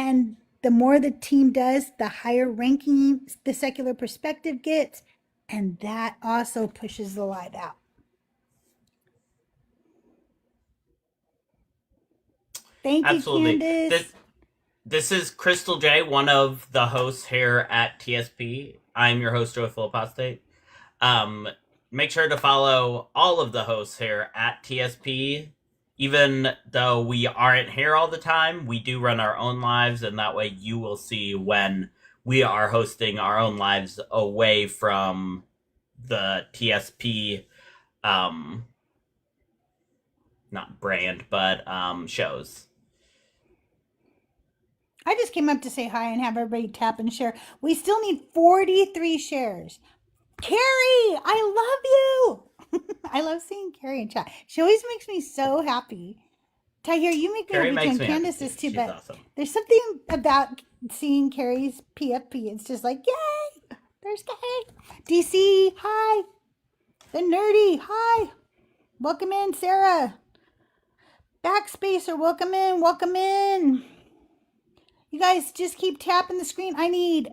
And the more the team does, the higher ranking the secular perspective gets. And that also pushes the light out. Thank you, Absolutely. Candace. This is Crystal J, one of the hosts here at TSP. I'm your host, Joyful Apostate. Um, Make sure to follow all of the hosts here at TSP. Even though we aren't here all the time, we do run our own lives, and that way you will see when we are hosting our own lives away from the TSP, um, not brand, but shows. I just came up to say hi and have everybody tap and share. We still need 43 shares. Carrie, I love you. I love seeing Carrie in chat. She always makes me so happy. Tahir, you make me Carrie happy too, makes and me happy Candace too. is too, She's but awesome. there's something about seeing Carrie's PFP. It's just like, yay! There's Carrie. DC, hi. The nerdy, hi. Welcome in, Sarah. Backspacer, welcome in, welcome in. You guys just keep tapping the screen. I need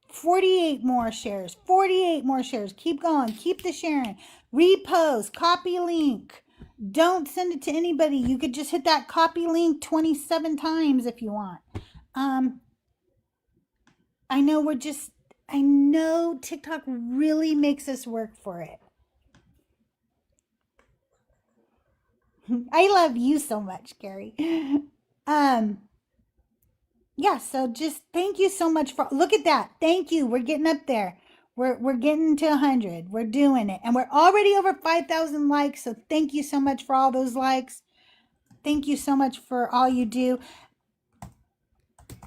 48 more shares. 48 more shares. Keep going. Keep the sharing. Repost. Copy link. Don't send it to anybody. You could just hit that copy link 27 times if you want. I know TikTok really makes us work for it. I love you so much, Carrie. Yeah, so just thank you so much for look at that. Thank you. We're getting up there. We're getting to 100. We're doing it. And we're already over 5,000 likes, so thank you so much for all those likes. Thank you so much for all you do.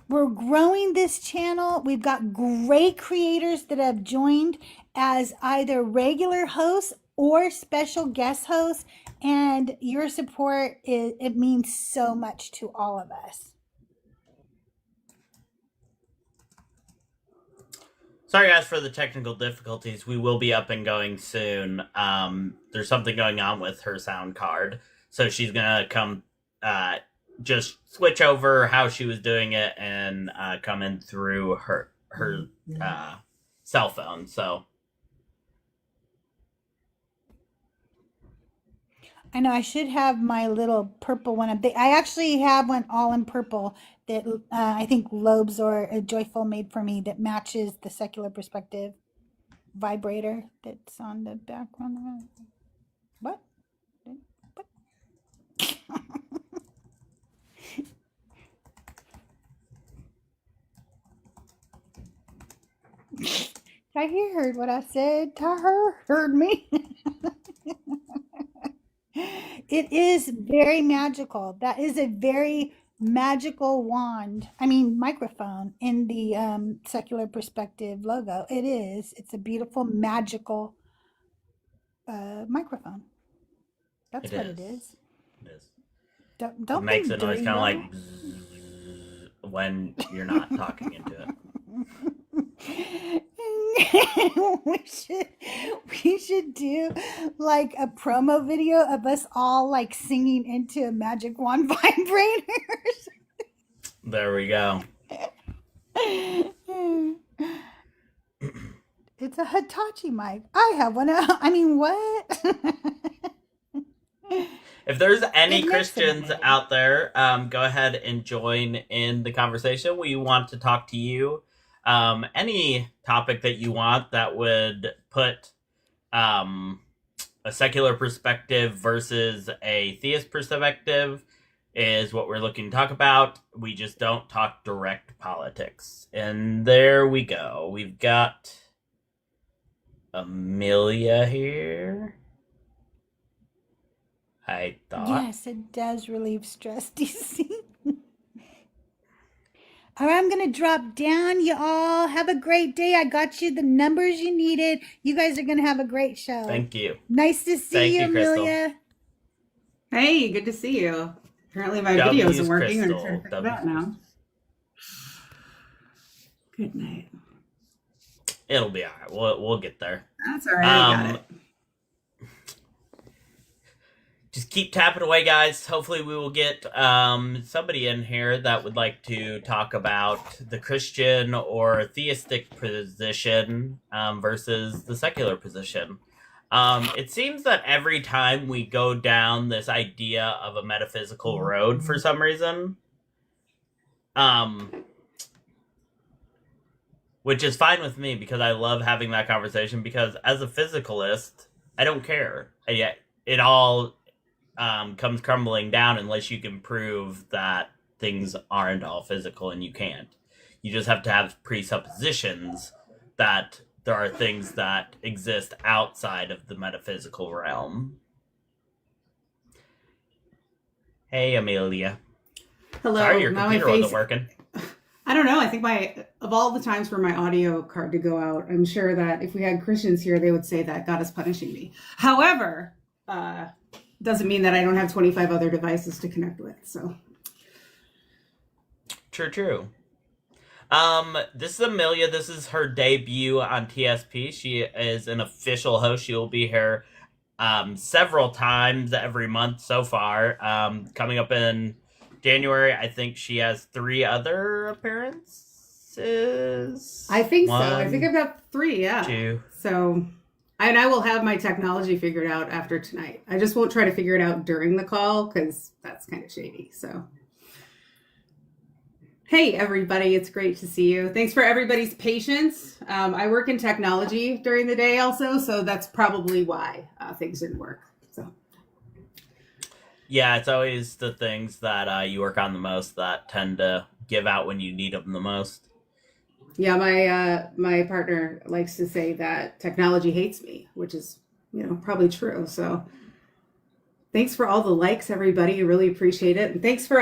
We're growing this channel. We've got great creators that have joined as either regular hosts or special guest hosts, and your support it means so much to all of us. Sorry, guys, for the technical difficulties. We will be up and going soon. There's something going on with her sound card, so she's gonna come, just switch over how she was doing it and come in through her cell phone. So I know I should have my little purple one. I actually have one all in purple that I think Lobes or Joyful made for me that matches the secular perspective vibrator that's on the background. What? What? Tahir heard what I said. Tahir heard me. It is very magical. That is a very magical wand. I mean, microphone in the secular perspective logo. It is. It's a beautiful, magical microphone. That's what it is. It is. It Don't makes be a noise dirty, kind of y'all. like bzzz when you're not talking into it. we should do like a promo video of us all like singing into a magic wand vibrators. There we go. It's a Hitachi mic. I have one. I mean, what? If there's any It makes a Christians noise. out there, go ahead and join in the conversation. We want to talk to you. Any topic that you want that would put a secular perspective versus a theist perspective is what we're looking to talk about. We just don't talk direct politics. And there we go. We've got Amelia here. I thought. Yes, it does relieve stress, DC. All right, I'm going to drop down. You all have a great day. I got you the numbers you needed. You guys are going to have a great show. Thank you. Nice to see Thank you, you, Crystal. Amelia. Hey, good to see you. Apparently my video isn't working. I'm trying to figure that out now. Good night. It'll be all right. We'll get there. That's all right. I got it. just keep tapping away, guys. Hopefully we will get somebody in here that would like to talk about the Christian or theistic position versus the secular position. It seems that every time we go down this idea of a metaphysical road for some reason, which is fine with me because I love having that conversation, because as a physicalist, I don't care. It all comes crumbling down unless you can prove that things aren't all physical, and you can't. You just have to have presuppositions that there are things that exist outside of the metaphysical realm. Hey, Amelia. Hello. Sorry, your computer wasn't working. I don't know. I think of all the times for my audio card to go out, I'm sure that if we had Christians here, they would say that God is punishing me. However, doesn't mean that I don't have 25 other devices to connect with. So True. This is Amelia. This is her debut on TSP. She is an official host. She will be here several times every month so far. Coming up in January, I think she has 3 other appearances. I think so. I think I've got 3, yeah. 2. So, and I will have my technology figured out after tonight. I just won't try to figure it out during the call because that's kind of shady. So, hey, everybody. It's great to see you. Thanks for everybody's patience. I work in technology during the day also, so that's probably why things didn't work. So, yeah, it's always the things that you work on the most that tend to give out when you need them the most. Yeah, my partner likes to say that technology hates me, which is, probably true. So thanks for all the likes, everybody. I really appreciate it. And thanks for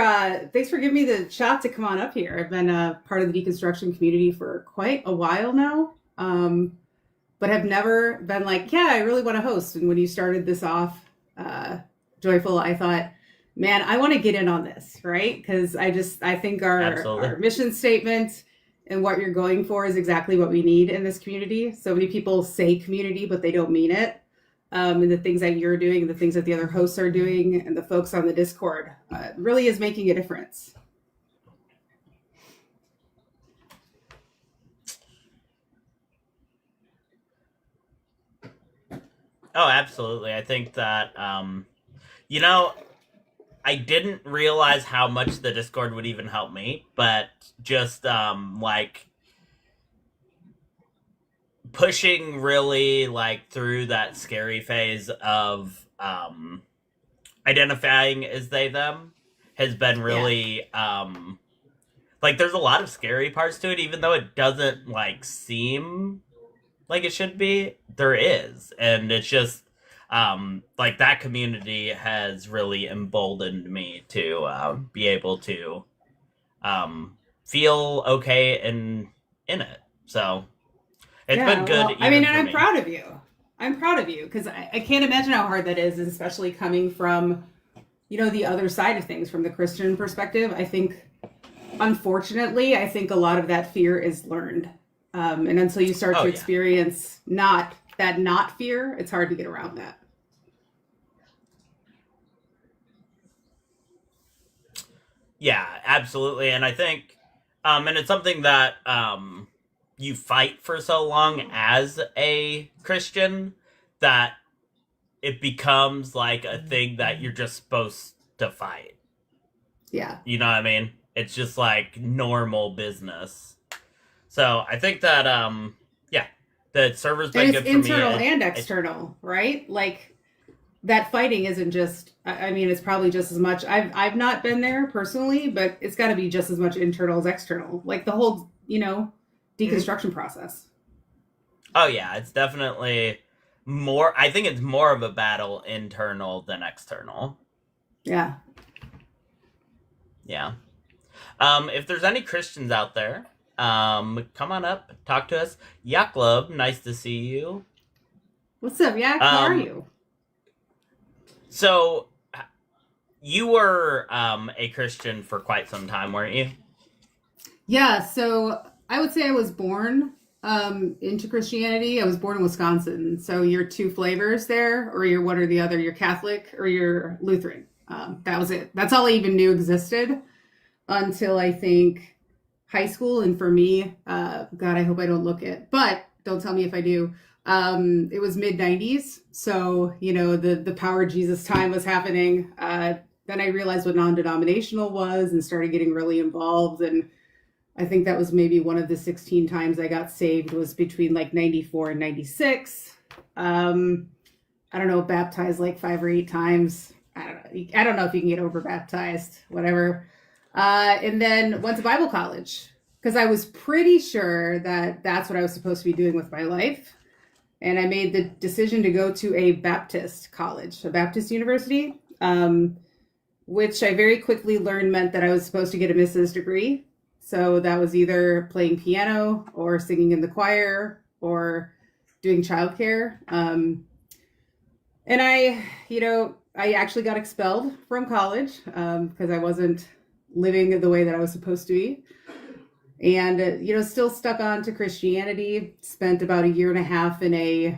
giving me the shot to come on up here. I've been part of the deconstruction community for quite a while now, but have never been like, yeah, I really want to host. And when you started this off, Joyful, I thought, man, I want to get in on this, right? Because I think our mission statement and what you're going for is exactly what we need in this community. So many people say community, but they don't mean it. And the things that you're doing, the things that the other hosts are doing, and the folks on the Discord really is making a difference. Oh, absolutely. I think that, I didn't realize how much the Discord would even help me, but just, pushing really, through that scary phase of, identifying as they, them has been really, there's a lot of scary parts to it, even though it doesn't, seem like it should be. There is, and it's just, that community has really emboldened me to be able to feel okay in it. So it's been good. Well, and I'm proud of you. I'm proud of you because I can't imagine how hard that is, especially coming from, the other side of things, from the Christian perspective. I think, unfortunately, a lot of that fear is learned. And until you start to experience not fear, it's hard to get around that. Yeah, absolutely. And I think, and it's something that you fight for so long as a Christian that it becomes like a thing that you're just supposed to fight. Yeah. You know what I mean? It's just like normal business. So I think that, the server's been good for me. It's internal and external, right? That fighting isn't just, it's probably just as much. I've not been there personally, but it's got to be just as much internal as external. The whole, deconstruction process. Oh, yeah. It's definitely more, I think it's more of a battle internal than external. Yeah. Yeah. If there's any Christians out there, come on up, talk to us. Yaklub, nice to see you. What's up, Yak? How are you? So, you were a Christian for quite some time, weren't you? Yeah, so I would say I was born into Christianity. I was born in Wisconsin, so you're two flavors there, or you're one or the other. You're Catholic or you're Lutheran. That was it. That's all I even knew existed until I think high school. And for me, God, I hope I don't look it, but don't tell me if I do. It was mid 90s. So, the power of Jesus time was happening. Then I realized what non-denominational was and started getting really involved. And I think that was maybe one of the 16 times I got saved was between like 94 and 96. I don't know, baptized like 5 or 8 times. I don't know if you can get over baptized, whatever. And then went to Bible college because I was pretty sure that that's what I was supposed to be doing with my life. And I made the decision to go to a Baptist college, a Baptist university, which I very quickly learned meant that I was supposed to get a Mrs. degree. So that was either playing piano or singing in the choir or doing childcare. And I actually got expelled from college because I wasn't living the way that I was supposed to be. And, still stuck on to Christianity, spent about 1.5 years in a,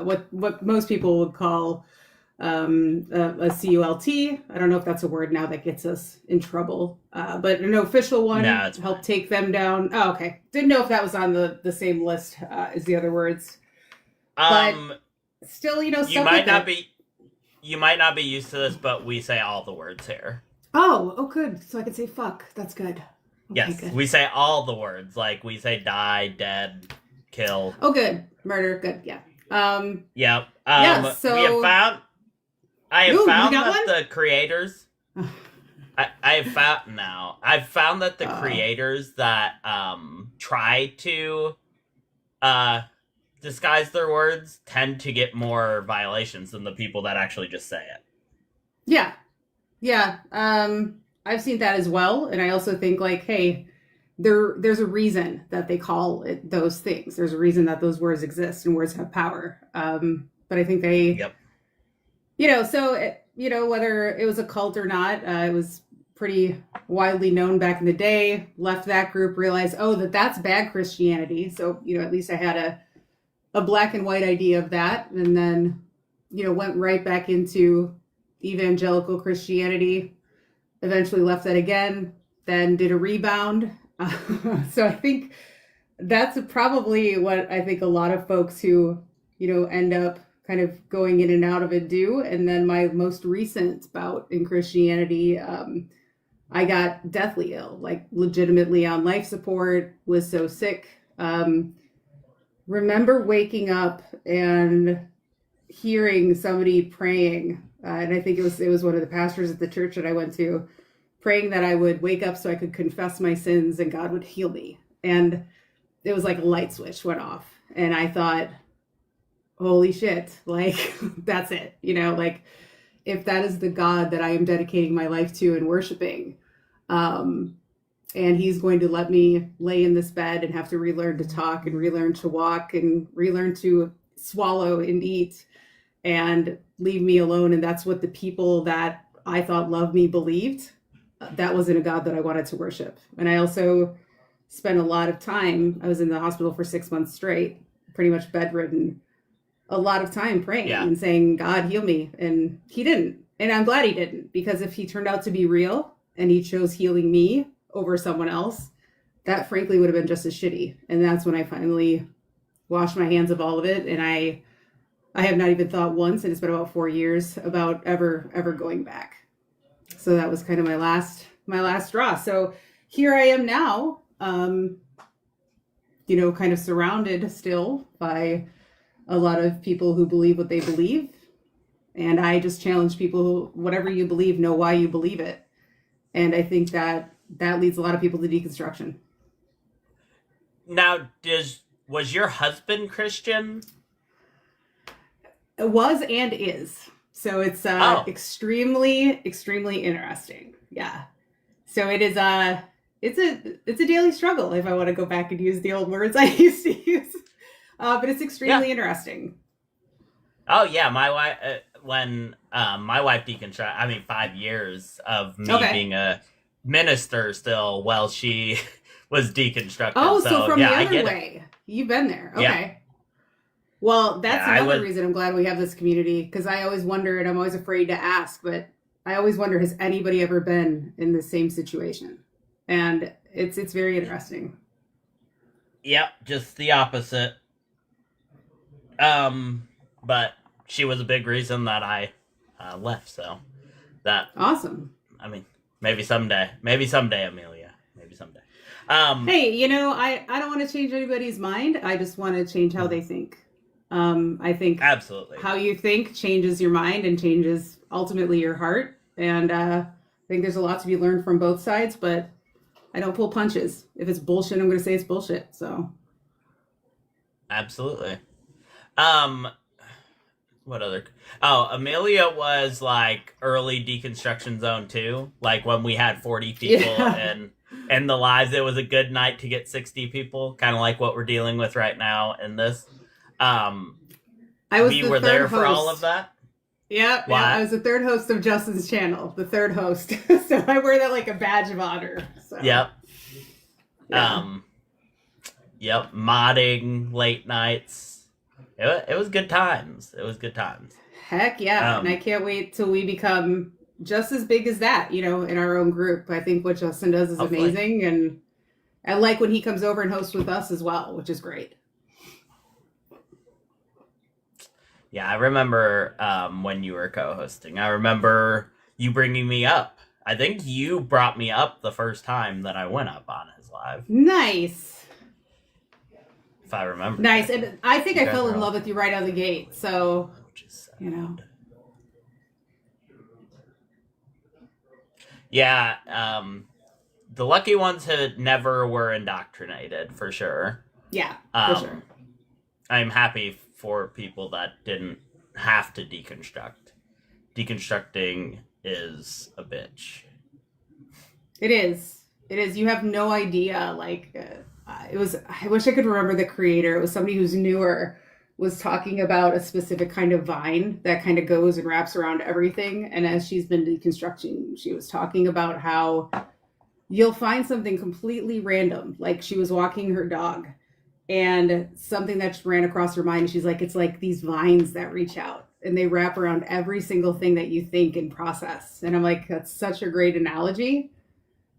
what most people would call a CULT. I don't know if that's a word now that gets us in trouble, but an official one helped take them down. Oh, okay. Didn't know if that was on the same list as the other words. But still, you might not be used to this, but we say all the words here. Oh, good. So I can say fuck. That's good. Okay, yes, good. we say all the words. Like we say die, dead, kill. Oh, good. Murder. Good. Yeah. Yep. So I have found that the creators. I've found that the creators that try to disguise their words tend to get more violations than the people that actually just say it. Yeah. I've seen that as well, and I also think like, hey, there's a reason that they call it those things. There's a reason that those words exist and words have power. But I think they. Yep. Whether it was a cult or not, it was pretty widely known back in the day. Left that group, realized, that's bad Christianity. So, at least I had a black and white idea of that. And then, went right back into evangelical Christianity, eventually left that again, then did a rebound. So I think that's probably what I think a lot of folks who, end up kind of going in and out of it do. And then my most recent bout in Christianity, I got deathly ill, like legitimately on life support, was so sick. Remember waking up and hearing somebody praying, and I think it was one of the pastors at the church that I went to, praying that I would wake up so I could confess my sins and God would heal me. And it was like a light switch went off. And I thought, holy shit, like, that's it. Like, if that is the God that I am dedicating my life to and worshiping, and he's going to let me lay in this bed and have to relearn to talk and relearn to walk and relearn to swallow and eat and leave me alone. And that's what the people that I thought loved me believed. That wasn't a God that I wanted to worship. And I also spent a lot of time, I was in the hospital for 6 months straight, pretty much bedridden, a lot of time praying and saying, God, heal me. And he didn't. And I'm glad he didn't, because if he turned out to be real and he chose healing me over someone else, that frankly would have been just as shitty. And that's when I finally washed my hands of all of it. And I have not even thought once, and it's been about 4 years, about ever going back. So that was kind of my last straw. So here I am now, kind of surrounded still by a lot of people who believe what they believe. And I just challenge people, whatever you believe, know why you believe it. And I think that leads a lot of people to deconstruction. Now, was your husband Christian? It was and is. So it's extremely, extremely interesting. Yeah. So it is it's a daily struggle, if I want to go back and use the old words I used to use. But it's extremely interesting. Oh yeah, my wife when my wife deconstructed, 5 years of me being a minister still, she was deconstructed. Oh, so from yeah, the I other get it. way. You've been there. Okay. Yeah. Well, that's Yeah, another reason I'm glad we have this community, because I always wonder, and I'm always afraid to ask, but I always wonder, has anybody ever been in the same situation? And it's very interesting. Yep, just the opposite. But she was a big reason that I left. So that Awesome. I mean, maybe someday, Amelia, maybe someday. Hey, I don't want to change anybody's mind. I just want to change how they think. I think absolutely how you think changes your mind and changes ultimately your heart. And I think there's a lot to be learned from both sides, but I don't pull punches. If it's bullshit, I'm going to say it's bullshit. So absolutely. What other? Oh, Amelia was like early deconstruction zone too. Like when we had 40 people and the lives, it was a good night to get 60 people. Kind of like what we're dealing with right now in this. We were there for all of that. Yeah, I was the third host of Justin's channel, the third host. So I wear that like a badge of honor. So. Yep. Yeah. Yep. Modding late nights. It was good times. It was good times. Heck yeah. And I can't wait till we become just as big as that, in our own group. I think what Justin does is Hopefully. amazing. And I like when he comes over and hosts with us as well, which is great. Yeah, I remember when you were co-hosting. I remember you bringing me up. I think you brought me up the first time that I went up on his live. Nice. If I remember. Nice. And I think I fell in love with you right out of the gate. So, Yeah, the lucky ones never were indoctrinated, for sure. Yeah, for sure. I'm happy for people that didn't have to deconstruct. Deconstructing is a bitch. It is. You have no idea. Like, I wish I could remember the creator. It was somebody who's newer, was talking about a specific kind of vine that kind of goes and wraps around everything. And as she's been deconstructing, she was talking about how you'll find something completely random. Like she was walking her dog and something that just ran across her mind. She's like, it's like these vines that reach out and they wrap around every single thing that you think and process. And I'm like, that's such a great analogy.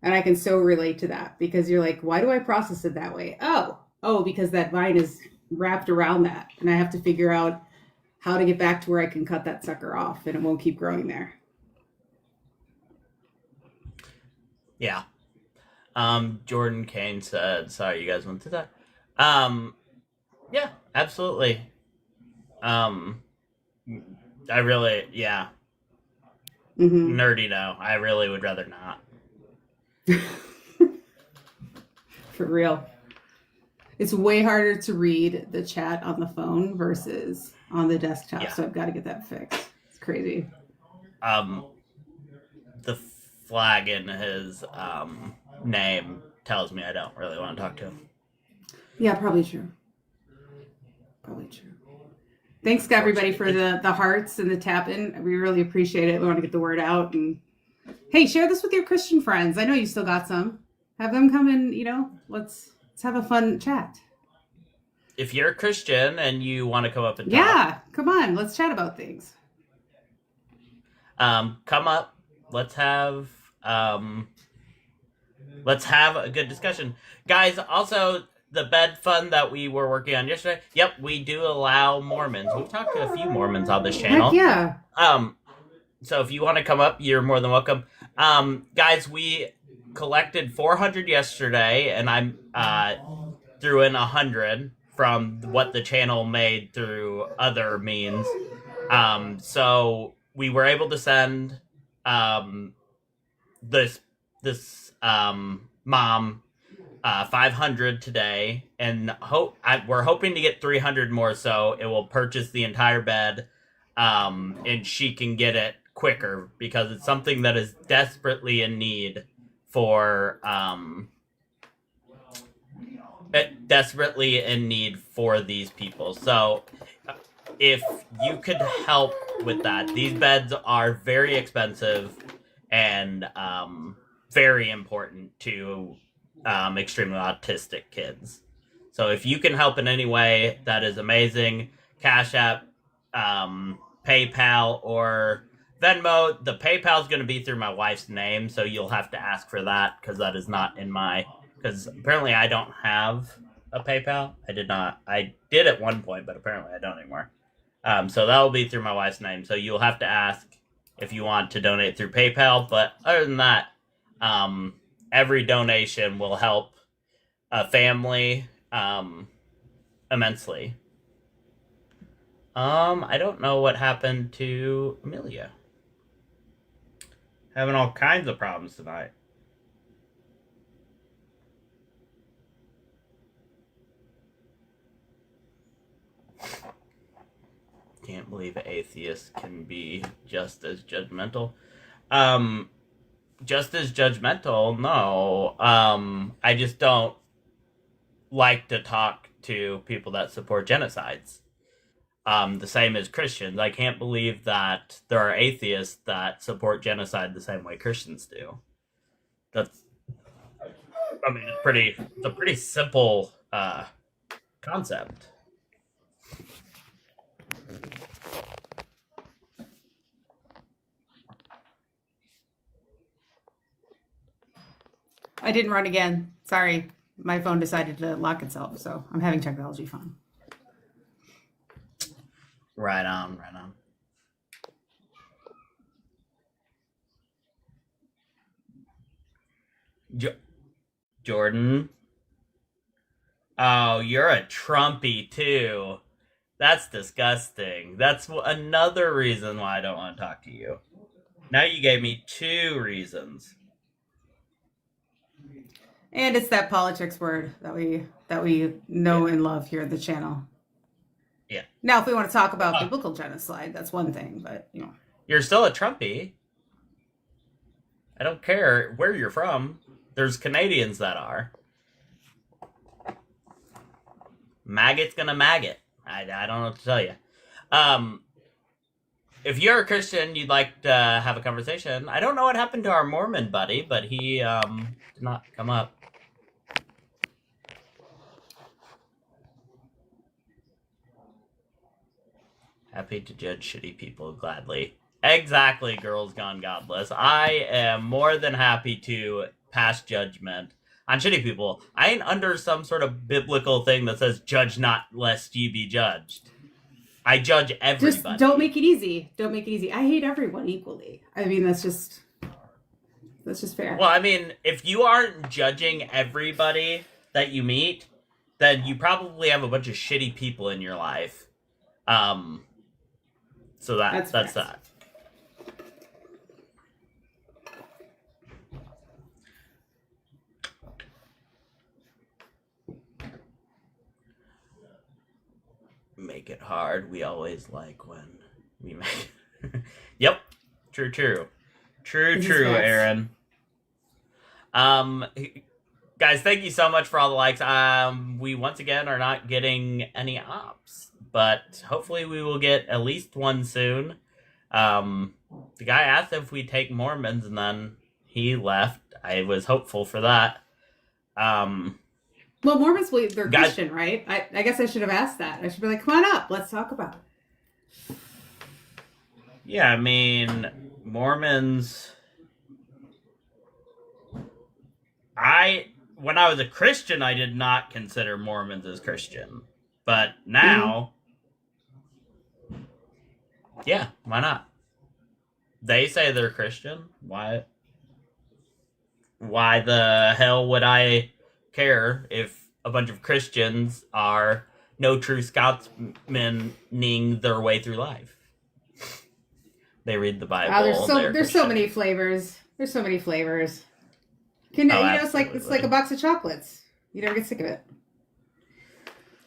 And I can so relate to that because you're like, why do I process it that way? Oh, because that vine is wrapped around that. And I have to figure out how to get back to where I can cut that sucker off and it won't keep growing there. Yeah. Jordan Kane said, sorry, you guys went to that. Yeah, absolutely. I really, yeah. Mm-hmm. Nerdy, no. I really would rather not. For real. It's way harder to read the chat on the phone versus on the desktop. Yeah. So I've got to get that fixed. It's crazy. The flag in his name tells me I don't really want to talk to him. Yeah, probably true. Thanks to everybody for the hearts and the tap-in. We really appreciate it. We want to get the word out. And hey, share this with your Christian friends. I know you still got some. Have them come in, let's have a fun chat. If you're a Christian and you want to come up and talk. Yeah, come on. Let's chat about things. Come up. Let's have a good discussion. Guys, also, the bed fund that we were working on yesterday. Yep, we do allow Mormons. We've talked to a few Mormons on this channel. Heck yeah. So if you want to come up, you're more than welcome. Guys, we collected 400 yesterday, and I threw in 100 from what the channel made through other means. So we were able to send this mom 500 today, and we're hoping to get 300 more, so it will purchase the entire bed, and she can get it quicker because it's something that is desperately in need for these people. So if you could help with that, these beds are very expensive and very important to extremely autistic kids. So if you can help in any way, that is amazing. Cash App, PayPal, or Venmo. The PayPal is going to be through my wife's name, so you'll have to ask for that because that is not in my. Because apparently I don't have a PayPal. I did not. I did at one point, but apparently I don't anymore. So that will be through my wife's name. So you'll have to ask if you want to donate through PayPal. But other than that, every donation will help a family immensely. I don't know what happened to Amelia. Having all kinds of problems tonight. Can't believe atheists can be just as judgmental. Just as judgmental? No. I just don't like to talk to people that support genocides. The same as Christians. I can't believe that there are atheists that support genocide the same way Christians do. That's, I mean, it's a pretty simple concept. I didn't run again. Sorry. My phone decided to lock itself, so I'm having technology fun. Right on, right on. Jordan. Oh, you're a Trumpy too. That's disgusting. That's another reason why I don't want to talk to you. Now you gave me 2 reasons. And it's that politics word that we know and love here at the channel. Yeah. Now, if we want to talk about biblical genocide, that's one thing, but you know. You're still a Trumpy. I don't care where you're from. There's Canadians that are. Maggot's gonna maggot. I don't know what to tell you. If you're a Christian, you'd like to have a conversation. I don't know what happened to our Mormon buddy, but he did not come up. Happy to judge shitty people gladly. Exactly, Girls Gone Godless. I am more than happy to pass judgment on shitty people. I ain't under some sort of biblical thing that says, judge not lest ye be judged. I judge everybody. Just don't make it easy. Don't make it easy. I hate everyone equally. I mean, that's just fair. Well, I mean, if you aren't judging everybody that you meet, then you probably have a bunch of shitty people in your life. So that's that. Make it hard. We always like when we make. Yep. True, Aaron. Guys, thank you so much for all the likes. We once again are not getting any ops, but hopefully we will get at least one soon. The guy asked if we take Mormons, and then he left. I was hopeful for that. Well, Mormons believe they're Christian, right? I guess I should have asked that. I should be like, come on up, let's talk about it. Yeah, I mean, Mormons. When I was a Christian, I did not consider Mormons as Christian. But now, yeah, why not? They say they're Christian. Why the hell would I care if a bunch of Christians are no true Scotsmaning their way through life? They read the Bible. Oh, there's so many flavors. There's so many flavors. It's like a box of chocolates. You never get sick of it.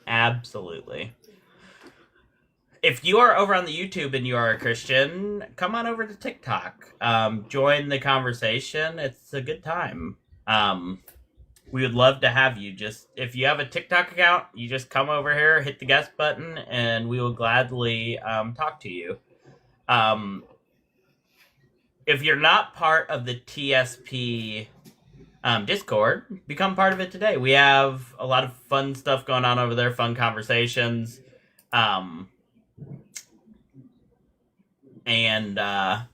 Absolutely. If you are over on the YouTube and you are a Christian, come on over to TikTok. Join the conversation. It's a good time. We would love to have you. Just if you have a TikTok account, you just come over here, hit the guest button, and we will gladly talk to you. If you're not part of the TSP Discord, become part of it today. We have a lot of fun stuff going on over there, fun conversations. And yeah,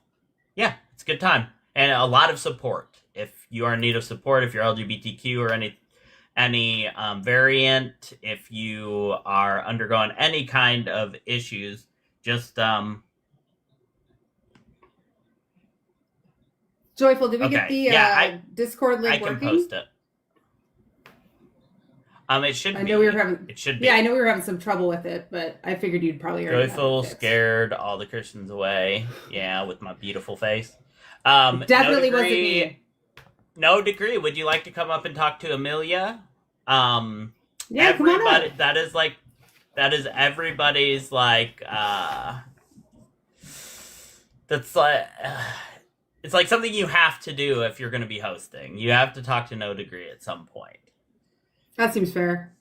it's a good time. And a lot of support. If you are in need of support, if you're LGBTQ or any variant, if you are undergoing any kind of issues, just Joyful, did we get okay. the Discord link I can working? post it. It should be. I know we were having. It should be. Yeah, I know we were having some trouble with it, but I figured you'd probably already Joyful have it fixed. scared all the Christians away. Yeah, with my beautiful face. Definitely wasn't me. No degree. Would you like to come up and talk to Amelia? Yeah, come on up. That is everybody's like. That's like. It's like something you have to do if you're going to be hosting. You have to talk to No Degree at some point. That seems fair.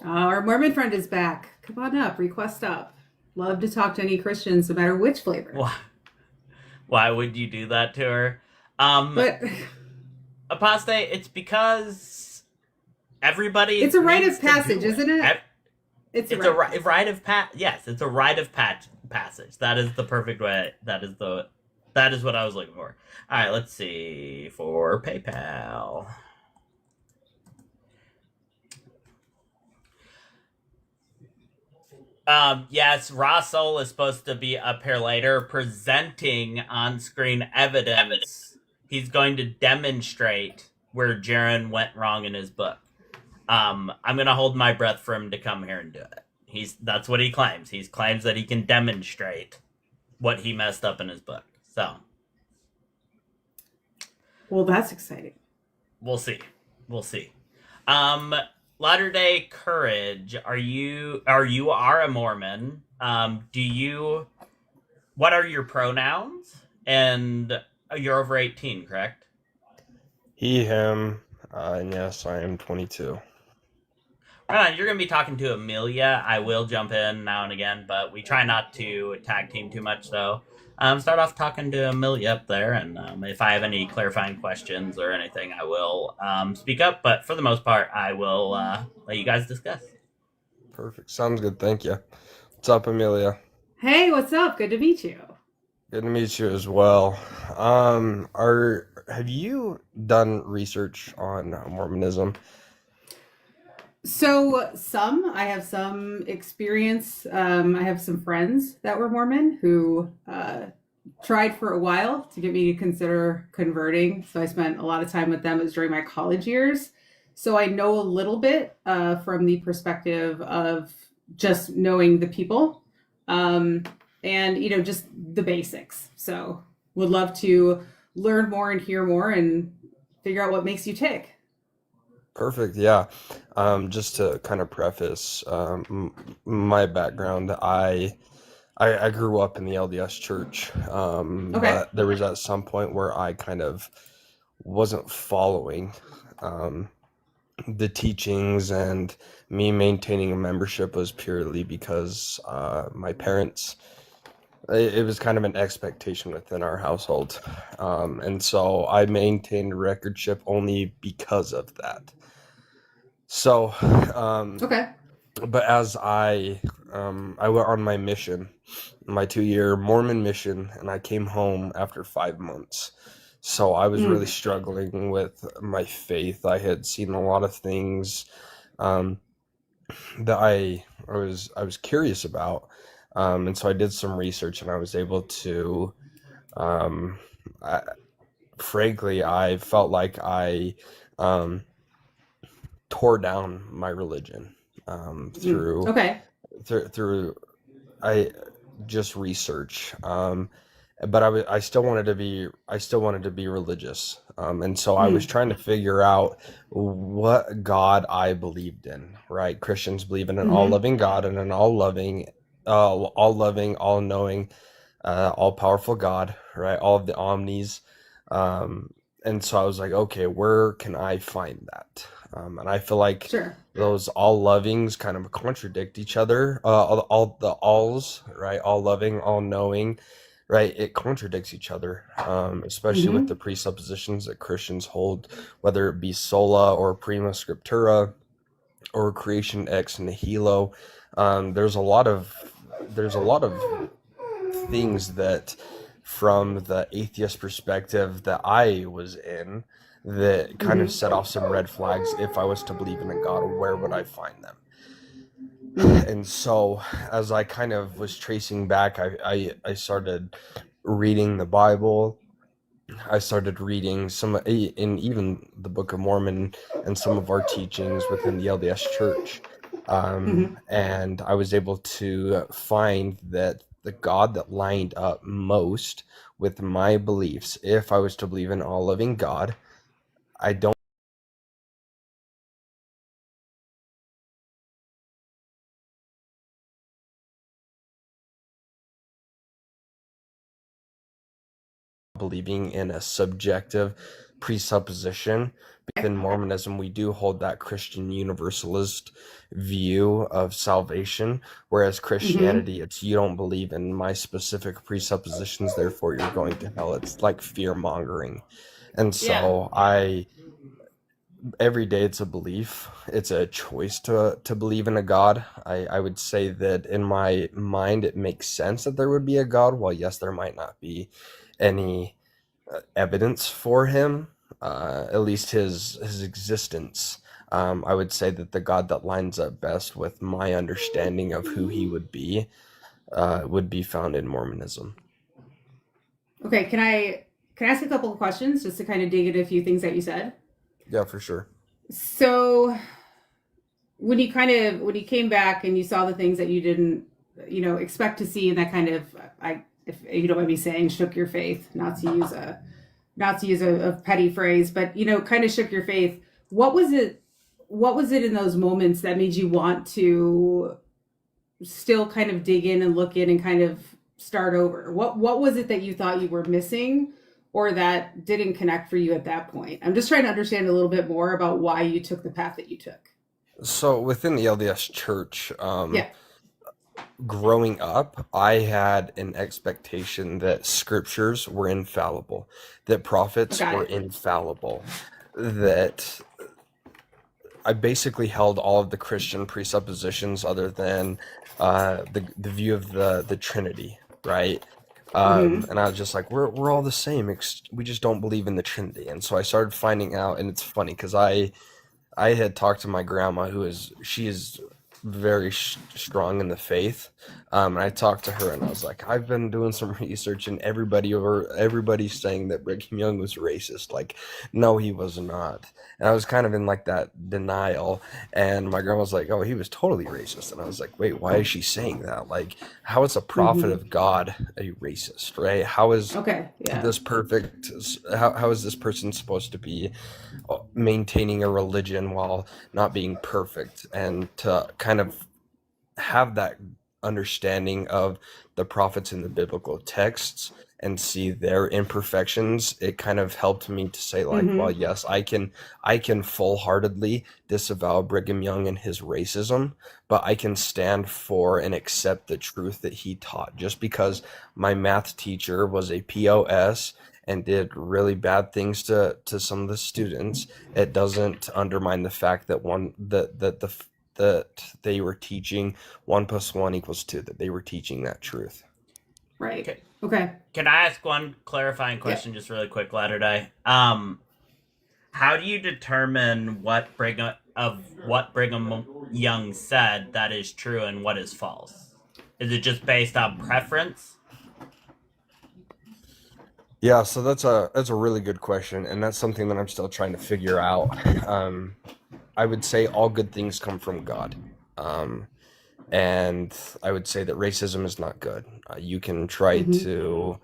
Our Mormon friend is back. Come on up, request up. Love to talk to any Christians, no matter which flavor. Why would you do that to her? But Apostate, it's because everybody. It's a rite of passage, isn't it? It's a rite of Yes, it's a rite of passage. That is the perfect way. That is what I was looking for. All right, let's see for PayPal. Yes, Russell is supposed to be up here later presenting on-screen evidence. He's going to demonstrate where Jaron went wrong in his book. I'm going to hold my breath for him to come here and do it. That's what he claims. He claims that he can demonstrate what he messed up in his book. So. Well, that's exciting. We'll see. Latter-day Courage, you are a Mormon. What are your pronouns? And you're over 18, correct? He, him, and yes, I am 22. Right on, you're going to be talking to Amelia. I will jump in now and again, but we try not to tag team too much, so start off talking to Amelia up there, and if I have any clarifying questions or anything, I will speak up, but for the most part, I will let you guys discuss. Perfect. Sounds good. Thank you. What's up, Amelia? Hey, what's up? Good to meet you. Good to meet you as well. Have you done research on Mormonism? So I have some experience. I have some friends that were Mormon who tried for a while to get me to consider converting. So I spent a lot of time with them. It was during my college years. So I know a little bit from the perspective of just knowing the people and, just the basics. So would love to learn more and hear more and figure out what makes you tick. Perfect. Yeah. Just to kind of preface my background, I grew up in the LDS church, but there was at some point where I kind of wasn't following the teachings, and me maintaining a membership was purely because my parents, it was kind of an expectation within our household. And so I maintained a recordship only because of that. So, but as I went on my mission, my 2-year Mormon mission, and I came home after 5 months. So I was really struggling with my faith. I had seen a lot of things that I was curious about. And so I did some research, and I was able to, frankly, I felt like I tore down my religion through I just research. But I still wanted to be religious. And so I was trying to figure out what God I believed in, right? Christians believe in an all-loving God and an all-loving, all-knowing, all powerful God, right? All of the omnis. And so I was like, okay, where can I find that? And I feel like Sure. those all lovings kind of contradict each other. All the alls, right? All loving, all knowing, right? It contradicts each other, especially with the presuppositions that Christians hold, whether it be sola or prima scriptura or creation ex nihilo. There's a lot of things that, from the atheist perspective that I was in, that kind of set off some red flags. If I was to believe in a God, where would I find them? And so as I kind of was tracing back, I started reading the Bible. I started reading some in even the Book of Mormon and some of our teachings within the LDS Church. And I was able to find that the God that lined up most with my beliefs, if I was to believe in all living God, I don't believing in a subjective presupposition. Within Mormonism, we do hold that Christian universalist view of salvation, whereas Christianity, it's you don't believe in my specific presuppositions, therefore you're going to hell. It's like fear mongering. And so every day it's a belief. It's a choice to believe in a God. I would say that in my mind, it makes sense that there would be a God. While yes, there might not be any evidence for him, at least his existence. I would say that the God that lines up best with my understanding of who he would be found in Mormonism. Okay, can I ask a couple of questions just to kind of dig into a few things that you said? Yeah, for sure. So when you came back and you saw the things that you didn't, expect to see, and that kind of, if you don't mind me saying, shook your faith, not to use a petty phrase, but kind of shook your faith. What was it in those moments that made you want to still kind of dig in and look in and kind of start over? What was it that you thought you were missing, or that didn't connect for you at that point? I'm just trying to understand a little bit more about why you took the path that you took. So within the LDS Church, growing up, I had an expectation that scriptures were infallible, that prophets were infallible, that I basically held all of the Christian presuppositions other than the view of the Trinity, right? And I was just like, we're all the same. We just don't believe in the Trinity. And so I started finding out, and it's funny because I had talked to my grandma, she is very strong in the faith. And I talked to her and I was like, I've been doing some research, and everybody's saying that Brigham Young was racist. Like, no, he was not. And I was kind of in like that denial, and my grandma was like, oh, he was totally racist. And I was like, wait, why is she saying that? Like, how is a prophet of God a racist, right? How is this perfect? How is this person supposed to be maintaining a religion while not being perfect? And to kind of have that understanding of the prophets in the biblical texts and see their imperfections, it kind of helped me to say, like, well, yes, I can full-heartedly disavow Brigham Young and his racism, but I can stand for and accept the truth that he taught. Just because my math teacher was a POS and did really bad things to some of the students, it doesn't undermine the fact that that they were teaching 1 + 1 = 2, that they were teaching that truth. Right. Okay. Can I ask one clarifying question just really quick, Latter-day? How do you determine what Brigham Young said that is true and what is false? Is it just based on preference? Yeah, so that's a really good question, and that's something that I'm still trying to figure out. I would say all good things come from God. And I would say that racism is not good. You can try to,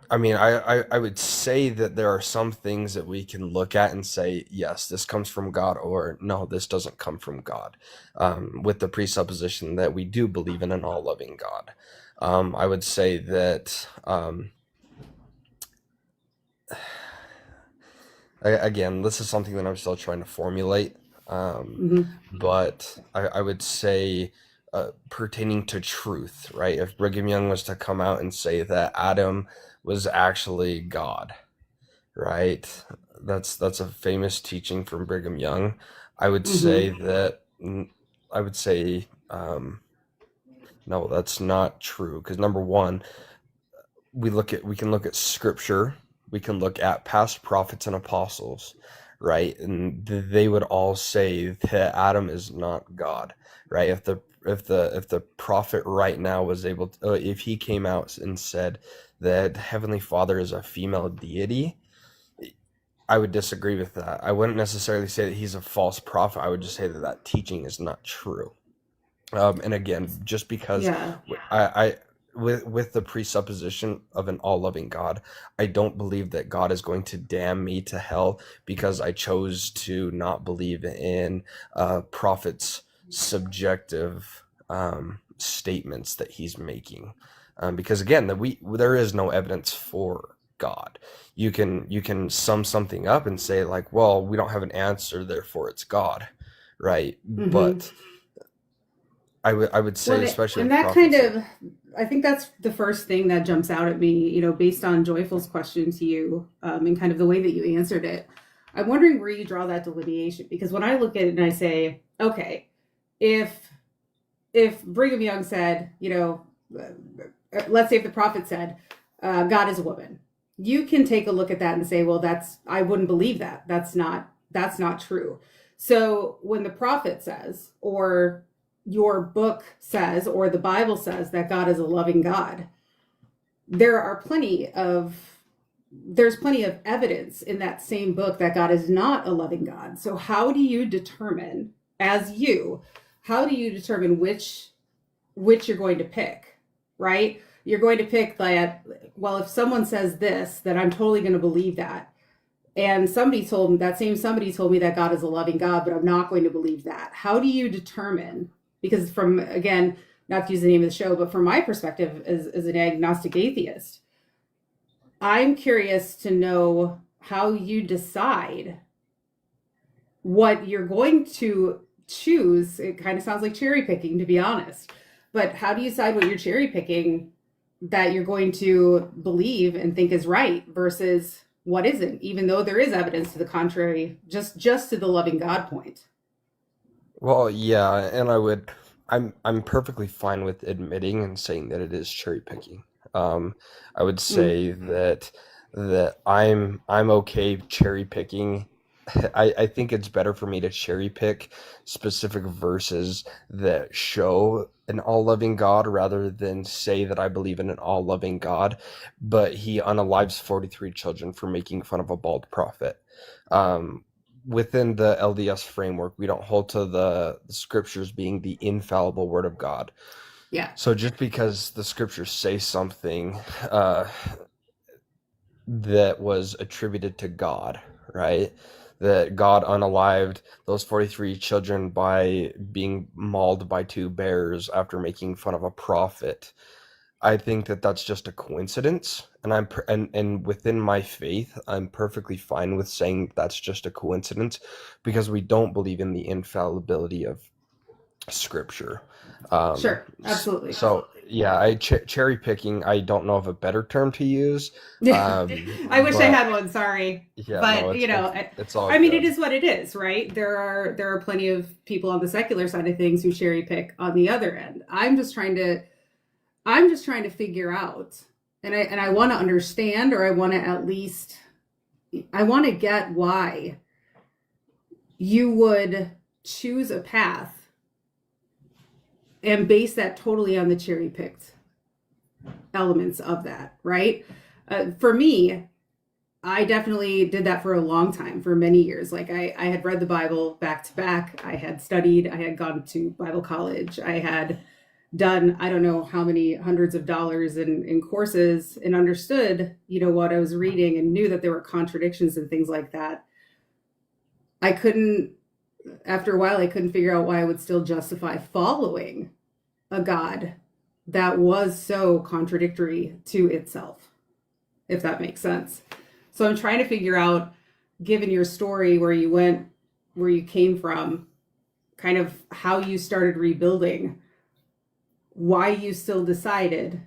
I mean, I would say that there are some things that we can look at and say, yes, this comes from God, or no, this doesn't come from God, with the presupposition that we do believe in an all-loving God. I would say that again, this is something that I'm still trying to formulate. But I would say pertaining to truth, right? If Brigham Young was to come out and say that Adam was actually God, right? That's a famous teaching from Brigham Young. I would say that I would say no, that's not true. Because number one, we can look at scripture, we can look at past prophets and apostles, right? And they would all say that Adam is not God, right? If the prophet right now was able to, if he came out and said that Heavenly Father is a female deity, I would disagree with that. I wouldn't necessarily say that he's a false prophet. I would just say that that teaching is not true. And again, just because I with the presupposition of an all-loving God, I don't believe that God is going to damn me to hell because I chose to not believe in prophets' subjective statements that he's making. Because again, there is no evidence for God. You can sum something up and say like, well, we don't have an answer, therefore it's God, right? But I would say, especially and that I think that's the first thing that jumps out at me, based on Joyful's question to you, and kind of the way that you answered it. I'm wondering where you draw that delineation, because when I look at it and I say, okay, if Brigham Young said, let's say if the prophet said, God is a woman, you can take a look at that and say, well, I wouldn't believe that. That's not true. So when the prophet says, or your book says, or the Bible says that God is a loving God, there's plenty of evidence in that same book that God is not a loving God. So how do you determine which you're going to pick, right? You're going to pick that, well, if someone says this, then I'm totally going to believe that. And somebody told me that God is a loving God, but I'm not going to believe that. How do you determine? Because from, again, not to use the name of the show, but from my perspective as an agnostic atheist, I'm curious to know how you decide what you're going to choose. It kind of sounds like cherry picking, to be honest. But how do you decide what you're cherry picking that you're going to believe and think is right versus what isn't, even though there is evidence to the contrary, just to the loving God point? Well, yeah, and I'm perfectly fine with admitting and saying that it is cherry picking. I would say that I'm okay cherry picking. I think it's better for me to cherry pick specific verses that show an all-loving God rather than say that I believe in an all-loving God, but he unalives 43 children for making fun of a bald prophet. Within the LDS framework, we don't hold to the scriptures being the infallible word of God. Yeah. So just because the scriptures say something that was attributed to God, right? That God unalived those 43 children by being mauled by two bears after making fun of a prophet. I think that that's just a coincidence, and within my faith, I'm perfectly fine with saying that's just a coincidence because we don't believe in the infallibility of Scripture. Sure, absolutely. So yeah, cherry picking. I don't know of a better term to use. I wish I had one. Sorry, Yeah, but no, it's all. I mean, it is what it is, right? There are plenty of people on the secular side of things who cherry pick on the other end. I'm just trying to figure out, and I want to understand, or I want to get why you would choose a path and base that totally on the cherry picked elements of that, right? For me, I definitely did that for a long time, for many years. Like I had read the Bible back to back. I had studied, I had gone to Bible college. I had done, I don't know how many hundreds of dollars in courses, and understood, what I was reading, and knew that there were contradictions and things like that. After a while, I couldn't figure out why I would still justify following a God that was so contradictory to itself, if that makes sense. So I'm trying to figure out, given your story, where you went, where you came from, kind of how you started rebuilding, why you still decided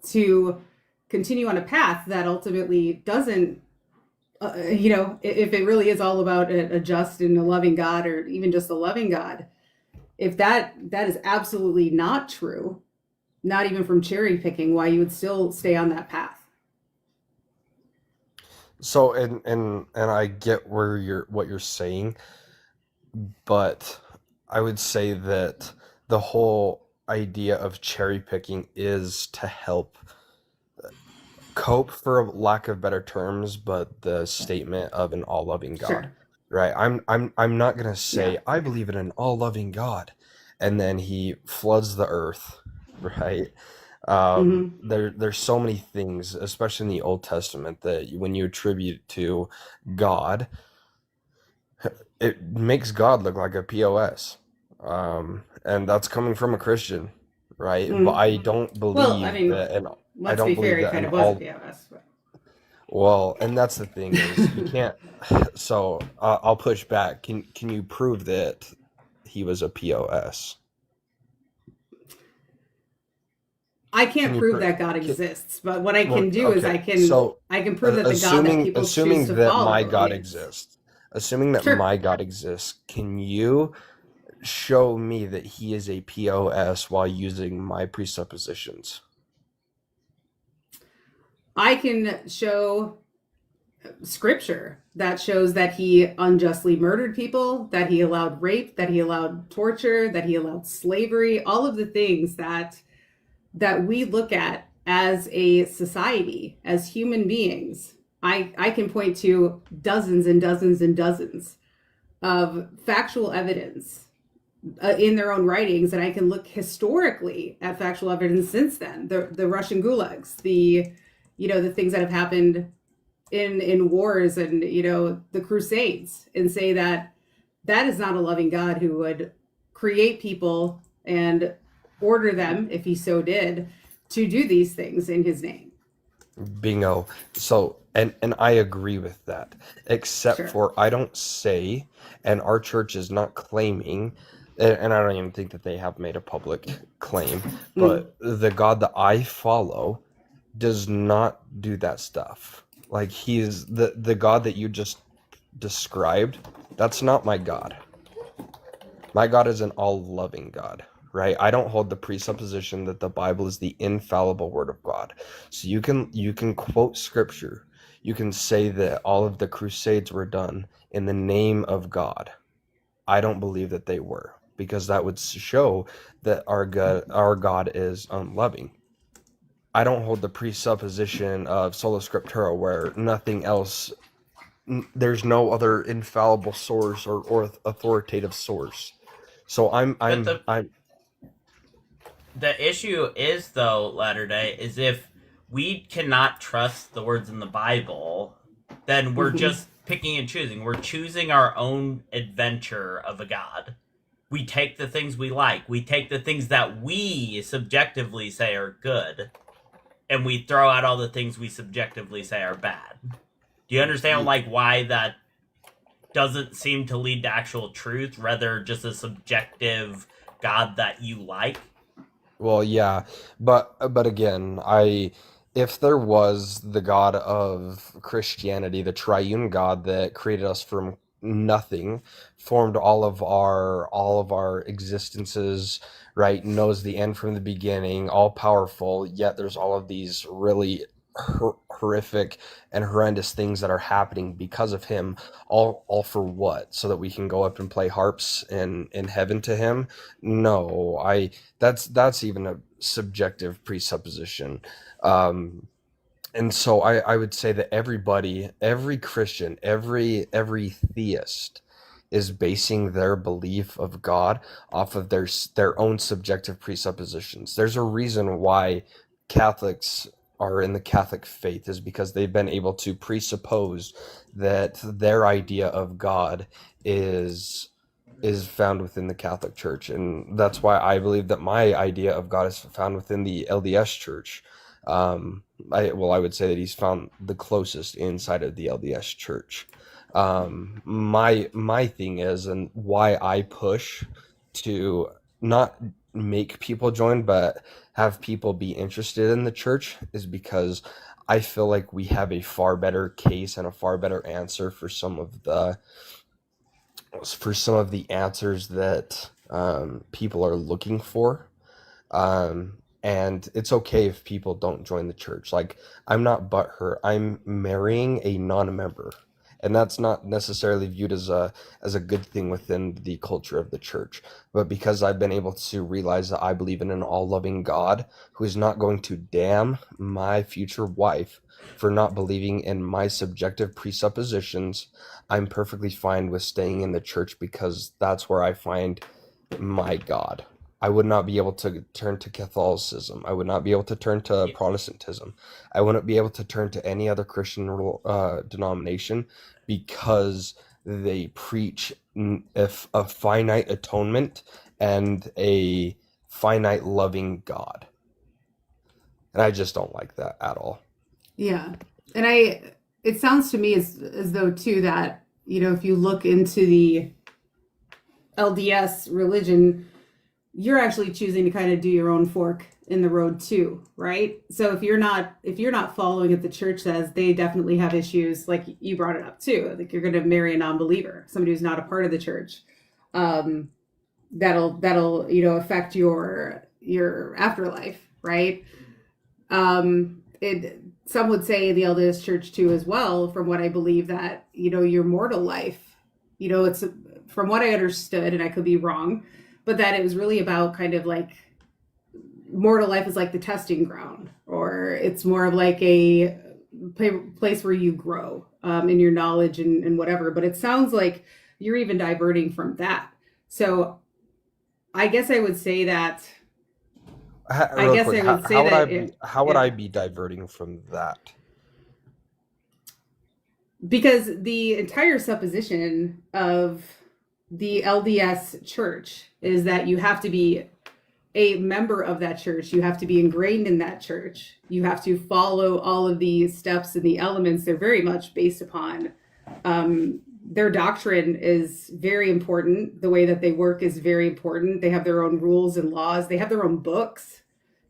to continue on a path that ultimately doesn't, if it really is all about a just and a loving God, or even just a loving God, if that is absolutely not true, not even from cherry picking, why you would still stay on that path. So, and I get what you're saying, but I would say that the whole idea of cherry picking is to help cope, for lack of better terms, but the statement of an all-loving God, Sure. right? I'm not gonna say Yeah. I believe in an all-loving God, and then he floods the earth, right? There's so many things, especially in the Old Testament, that when you attribute to God, it makes God look like a POS, and that's coming from a Christian, right? But I don't Well, I believe mean, that, and I let's don't be believe fair, he that kind an of was a all POS. But... well, and that's the thing is you can't. So I'll push back. Can you prove that he was a POS? I Can can't you prove prove? that God exists, but what I Well, can do is okay. I can So I can prove that the God that people choose assuming to that my follow God is. exists, assuming that Sure. my God exists, can you show me that he is a POS while using my presuppositions? I can show scripture that shows that he unjustly murdered people, that he allowed rape, that he allowed torture, that he allowed slavery, all of the things that we look at as a society, as human beings. I can point to dozens and dozens and dozens of factual evidence in their own writings, and I can look historically at factual evidence since then. The Russian gulags, the things that have happened in wars, and the Crusades, and say that that is not a loving God who would create people and order them, if he so did, to do these things in his name. Bingo. So, and I agree with that, except Sure. for I don't say, and our church is not claiming, and I don't even think that they have made a public claim, but the God that I follow does not do that stuff. Like he is the God that you just described. That's not my God. My God is an all-loving God, right? I don't hold the presupposition that the Bible is the infallible word of God. So you can quote scripture. You can say that all of the crusades were done in the name of God. I don't believe that they were, because that would show that our God is unloving. I don't hold the presupposition of sola scriptura where nothing else, there's no other infallible source or authoritative source. So But the issue is, though, Latter Day, is if we cannot trust the words in the Bible, then we're just picking and choosing. We're choosing our own adventure of a God. We take the things we like. We take the things that we subjectively say are good, and we throw out all the things we subjectively say are bad. Do you understand, like, why that doesn't seem to lead to actual truth, rather just a subjective God that you like? Well, yeah, but again, if there was the God of Christianity, the triune God that created us from nothing, formed all of our existences, right, knows the end from the beginning, all powerful, yet there's all of these really horrific and horrendous things that are happening because of him, all for what? So that we can go up and play harps in heaven to him? No, that's even a subjective presupposition. And so I would say that every Christian, every theist is basing their belief of God off of their own subjective presuppositions. There's a reason why Catholics are in the Catholic faith, is because they've been able to presuppose that their idea of God is is found within the Catholic Church, and that's why I believe that my idea of God is found within the LDS Church. I would say that he's found the closest inside of the LDS Church. My thing is, and why I push to not make people join, but have people be interested in the church, is because I feel like we have a far better case and a far better answer for some of the answers that people are looking for. And it's okay if people don't join the church. Like, I'm not butthurt. I'm marrying a non-member, and that's not necessarily viewed as a good thing within the culture of the church. But because I've been able to realize that I believe in an all-loving God who is not going to damn my future wife for not believing in my subjective presuppositions, I'm perfectly fine with staying in the church, because that's where I find my God. I would not be able to turn to Catholicism. I would not be able to turn to Protestantism. I wouldn't be able to turn to any other Christian denomination, because they preach a finite atonement and a finite loving God. And I just don't like that at all. Yeah. And it sounds to me as though too that, if you look into the LDS religion, you're actually choosing to kind of do your own fork in the road too, right? So if you're not following what the church says, they definitely have issues, like you brought it up too. Like, you're going to marry a non-believer, somebody who's not a part of the church. That'll affect your afterlife, right? Some would say the LDS Church too as well, from what I believe, that your mortal life, it's, from what I understood, and I could be wrong, but that it was really about kind of like mortal life is like the testing ground, or it's more of like a place where you grow in your knowledge and whatever. But it sounds like you're even diverting from that. So I guess I would say that. How would I be diverting from that? Because the entire supposition of the LDS Church is that you have to be a member of that church. You have to be ingrained in that church. You have to follow all of these steps and the elements. They're very much based upon their doctrine is very important. The way that they work is very important. They have their own rules and laws. They have their own books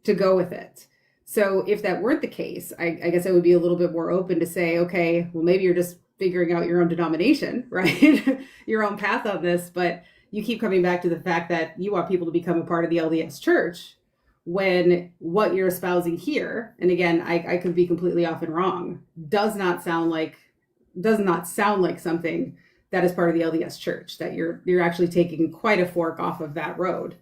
to go with it. So if that weren't the case, I guess I would be a little bit more open to say, okay, well, maybe you're just figuring out your own denomination, right? Your own path on this, but you keep coming back to the fact that you want people to become a part of the LDS Church, when what you're espousing here, and again, I could be completely off and wrong, does not sound like something that is part of the LDS Church, that you're actually taking quite a fork off of that road.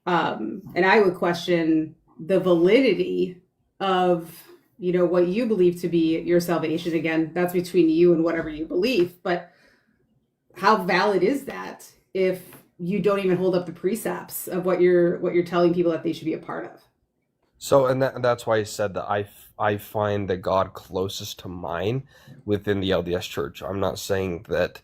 And I would question the validity of, what you believe to be your salvation. Again, that's between you and whatever you believe, but how valid is that if you don't even hold up the precepts of what you're telling people that they should be a part of? So, and that's why I said that I find the God closest to mine within the LDS Church. I'm not saying that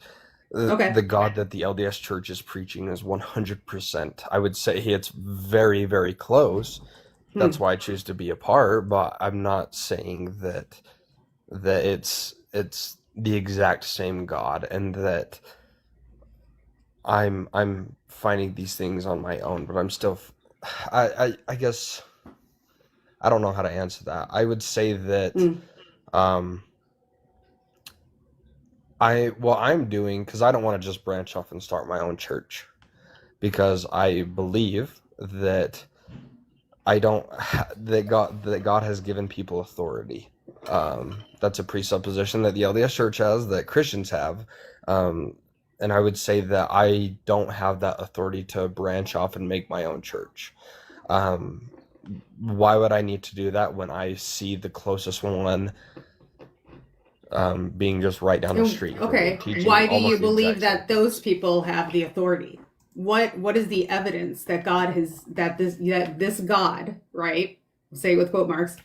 the God that the LDS Church is preaching is 100%. I would say it's very, very close. That's why I choose to be a part, but I'm not saying that it's the exact same God, and that I'm finding these things on my own. But I'm still, I guess, I don't know how to answer that. I would say that I'm doing, because I don't want to just branch off and start my own church, because I believe that that God has given people authority. That's a presupposition that the LDS Church has, that Christians have. And I would say that I don't have that authority to branch off and make my own church. Why would I need to do that when I see the closest one being just right down the street? Okay. Why do you believe that those people have the authority? What is the evidence that God has, that this God, right? Say with quote marks,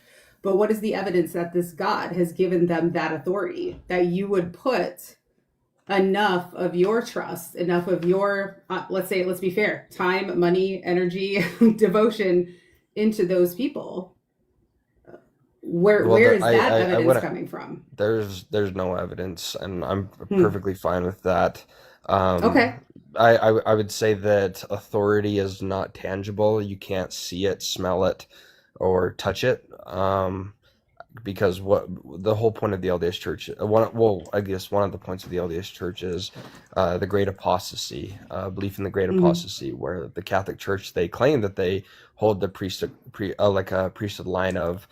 but what is the evidence that this God has given them that authority, that you would put enough of your trust, enough of your, let's be fair, time, money, energy, devotion into those people. Where is that evidence coming from? There's no evidence, and I'm perfectly fine with that. Okay. I would say that authority is not tangible. You can't see it, smell it, or touch it. Because what the whole point of the LDS Church, I guess one of the points of the LDS Church is the Great Apostasy, belief in the Great Apostasy, where the Catholic Church, they claim that they hold the priesthood line of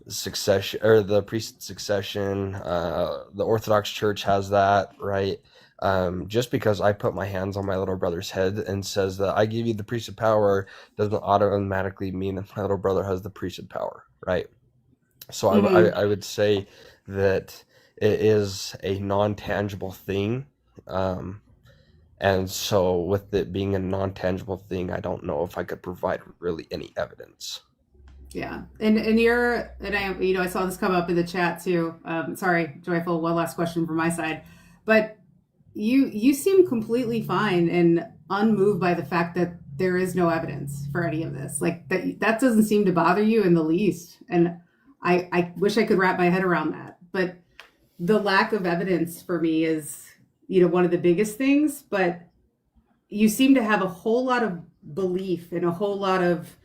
succession, or the priesthood succession. The Orthodox Church has that, right? Just because I put my hands on my little brother's head and says that I give you the priesthood power doesn't automatically mean that my little brother has the priesthood power, right? So I would say that it is a non-tangible thing. And so with it being a non-tangible thing, I don't know if I could provide really any evidence. Yeah. And I saw this come up in the chat too. Sorry, Joyful, one last question from my side. But you seem completely fine and unmoved by the fact that there is no evidence for any of this. Like that doesn't seem to bother you in the least. And I wish I could wrap my head around that. But the lack of evidence for me is, one of the biggest things. But you seem to have a whole lot of belief and a whole lot of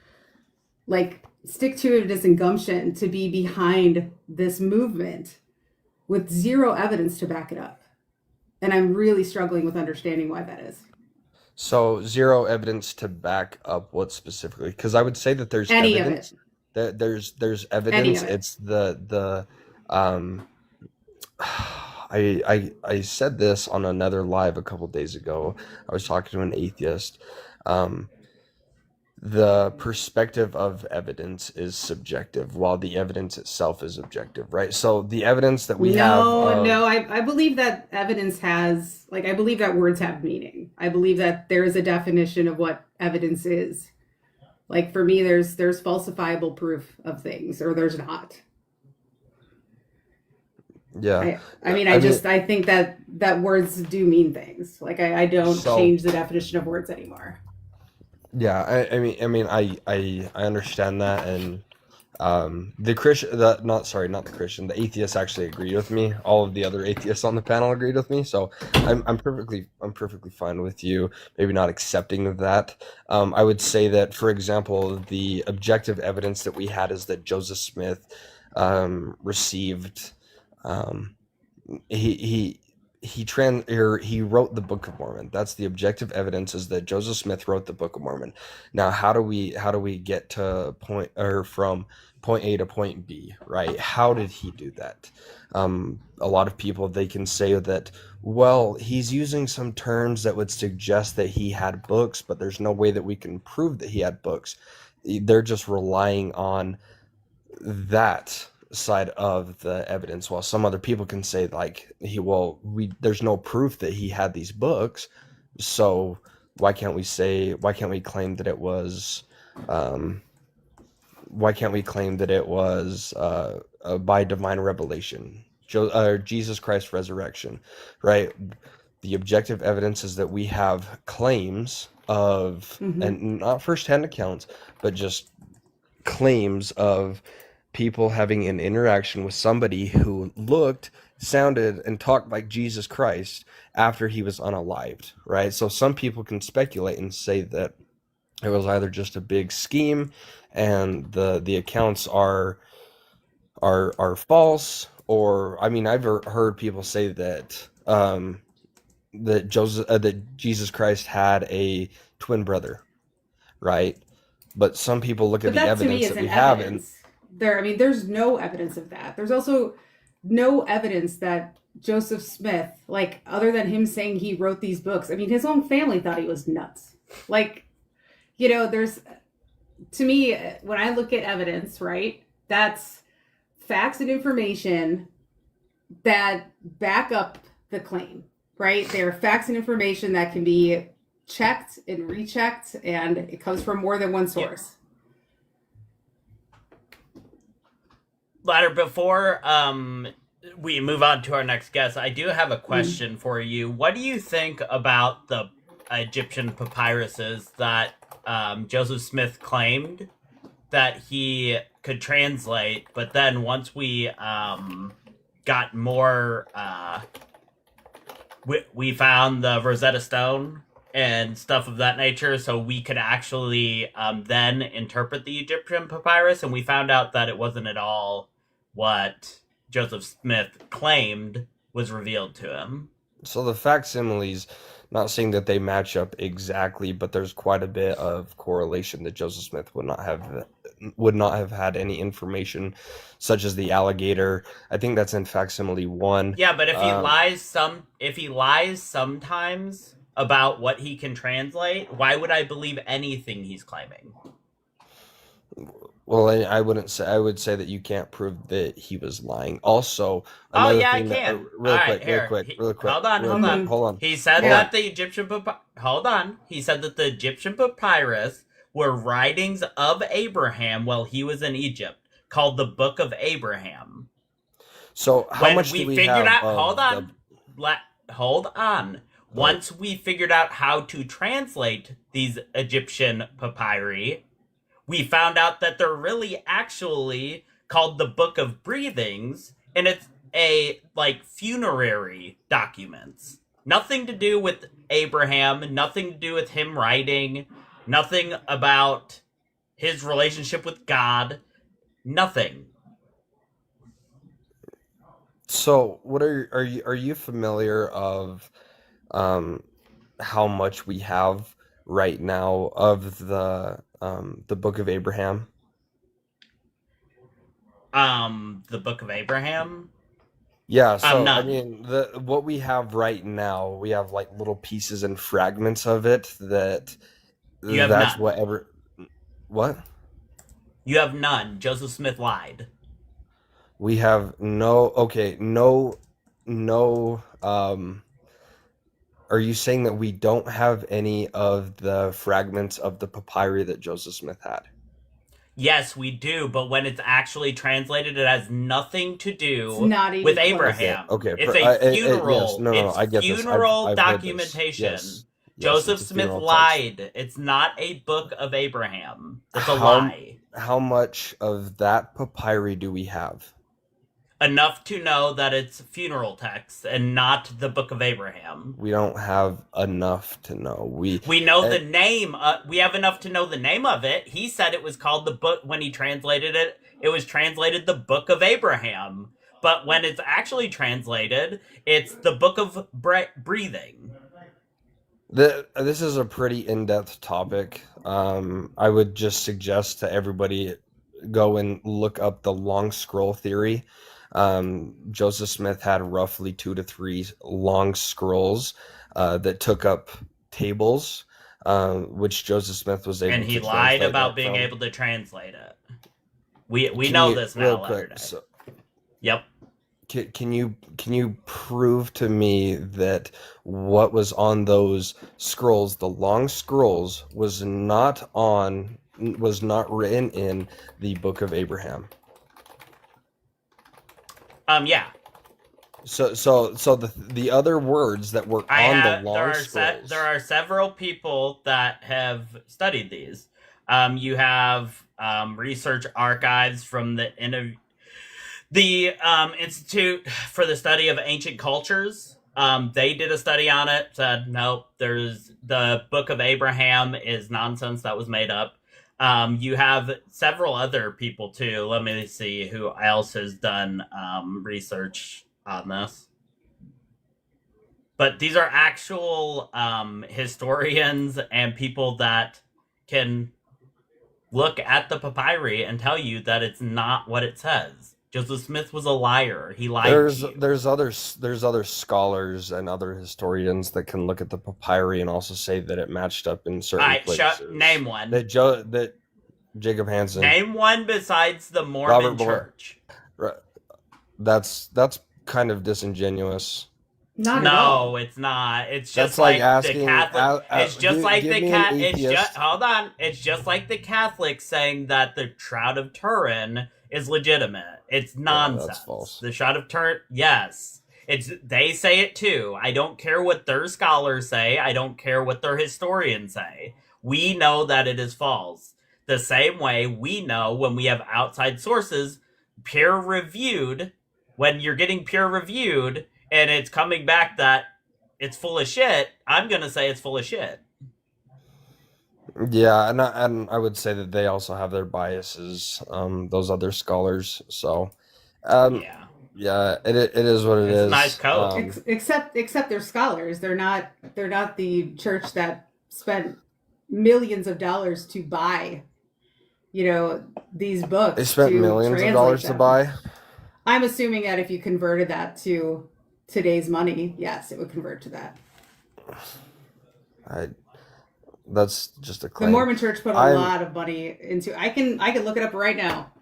stick-to-itiveness and gumption to be behind this movement with zero evidence to back it up. And I'm really struggling with understanding why that is. So zero evidence to back up what specifically? Because I would say that there's Any evidence. Of it. There's evidence. It's I said this on another live a couple days ago. I was talking to an atheist. The perspective of evidence is subjective, while the evidence itself is objective, right? So the evidence that we have. No, I believe that evidence has, I believe that words have meaning. I believe that there is a definition of what evidence is. For me, there's falsifiable proof of things, or there's not. Yeah. I think that words do mean things. I don't change the definition of words anymore. Yeah, I understand that, and the atheists actually agreed with me. All of the other atheists on the panel agreed with me, so I'm perfectly fine with you maybe not accepting of that. I would say that, for example, the objective evidence that we had is that Joseph Smith received he wrote the Book of Mormon. That's the objective evidence, is that Joseph Smith wrote the Book of Mormon. Now, how do we get to from point A to point B, right? How did he do that? A lot of people, they can say that, well, he's using some terms that would suggest that he had books, but there's no way that we can prove that he had books. They're just relying on that side of the evidence, while some other people can say there's no proof that he had these books, so why can't we claim that it was by divine revelation, Jesus Christ's resurrection, right? The objective evidence is that we have claims of, and not firsthand accounts, but just claims of people having an interaction with somebody who looked, sounded, and talked like Jesus Christ after he was unalived, right? So some people can speculate and say that it was either just a big scheme and the accounts are false, or I've heard people say that that Jesus Christ had a twin brother, right? But some people look at the evidence that we have, and there's no evidence of that. There's also no evidence that Joseph Smith, other than him saying he wrote these books, his own family thought he was nuts. There's, to me, when I look at evidence, right, that's facts and information that back up the claim, right? They're facts and information that can be checked and rechecked, and it comes from more than one source. Ladder, before we move on to our next guest, I do have a question for you. What do you think about the Egyptian papyruses that Joseph Smith claimed that he could translate, but then once we got more, we found the Rosetta Stone and stuff of that nature, so we could actually then interpret the Egyptian papyrus, and we found out that it wasn't at all what Joseph Smith claimed was revealed to him. So the facsimiles, not saying that they match up exactly, but there's quite a bit of correlation that Joseph Smith would not have had any information, such as the alligator. I think that's in facsimile 1. Yeah, but if he lies sometimes about what he can translate, why would I believe anything he's claiming? Well, I would say that you can't prove that he was lying. Also, Oh another yeah, I thing that can. really All quick, right, here. really quick. Hold on. He said that the Egyptian He said that the Egyptian papyrus were writings of Abraham while he was in Egypt, called the Book of Abraham. So how When much we do we figured have? out, hold on. Once we figured out how to translate these Egyptian papyri, we found out that they're really actually called the Book of Breathings, and it's a funerary documents. Nothing to do with Abraham, nothing to do with him writing, nothing about his relationship with God, nothing. So, what are you familiar of how much we have right now of the Book of Abraham? The Book of Abraham? Yeah, so I None. mean, what we have right now, we have like little pieces and fragments of it that You have that's none. What? You have none. Joseph Smith lied. We have no. Are you saying that we don't have any of the fragments of the papyri that Joseph Smith had? Yes, we do, but when it's actually translated, it has nothing to It's do not even with close. Abraham. Okay. It's Yes, a funeral. no, It's I get this. funeral I've heard this. documentation. Yes, Joseph it's a Smith funeral text. lied. It's not a book of Abraham. It's a How lie. how much of that papyri do we have? Enough to know that it's funeral text and not the book of Abraham. We don't have enough to know. We know the name. We have enough to know the name of it. He said it was called the book when he translated it. It was translated the Book of Abraham. But when it's actually translated, it's the Book of Breathing. This is a pretty in-depth topic. I would just suggest to everybody go and look up the long scroll theory. Joseph Smith had roughly 2 to 3 long scrolls that took up tables, which Joseph Smith was able to And he lied translate about that being from. able to translate it. We know this Real now, quick, Leonard. so Yep. can you prove to me that what was on those scrolls, the long scrolls, was not written in the Book of Abraham? Yeah. So the other words that were on the long scrolls. There are several people that have studied these. You have research archives from the Institute for the Study of Ancient Cultures. They did a study on it. Said nope. There's the Book of Abraham is nonsense that was made up. You have several other people too. Let me see who else has done research on this. But these are actual historians and people that can look at the papyri and tell you that it's not what it says. Joseph Smith was a liar. He lied to you. There's other scholars and other historians that can look at the papyri and also say that it matched up in certain places. Name one. That Jacob Hansen. Name one besides the Mormon Church. That's kind of disingenuous. Not at all. No, it's not. It's just That's like the asking. Catholic. It's just like give the me an cat. It's atheist. just hold on. It's just like the Catholics saying that the Shroud of Turin is legitimate. It's Yeah, nonsense. that's false. The shot of turn, yes. They say it too. I don't care what their scholars say. I don't care what their historians say. We know that it is false. The same way we know when we have outside sources, peer reviewed, when you're getting peer reviewed and it's coming back that it's full of shit, I'm going to say it's full of shit. Yeah, and I would say that they also have their biases, those other scholars. So, Yeah. yeah, it is what it It's a is. nice code. Except they're scholars. They're not the church that spent millions of dollars to buy, these books. They spent to millions of translate dollars to them. buy. I'm assuming that if you converted that to today's money, yes, it would convert to that. That's just a The claim. Mormon Church put a lot of money into. I can look it up right now.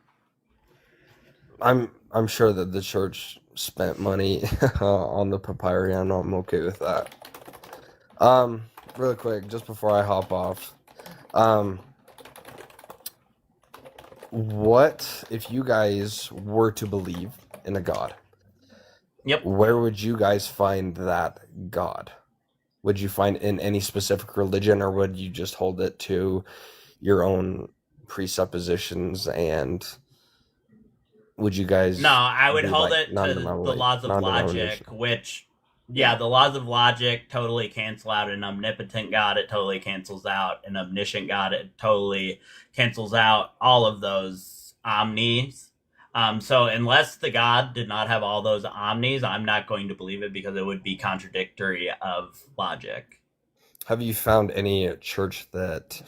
I'm sure that the church spent money on the papyri. I'm okay with that. Really quick, just before I hop off, what if you guys were to believe in a God? Yep. Where would you guys find that God? Would you find in any specific religion, or would you just hold it to your own presuppositions? And would you guys? No, I would be hold like it to the laws of logic, non-denominational? which, yeah, the laws of logic totally cancel out an omnipotent God. It totally cancels out an omniscient God. It totally cancels out all of those omnis. So unless the God did not have all those omnis, I'm not going to believe it because it would be contradictory of logic. Have you found any church that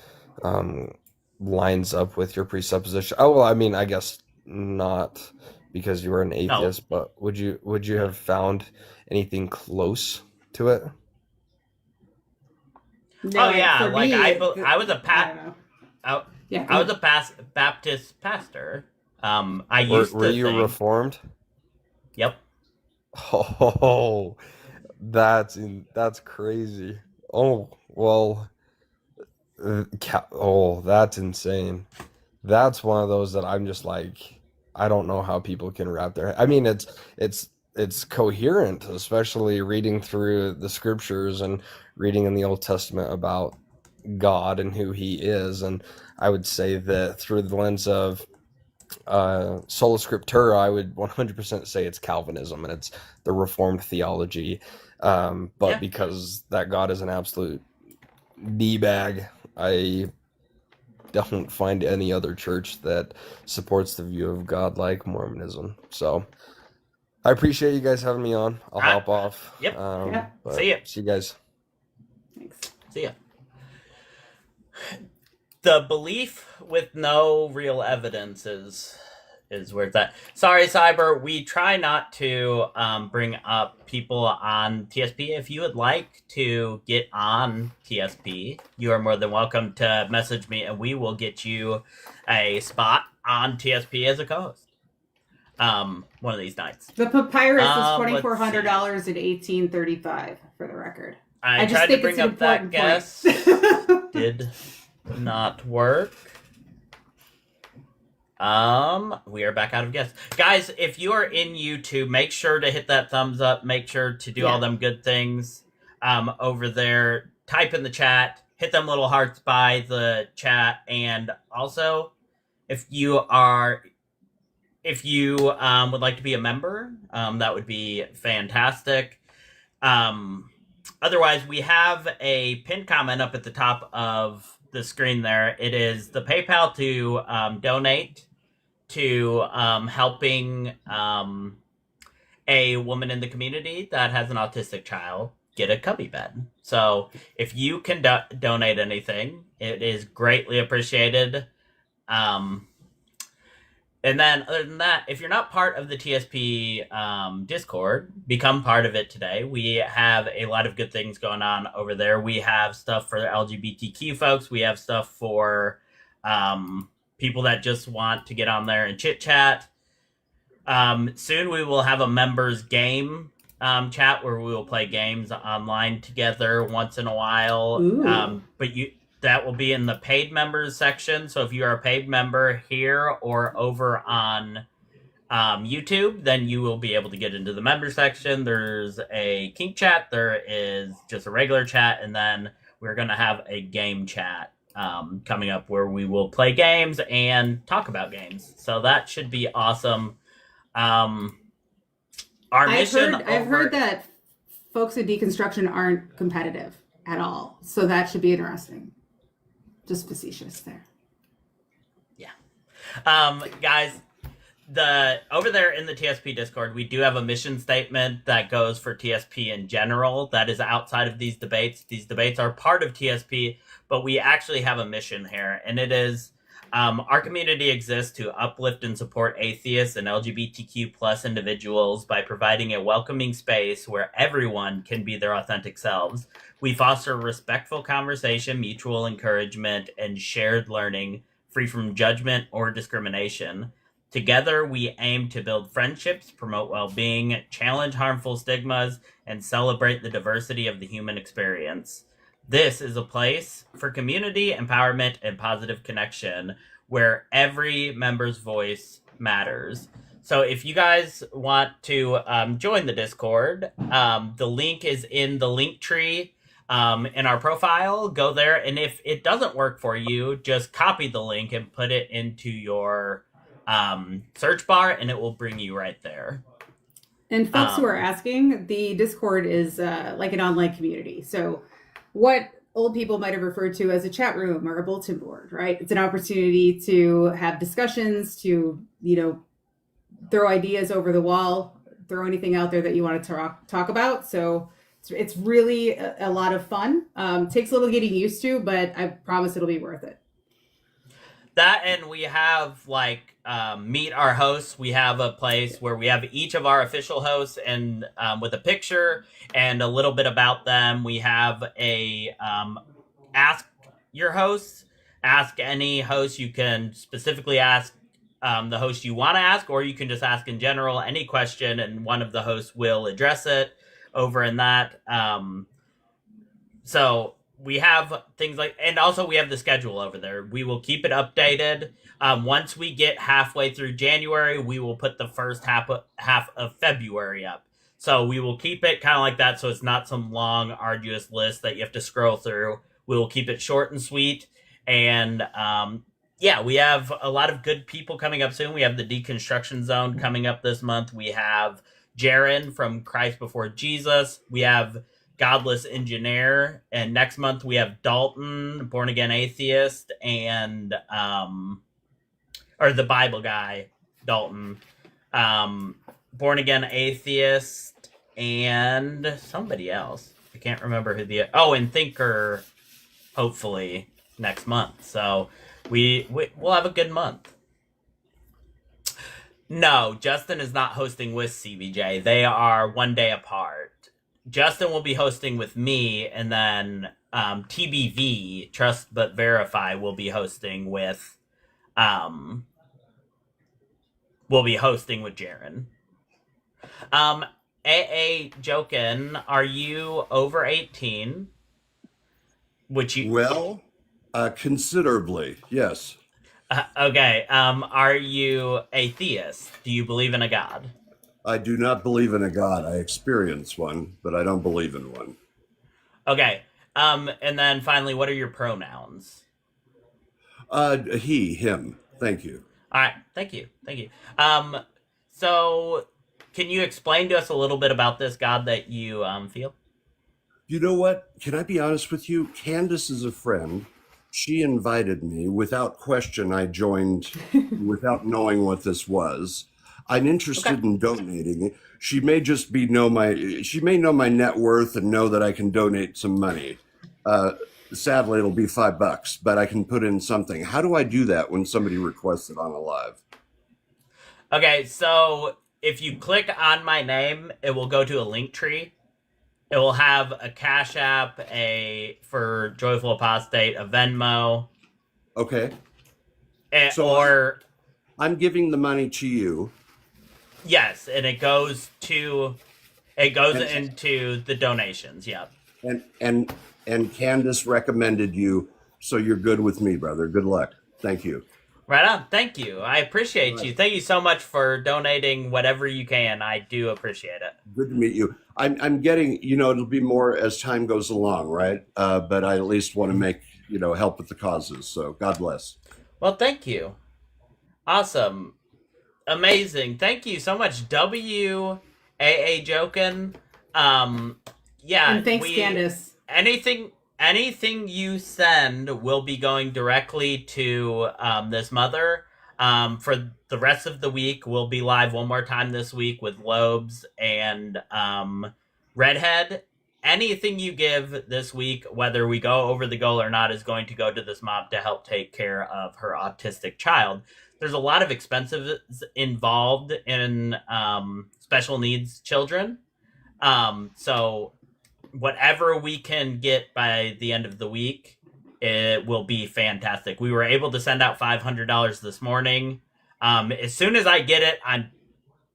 lines up with your presupposition? Oh, well, I mean, I guess not because you were an atheist, but would you have found anything close to it? No, Oh yeah, for like me, I was a I was a Baptist pastor. I used Were to you think, Reformed? Yep. Oh, that's crazy. Oh, well, that's insane. That's one of those that I'm just like, I don't know how people can wrap their. I mean, it's coherent, especially reading through the scriptures and reading in the Old Testament about God and who He is. And I would say that through the lens of sola scriptura, I would 100% say it's Calvinism and it's the Reformed theology. But because that God is an absolute D-bag, I don't find any other church that supports the view of God like Mormonism. So I appreciate you guys having me on. I'll hop off. Yep. But See ya. See you guys. Thanks. See ya. The belief with no real evidence is where it's at. Sorry, Cyber. We try not to bring up people on TSP. If you would like to get on TSP, you are more than welcome to message me, and we will get you a spot on TSP as a co-host. One of these nights. The papyrus is $2,400 in 1835, for the record. I just tried to think bring it's an up that important guess. point. Did not work. We are back out of guests. Guys, if you are in YouTube, make sure to hit that thumbs up. Make sure to do all them good things over there. Type in the chat. Hit them little hearts by the chat. And also, if you would like to be a member, that would be fantastic. Otherwise, we have a pinned comment up at the top of the screen there. It is the PayPal to donate to helping a woman in the community that has an autistic child get a cubby bed. So if you can donate anything, it is greatly appreciated. And then, other than that, if you're not part of the TSP Discord, become part of it today. We have a lot of good things going on over there. We have stuff for the LGBTQ folks. We have stuff for people that just want to get on there and chit-chat. Soon we will have a members game chat where we will play games online together once in a while. that will be in the paid members section. So if you are a paid member here or over on YouTube, then you will be able to get into the member section. There's a kink chat, there is just a regular chat, and then we're going to have a game chat coming up where we will play games and talk about games. So that should be awesome. Our mission. I've heard that folks at Deconstruction aren't competitive at all, so that should be interesting. Just facetious there. Yeah, guys. Over there in the TSP Discord, we do have a mission statement that goes for TSP in general that is outside of these debates. These debates are part of TSP, but we actually have a mission here, and it is our community exists to uplift and support atheists and LGBTQ plus individuals by providing a welcoming space where everyone can be their authentic selves. We foster respectful conversation, mutual encouragement, and shared learning, free from judgment or discrimination. Together, we aim to build friendships, promote well-being, challenge harmful stigmas, and celebrate the diversity of the human experience. This is a place for community, empowerment, and positive connection where every member's voice matters. So if you guys want to join the Discord, the link is in the link tree in our profile. Go there, and if it doesn't work for you, just copy the link and put it into your search bar, and it will bring you right there. And folks who are asking, the Discord is like an online community. So what old people might have referred to as a chat room or a bulletin board, right? It's an opportunity to have discussions, to, throw ideas over the wall, throw anything out there that you want to talk about. So it's really a lot of fun. Takes a little getting used to, but I promise it'll be worth it. That, and we have meet our hosts. We have a place where we have each of our official hosts and with a picture and a little bit about them. We have a ask your hosts. Ask any host. You can specifically ask the host you want to ask, or you can just ask in general any question, and one of the hosts will address it over in that. So we have things and also we have the schedule over there. We will keep it updated. Once we get halfway through January, we will put the first half of February up. So we will keep it kind of like that, so it's not some long, arduous list that you have to scroll through. We will keep it short and sweet. And we have a lot of good people coming up soon. We have the Deconstruction Zone coming up this month. We have Jaron from Christ Before Jesus. We have Godless Engineer, and next month we have Dalton, Born Again Atheist, and or the Bible guy, Dalton, Born Again Atheist, and somebody else. I can't remember who and Thinker, hopefully next month. So we'll have a good month. No, Justin is not hosting with CBJ. They are one day apart. Justin will be hosting with me, and then TBV, Trust But Verify, will be hosting with Jaron. AA Jokin, are you over 18? Well, considerably, yes. Okay. Are you atheist? Do you believe in a God? I do not believe in a God. I experience one, but I don't believe in one. Okay. And then finally, what are your pronouns? He, him. Thank you. All right. Thank you. So can you explain to us a little bit about this God that you feel? You know what? Can I be honest with you? Candace is a friend. She invited me. Without question, I joined without knowing what this was. I'm interested in donating. She may just know my net worth and know that I can donate some money. Sadly, it'll be $5, but I can put in something. How do I do that when somebody requests it on a live? Okay, so if you click on my name, it will go to a link tree. It will have a Cash App, for Joyful Apostate, a Venmo. Okay. So I'm giving the money to you. Yes, and it goes into the donations. Yeah. And Candace recommended you So you're good with me, brother. Good luck. Thank you. Right on. Thank you. I appreciate you. Thank you so much for donating whatever you can. I do appreciate it. Good to meet you. I'm getting, it'll be more as time goes along, right? But I at least want to make, help with the causes. So God bless. Well, thank you. Awesome. Amazing. Thank you so much, WAA Jokin. Yeah. And thanks, Candace. Anything you send will be going directly to this mother. For the rest of the week, we'll be live one more time this week with Lobes and Redhead. Anything you give this week, whether we go over the goal or not, is going to go to this mom to help take care of her autistic child. There's a lot of expenses involved in special needs children. So whatever we can get by the end of the week, it will be fantastic. We were able to send out $500 this morning. As soon as I get it, I'm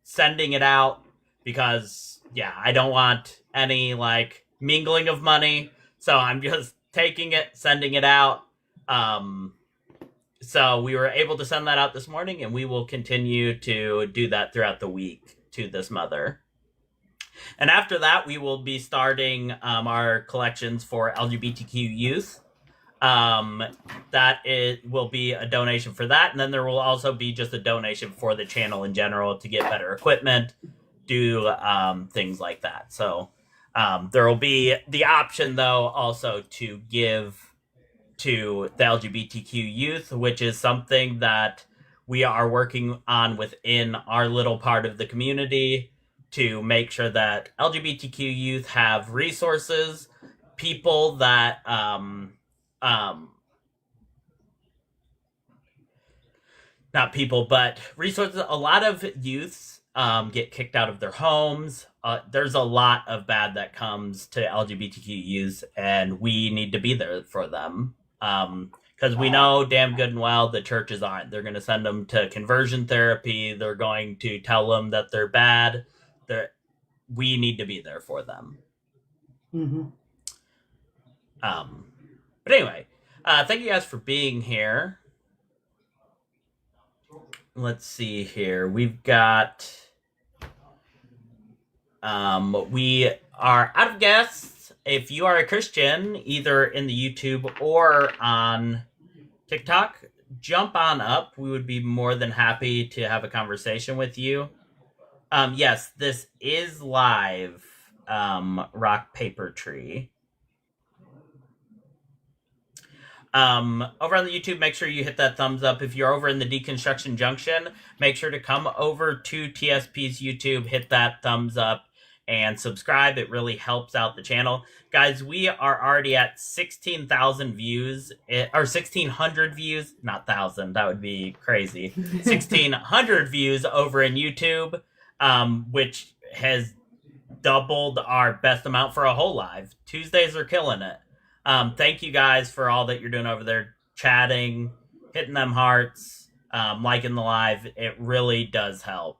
sending it out because, I don't want any mingling of money. So I'm just taking it, sending it out. So we were able to send that out this morning, and we will continue to do that throughout the week to this mother. And after that, we will be starting our collections for LGBTQ youth. Will be a donation for that. And then there will also be just a donation for the channel in general to get better equipment, do things like that. So there will be the option, though, also to give to the LGBTQ youth, which is something that we are working on within our little part of the community, to make sure that LGBTQ youth have resources, people that not people, but resources. A lot of youths get kicked out of their homes. There's a lot of bad that comes to LGBTQ youth, and we need to be there for them. Because we know damn good and well the churches aren't. They're going to send them to conversion therapy. They're going to tell them that they're bad. We need to be there for them. Mm-hmm. But anyway, thank you guys for being here. Let's see here. We've got... we are out of guests. If you are a Christian, either in the YouTube or on TikTok, jump on up. We would be more than happy to have a conversation with you. Yes, this is live, Rock Paper Tree. Over on the YouTube, make sure you hit that thumbs up. If you're over in the Deconstruction Junction, make sure to come over to TSP's YouTube, hit that thumbs up, and subscribe. It really helps out the channel. Guys, we are already at 16,000 views, or 1,600 views, not 1,000, that would be crazy. 1,600 views over in YouTube, which has doubled our best amount for a whole live. Tuesdays are killing it. Thank you guys for all that you're doing over there, chatting, hitting them hearts, liking the live. It really does help.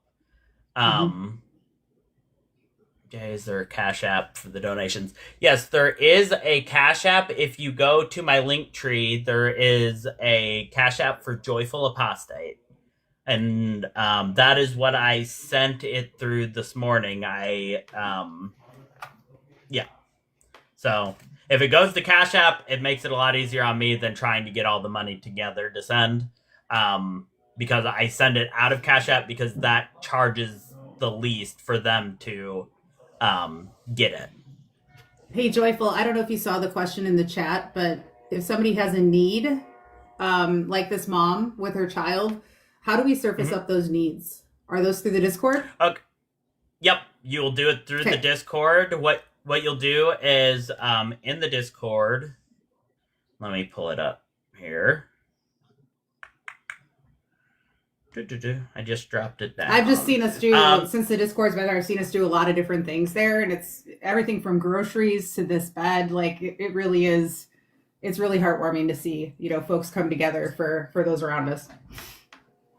Okay, is there a Cash App for the donations? Yes, there is a Cash App. If you go to my link tree, there is a Cash App for Joyful Apostate. And that is what I sent it through this morning. So if it goes to Cash App, it makes it a lot easier on me than trying to get all the money together to send. Because I send it out of Cash App because that charges the least for them to get it. Hey, Joyful, I don't know if you saw the question in the chat, but if somebody has a need, like this mom with her child, how do we surface up those needs? Are those through the Discord? Okay. Yep, you'll do it through the Discord. What you'll do is in the Discord, let me pull it up here. I just dropped it down. I've just seen us do, since the Discord's been there, I've seen us do a lot of different things there, and it's everything from groceries to this bed. Like, it really is, it's really heartwarming to see, folks come together for those around us.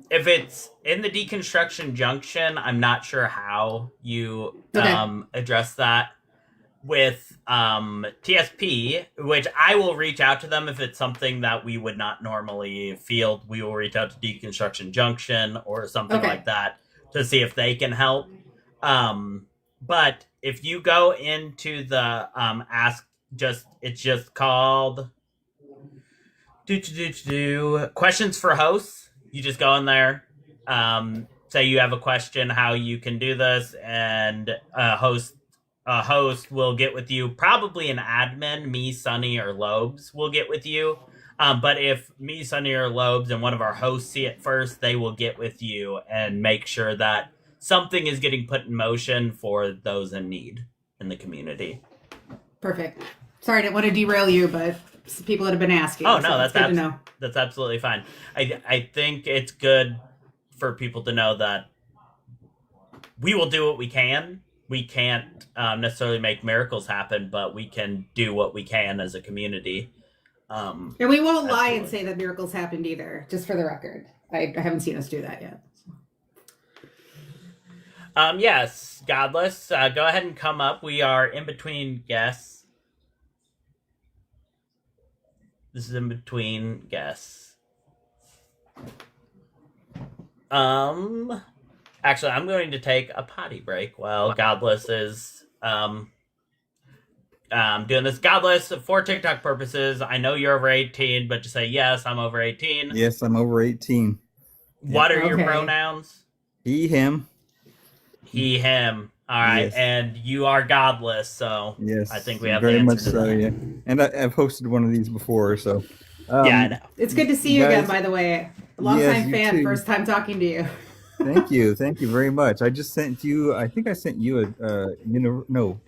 If it's in the Deconstruction Junction, I'm not sure how you address that. with TSP, which I will reach out to them if it's something that we would not normally field. We will reach out to Deconstruction Junction or something like that to see if they can help. But if you go into the it's just called questions for hosts. You just go in there, say you have a question how you can do this, and a host will get with you. Probably an admin, me, Sunny, or Lobes will get with you. But if me, Sunny, or Lobes and one of our hosts see it first, they will get with you and make sure that something is getting put in motion for those in need in the community. Perfect. Sorry, I didn't want to derail you, but people that have been asking. Oh, no, so that's good to know. That's absolutely fine. I think it's good for people to know that we will do what we can. We can't necessarily make miracles happen, but we can do what we can as a community. And we won't lie and say that miracles happened either, just for the record. I haven't seen us do that yet. Yes, Godless, go ahead and come up. We are in between guests. This is in between guests. Actually, I'm going to take a potty break while Godless is doing this. Godless, for TikTok purposes, I know you're over 18, but just say, yes, I'm over 18. Yes, I'm over 18. What are your pronouns? He, him. He, him. All right, yes. And you are Godless, so yes, I think we have very the much answer to so. that. Yeah, and I've hosted one of these before, so yeah, I know. It's good to see you again. By the way, a long-time fan, too. First time talking to you. Thank you very much. I just sent you. I think I sent you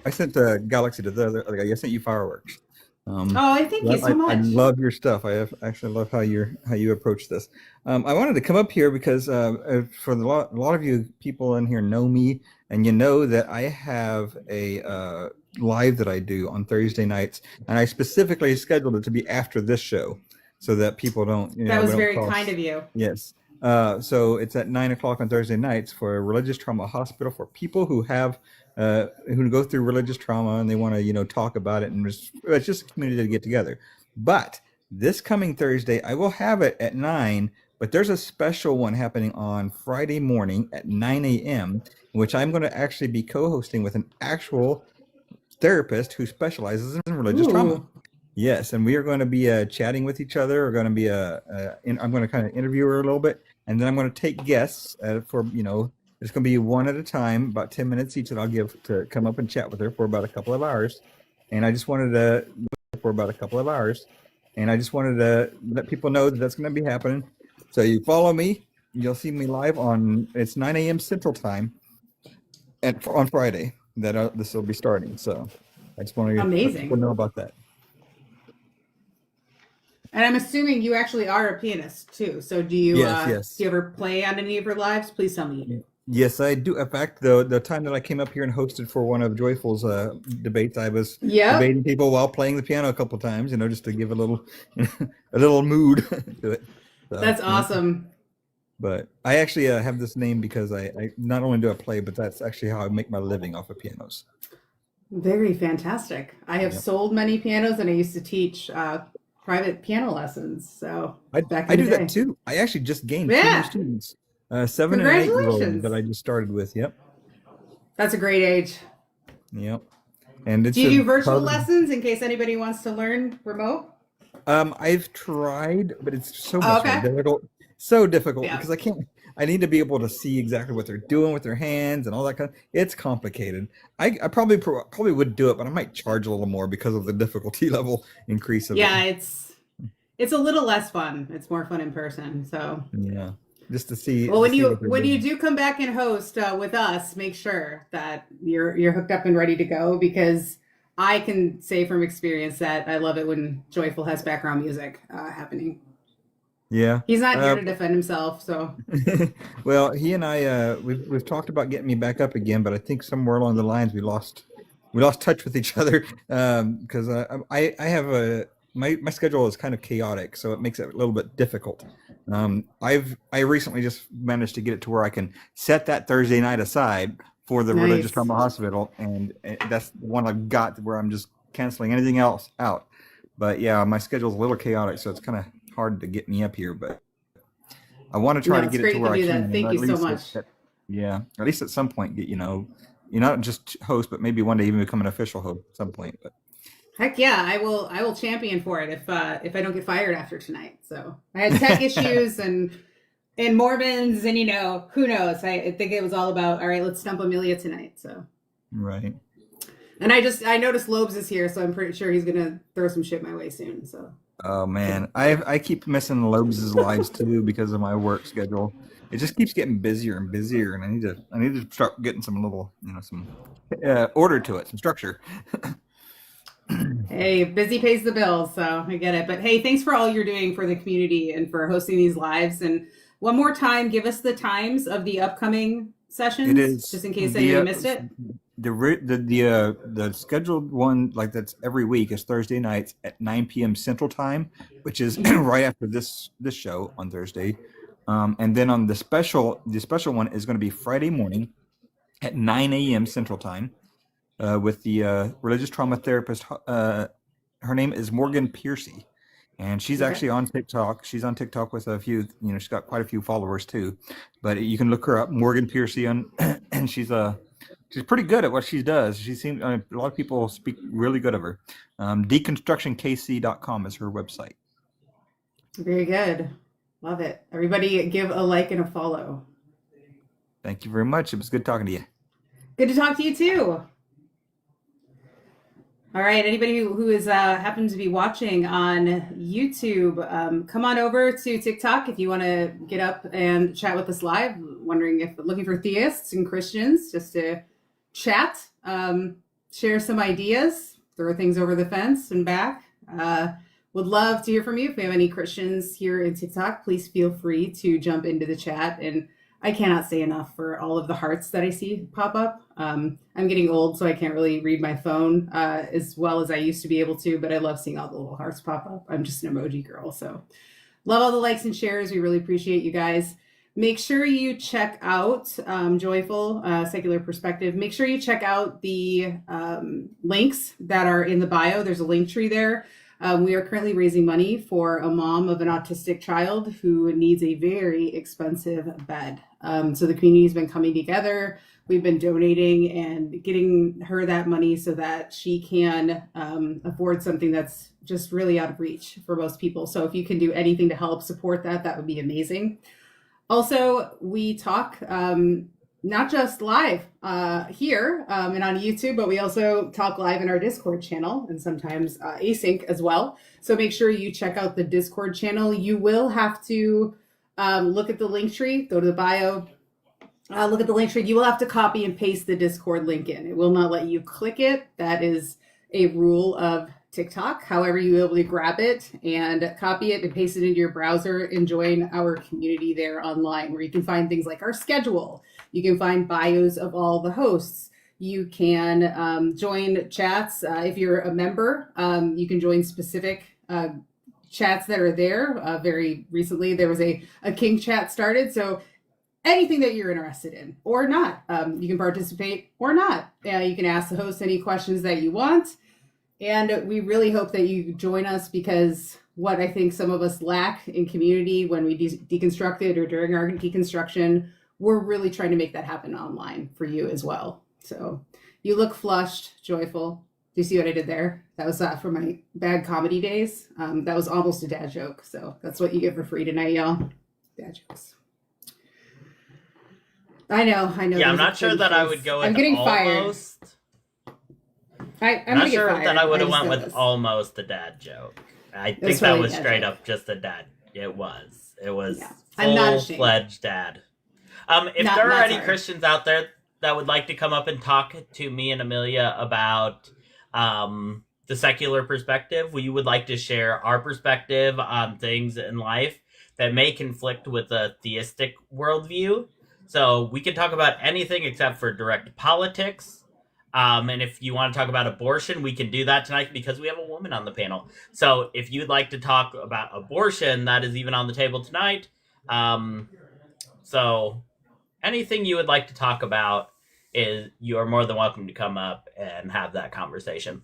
I sent Galaxy to the other guy. I sent you fireworks. Thank you so much. I love your stuff. I actually love how you approach this. I wanted to come up here because for a lot of you people in here know me, and you know that I have a live that I do on Thursday nights, and I specifically scheduled it to be after this show, so that people don't. That was very kind of you. Yes. So it's at 9:00 on Thursday nights for a religious trauma hospital for people who have who go through religious trauma and they want to talk about it, and it's just a community to get together. But this coming Thursday, I will have it at 9. But there's a special one happening on Friday morning at 9 a.m., which I'm going to actually be co-hosting with an actual therapist who specializes in religious trauma. Yes, and we are going to be chatting with each other. We're going to be I'm going to kind of interview her a little bit, and then I'm going to take guests for it's going to be one at a time, about 10 minutes each that I'll give to come up and chat with her for about a couple of hours. And I just wanted to let people know that that's going to be happening. So you follow me, you'll see me live it's 9 a.m. Central Time on Friday that this will be starting. So I just want to let people know about that. And I'm assuming you actually are a pianist too. So do you? Yes. Do you ever play on any of your lives? Please tell me you do. Yes, I do. In fact, the time that I came up here and hosted for one of Joyful's debates, I was debating people while playing the piano a couple of times, just to give a little mood to it. So, that's awesome. But I actually have this name because I not only do I play, but that's actually how I make my living off of pianos. Very fantastic. I have sold many pianos, and I used to teach private piano lessons. So I do that too. I actually just gained 2 new students, 7 and 8-year-olds that I just started with. Yep. That's a great age. Yep. And do you do virtual lessons in case anybody wants to learn remote? I've tried, but it's so much more difficult. So difficult because I need to be able to see exactly what they're doing with their hands and all that kind of. It's complicated. I probably would do it, but I might charge a little more because of the difficulty level increase of it. It's a little less fun. It's more fun in person. So yeah, just to see. Well, when you do come back and host with us, make sure that you're hooked up and ready to go, because I can say from experience that I love it when Joyful has background music happening. Yeah, he's not here to defend himself, so. Well, he and I we've talked about getting me back up again, but I think somewhere along the lines we lost touch with each other because I have my schedule is kind of chaotic, so it makes it a little bit difficult. I recently just managed to get it to where I can set that Thursday night aside for the religious Nice. trauma hospital, and that's the one I've got where I'm just canceling anything else out. But yeah, my schedule's a little chaotic, so it's kind of hard to get me up here. But I want to try No, to it's get it great to to where I do can. that. Thank at you so least much. at least at some point get, you're not just host, but maybe one day even become an official host at some point. But Heck yeah, I will champion for it if I don't get fired after tonight. So I had tech issues and Mormons and who knows. I think it was all about, all right, let's stump Amelia tonight. So right. and I noticed Lobes is here, so I'm pretty sure he's gonna throw some shit my way soon. So Oh man, I keep missing Lobes' lives too because of my work schedule. It just keeps getting busier and busier, and I need to start getting some little some order to it, some structure. hey, busy pays the bills, so I get it. But hey, thanks for all you're doing for the community and for hosting these lives. And one more time, give us the times of the upcoming sessions, It is just in case anyone missed it. The scheduled one, like that's every week, is Thursday nights at 9 p.m. Central Time, which is right after this show on Thursday. And then on the special one is going to be Friday morning at 9 a.m. Central Time with the religious trauma therapist. Her name is Morgan Piercy, and she's actually on TikTok. She's on TikTok with a few, she's got quite a few followers too. But you can look her up, Morgan Piercy, and she's pretty good at what she does. She seems a lot of people speak really good of her. Deconstructionkc.com is her website. Very good. Love it. Everybody give a like and a follow. Thank you very much. It was good talking to you. Good to talk to you too. All right. Anybody who is happens to be watching on YouTube, come on over to TikTok if you want to get up and chat with us live. Looking for theists and Christians just to chat, share some ideas, throw things over the fence and back. Would love to hear from you. If we have any Christians here in TikTok, please feel free to jump into the chat. And I cannot say enough for all of the hearts that I see pop up. I'm getting old, so I can't really read my phone as well as I used to be able to, but I love seeing all the little hearts pop up. I'm just an emoji girl, so love all the likes and shares. We really appreciate you guys. Make sure you check out Joyful Secular Perspective. Make sure you check out the links that are in the bio. There's a link tree there. We are currently raising money for a mom of an autistic child who needs a very expensive bed. So the community has been coming together. We've been donating and getting her that money so that she can afford something that's just really out of reach for most people. So if you can do anything to help support that, that would be amazing. Also, we talk not just live here and on YouTube, but we also talk live in our Discord channel and sometimes async as well. So make sure you check out the Discord channel. You will have to look at the link tree, go to the bio, look at the link tree. You will have to copy and paste the Discord link in. It will not let you click it. That is a rule of TikTok. However, you'll be able to grab it and copy it and paste it into your browser and join our community there online, where you can find things like our schedule. You can find bios of all the hosts. You can join chats. If you're a member, you can join specific chats that are there. Very recently, there was a King chat started. So anything that you're interested in or not, you can participate or not. You can ask the host any questions that you want. And we really hope that you join us, because what I think some of us lack in community when we deconstructed or during our deconstruction, we're really trying to make that happen online for you as well. So you look flushed, Joyful. Do you see what I did there? That was from my bad comedy days. That was almost a dad joke. So that's what you get for free tonight, y'all. Dad jokes. I know. Yeah, I'm not sure that I would go with I'm getting almost. fired. I'm not sure fired. that I would have just went know with this. almost a dad joke. I think That's that probably was a dad straight joke. up just a dad. It was. It was Yeah. I'm not ashamed. full-fledged dad. If Not- there are not any sorry. Christians out there that would like to come up and talk to me and Amelia about the secular perspective, we would like to share our perspective on things in life that may conflict with a theistic worldview. So we can talk about anything except for direct politics. And if you want to talk about abortion, we can do that tonight because we have a woman on the panel. So if you'd like to talk about abortion, that is even on the table tonight. So anything you would like to talk about you are more than welcome to come up and have that conversation.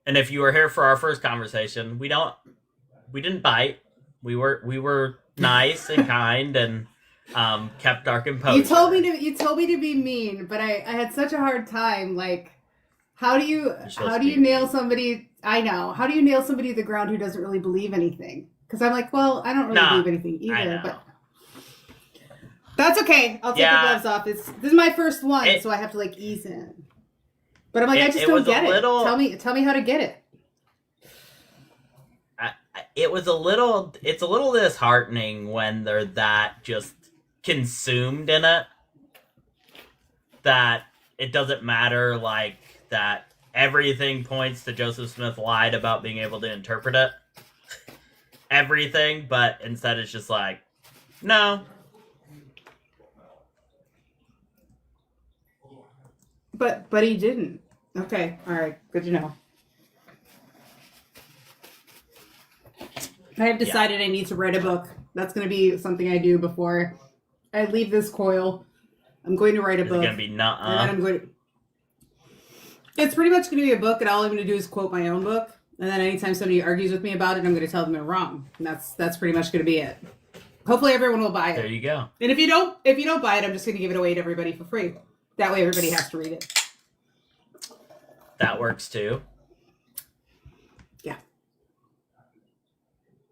And if you were here for our first conversation, we didn't bite. We were nice and kind and kept our composure. You told me to be mean, but I had such a hard time. Like, how do you nail somebody? I know. How do you nail somebody to the ground who doesn't really believe anything? Because I'm like, well, I don't really believe anything either. But that's okay. I'll take the gloves off. This is my first one, so I have to like ease in. But I'm like, I just don't get it. Tell me how to get it. It's a little disheartening when they're that just consumed in it that it doesn't matter, like that everything points to Joseph Smith lied about being able to interpret it. Everything, but instead it's just like, no. But he didn't. Okay, all right, good to know. I have decided I need to write a book. That's going to be something I do before I leave this coil. I'm going to write a book. It's going to be And then I'm going to... It's pretty much going to be a book, and all I'm going to do is quote my own book. And then anytime somebody argues with me about it, I'm going to tell them they're wrong. And that's pretty much going to be it. Hopefully everyone will buy it. There you go. And if you don't buy it, I'm just going to give it away to everybody for free. That way everybody has to read it. That works too. Yeah.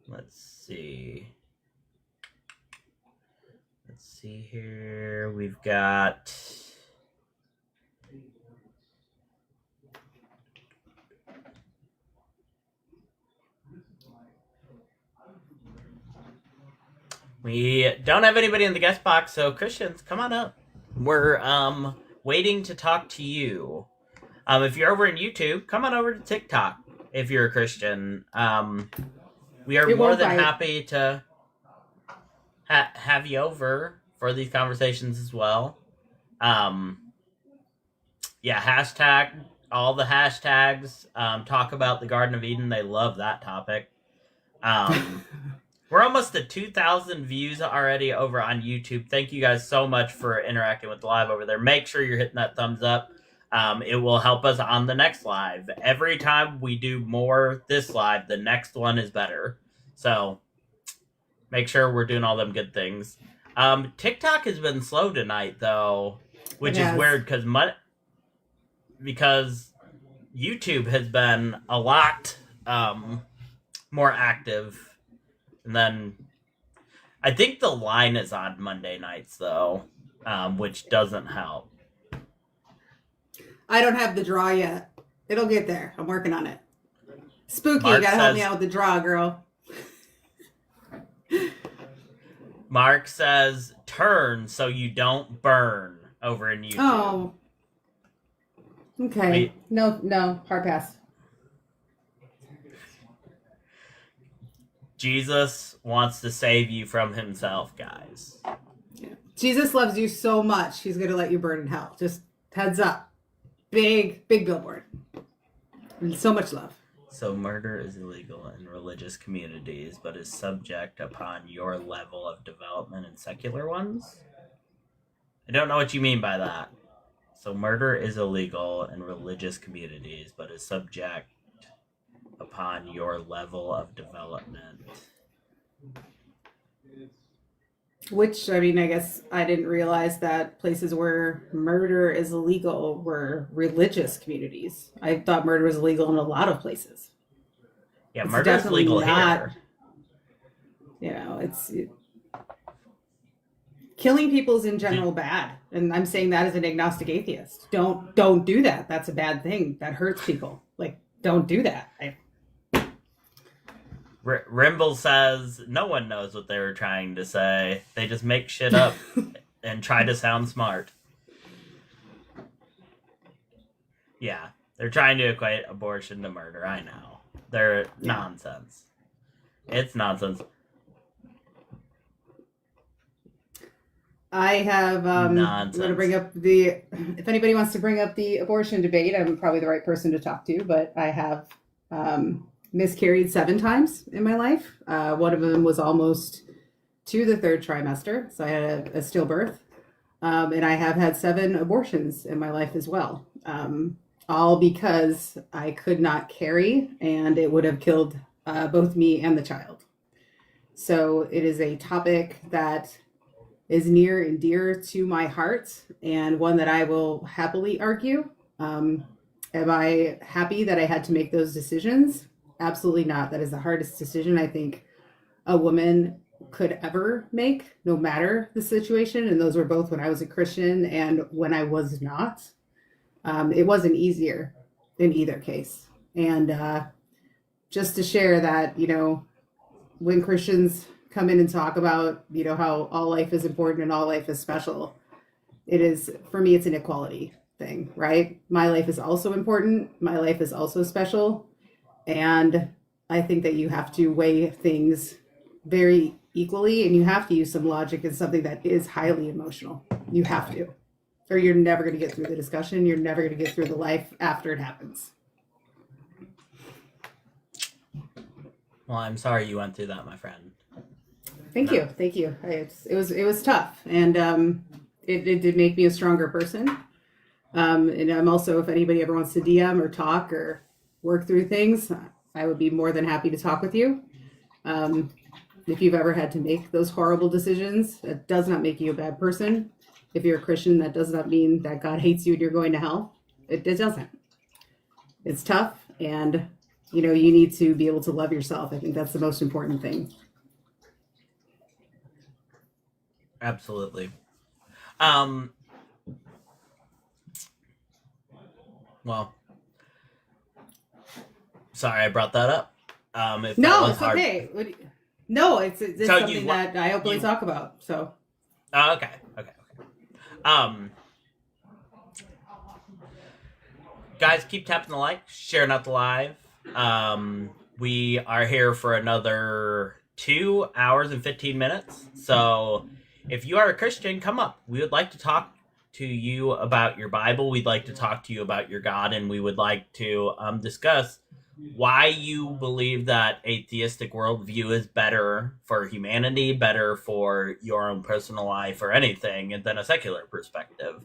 Let's see. Let's see here. We've got... We don't have anybody in the guest box, so Christians, come on up. We're waiting to talk to you. If you're over in YouTube, come on over to TikTok if you're a Christian. We are more than happy to have you over for these conversations as well. Hashtag, all the hashtags, talk about the Garden of Eden. They love that topic. We're almost at 2,000 views already over on YouTube. Thank you guys so much for interacting with the live over there. Make sure you're hitting that thumbs up. It will help us on the next live. Every time we do more this live, the next one is better. So make sure we're doing all them good things. TikTok has been slow tonight, though, which is weird because YouTube has been a lot more active. And then I think the line is on Monday nights, though, which doesn't help. I don't have the draw yet. It'll get there. I'm working on it. Spooky, Mark you gotta help me out with the draw, girl. Mark says, turn so you don't burn over in YouTube. Oh. Okay. Wait. No, hard pass. Jesus wants to save you from himself, guys. Yeah. Jesus loves you so much, he's going to let you burn in hell. Just heads up. Big billboard. And so much love. So murder is illegal in religious communities, but is subject upon your level of development in secular ones? I don't know what you mean by that. So murder is illegal in religious communities, but is subject upon your level of development. Which, I mean, I guess I didn't realize that places where murder is illegal were religious communities. I thought murder was illegal in a lot of places. Yeah, murder is legal here. You know, killing people is in general bad. And I'm saying that as an agnostic atheist. Don't do that. That's a bad thing. That hurts people. Like, don't do that. Rimble says, no one knows what they were trying to say. They just make shit up and try to sound smart. Yeah, they're trying to equate abortion to murder. I know. They're nonsense. It's nonsense. I have, I'm going to bring up if anybody wants to bring up the abortion debate, I'm probably the right person to talk to, but I have, miscarried 7 times in my life. One of them was almost to the 3rd trimester, so I had a stillbirth. And I have had 7 abortions in my life as well. All because I could not carry, and it would have killed both me and the child. So it is a topic that is near and dear to my heart, and one that I will happily argue. Am I happy that I had to make those decisions? Absolutely not. That is the hardest decision I think a woman could ever make, no matter the situation. And those were both when I was a Christian and when I was not. It wasn't easier in either case. And just to share that, when Christians come in and talk about, how all life is important and all life is special, it is, for me, it's an equality thing, right? My life is also important. My life is also special. And I think that you have to weigh things very equally, and you have to use some logic in something that is highly emotional. You have to, or you're never going to get through the discussion. You're never going to get through the life after it happens. Well, I'm sorry you went through that, my friend. Thank you. It was tough, and it did make me a stronger person. And I'm also, if anybody ever wants to DM or talk or work through things, I would be more than happy to talk with you. If you've ever had to make those horrible decisions, that does not make you a bad person. If you're a Christian, that does not mean that God hates you and you're going to hell. It doesn't. It's tough, and you need to be able to love yourself. I think that's the most important thing. Absolutely. Well, sorry I brought that up. If No, that was it's hard. okay. No, it's So something that I openly talk about. So. Oh, okay. Guys, keep tapping the like, sharing out the live. We are here for another 2 hours and 15 minutes. So if you are a Christian, come up. We would like to talk to you about your Bible. We'd like to talk to you about your God, and we would like to discuss why you believe that a theistic worldview is better for humanity, better for your own personal life or anything than a secular perspective.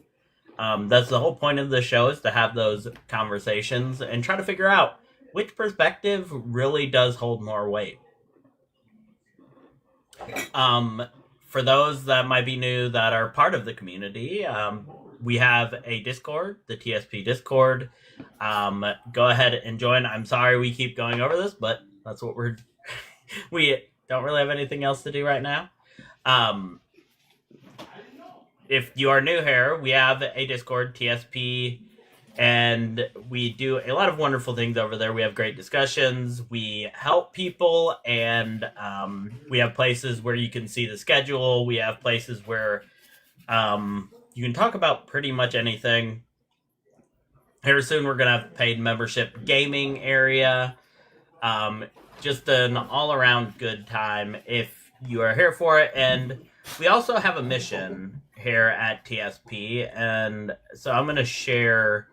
That's the whole point of the show, is to have those conversations and try to figure out which perspective really does hold more weight. For those that might be new that are part of the community, we have a Discord, the TSP Discord. Go ahead and join. I'm sorry we keep going over this, but that's what we don't really have anything else to do right now. If you are new here, we have a Discord, TSP, and we do a lot of wonderful things over there. We have great discussions. We help people, and we have places where you can see the schedule. We have places where you can talk about pretty much anything. Here soon, we're going to have paid membership gaming area. Just an all-around good time if you are here for it. And we also have a mission here at TSP, and so I'm going to share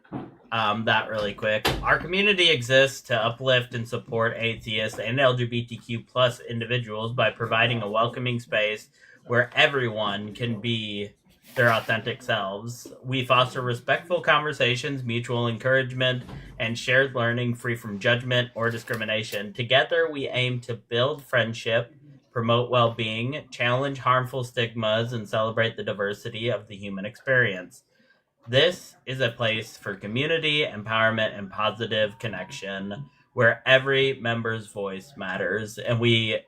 that really quick. Our community exists to uplift and support atheists and LGBTQ plus individuals by providing a welcoming space where everyone can be their authentic selves. We foster respectful conversations, mutual encouragement, and shared learning free from judgment or discrimination. Together, we aim to build friendship, promote well-being, challenge harmful stigmas, and celebrate the diversity of the human experience. This is a place for community, empowerment, and positive connection where every member's voice matters. And we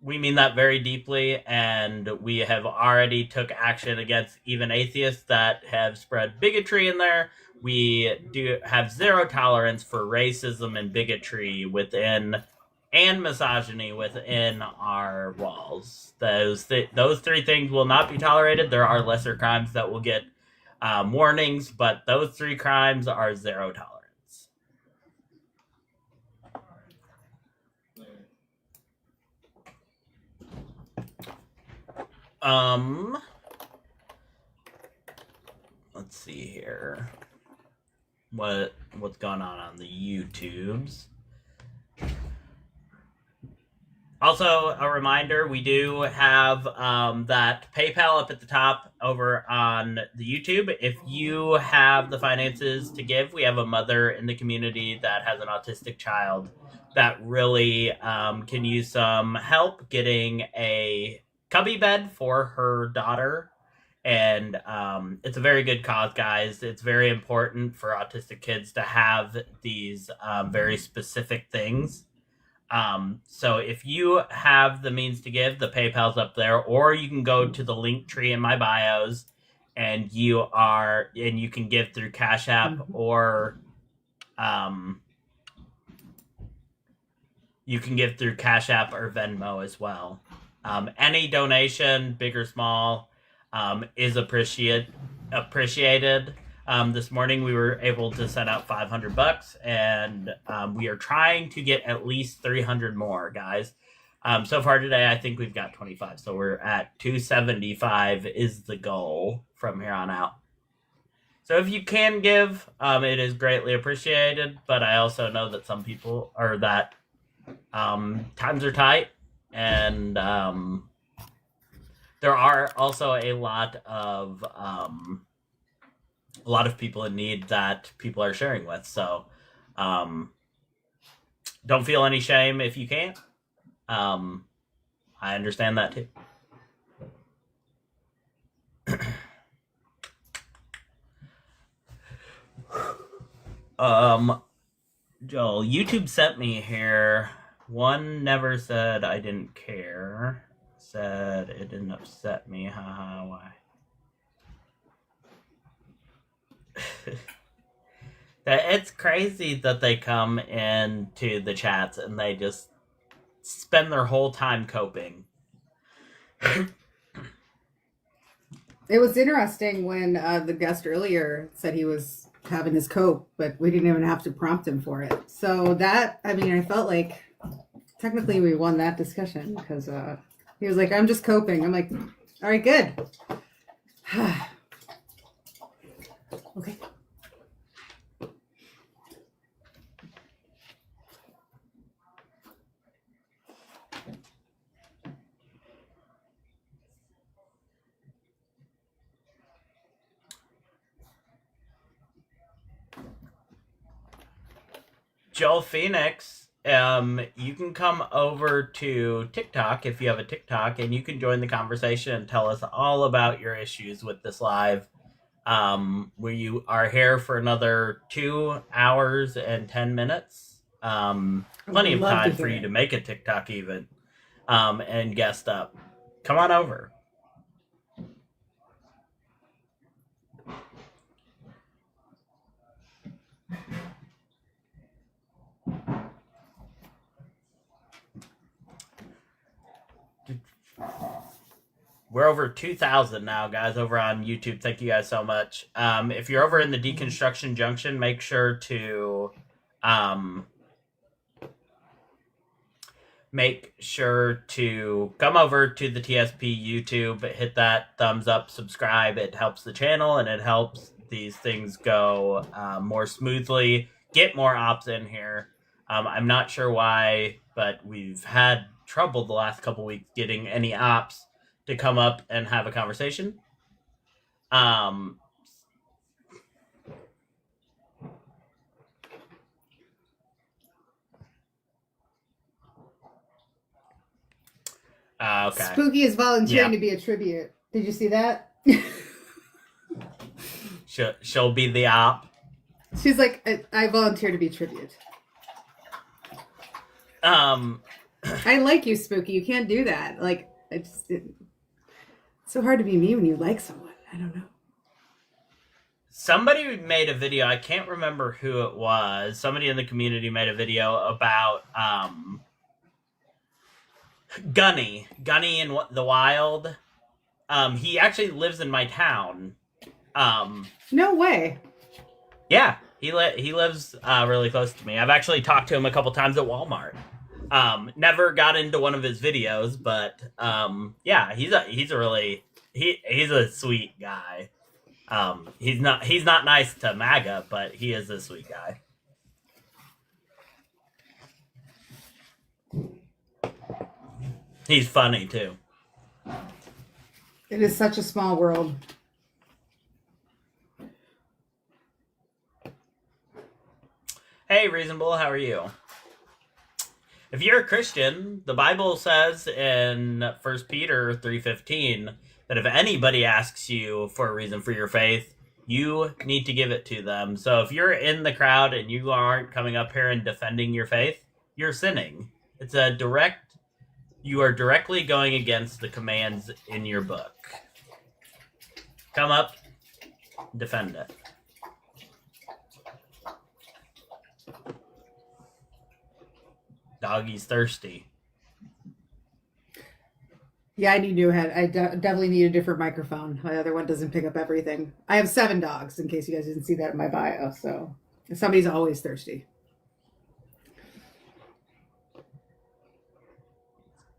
mean that very deeply, and we have already took action against even atheists that have spread bigotry in there. We do have zero tolerance for racism and bigotry within and misogyny within our walls. Those three things will not be tolerated. There are lesser crimes that will get warnings, but those 3 crimes are zero tolerance. Let's see here. What's going on the YouTubes? Also, a reminder, we do have that PayPal up at the top over on the YouTube. If you have the finances to give, we have a mother in the community that has an autistic child that really can use some help getting a cubby bed for her daughter. And it's a very good cause, guys. It's very important for autistic kids to have these very specific things. So if you have the means to give, the PayPal's up there, or you can go to the link tree in my bios and you can give through Cash App or you can give through Cash App or Venmo as well. Any donation, big or small, is appreciated. This morning we were able to send out $500, and we are trying to get at least 300 more, guys. So far today, I think we've got 25, so we're at 275 is the goal from here on out. So if you can give, it is greatly appreciated, but I also know that some people times are tight, and there are also a lot of people in need that people are sharing with. So don't feel any shame if you can't. I understand that too. Joel, YouTube sent me here. One never said I didn't care. Said it didn't upset me. Haha, why? It's crazy that they come into the chats and they just spend their whole time coping. It was interesting when the guest earlier said he was having his cope, but we didn't even have to prompt him for it. So that, I mean, I felt like technically we won that discussion because he was like, I'm just coping. I'm like, all right, good. Okay. Joel Phoenix, you can come over to TikTok if you have a TikTok, and you can join the conversation and tell us all about your issues with this live. We are here for another 2 hours and 10 minutes. Plenty of time for you to make a TikTok even, and guest up. Come on over. We're over 2,000 now, guys, over on YouTube. Thank you guys so much. If you're over in the Deconstruction Junction, make sure to come over to the TSP YouTube, hit that thumbs up, subscribe. It helps the channel and it helps these things go more smoothly. Get more ops in here. I'm not sure why, but we've had trouble the last couple weeks getting any ops to come up and have a conversation. Okay. Spooky is volunteering to be a tribute. Did you see that? She'll be the op. She's like, I volunteer to be tribute. I like you, Spooky. You can't do that. Like, it's so hard to be me when you like someone. I don't know. Somebody made a video. I can't remember who it was. Somebody in the community made a video about Gunny in the wild. He actually lives in my town. No way. Yeah, he lives really close to me. I've actually talked to him a couple times at Walmart. Never got into one of his videos, but yeah, he's a sweet guy. He's not nice to MAGA, but he is a sweet guy. He's funny too. It is such a small world. Hey, Reasonable, how are you? If you're a Christian, the Bible says in 1 Peter 3:15 that if anybody asks you for a reason for your faith, you need to give it to them. So if you're in the crowd and you aren't coming up here and defending your faith, you're sinning. You are directly going against the commands in your book. Come up, defend it. Doggy's thirsty. Yeah, I need definitely need a different microphone. My other one doesn't pick up everything. I have 7 dogs, in case you guys didn't see that in my bio. So somebody's always thirsty.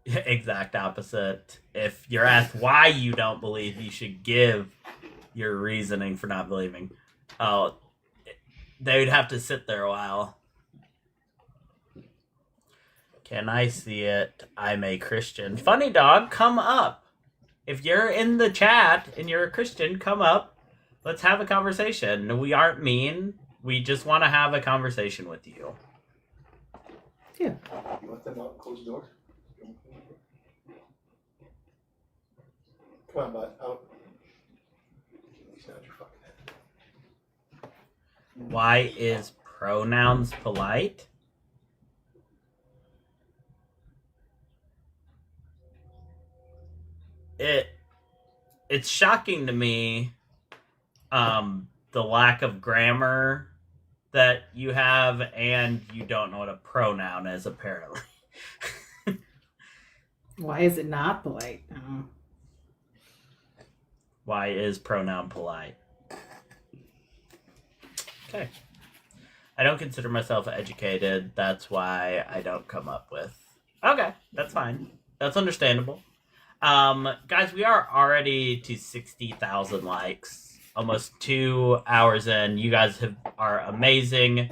Exact opposite. If you're asked why you don't believe, you should give your reasoning for not believing. Oh, they would have to sit there a while. Can I see it? I'm a Christian. Funny dog, come up. If you're in the chat and you're a Christian, come up. Let's have a conversation. We aren't mean. We just want to have a conversation with you. Yeah. You want them out and close the door? Come on, bud. Out. He's not your fucking head. Why is pronouns polite? It's shocking to me the lack of grammar that you have, and you don't know what a pronoun is, apparently. Why is it not polite? Oh. Why is pronoun polite? Okay. I don't consider myself educated. That's why I don't come up with. Okay, that's fine. That's understandable. Guys, we are already to 60,000 likes. Almost 2 hours in. You guys are amazing.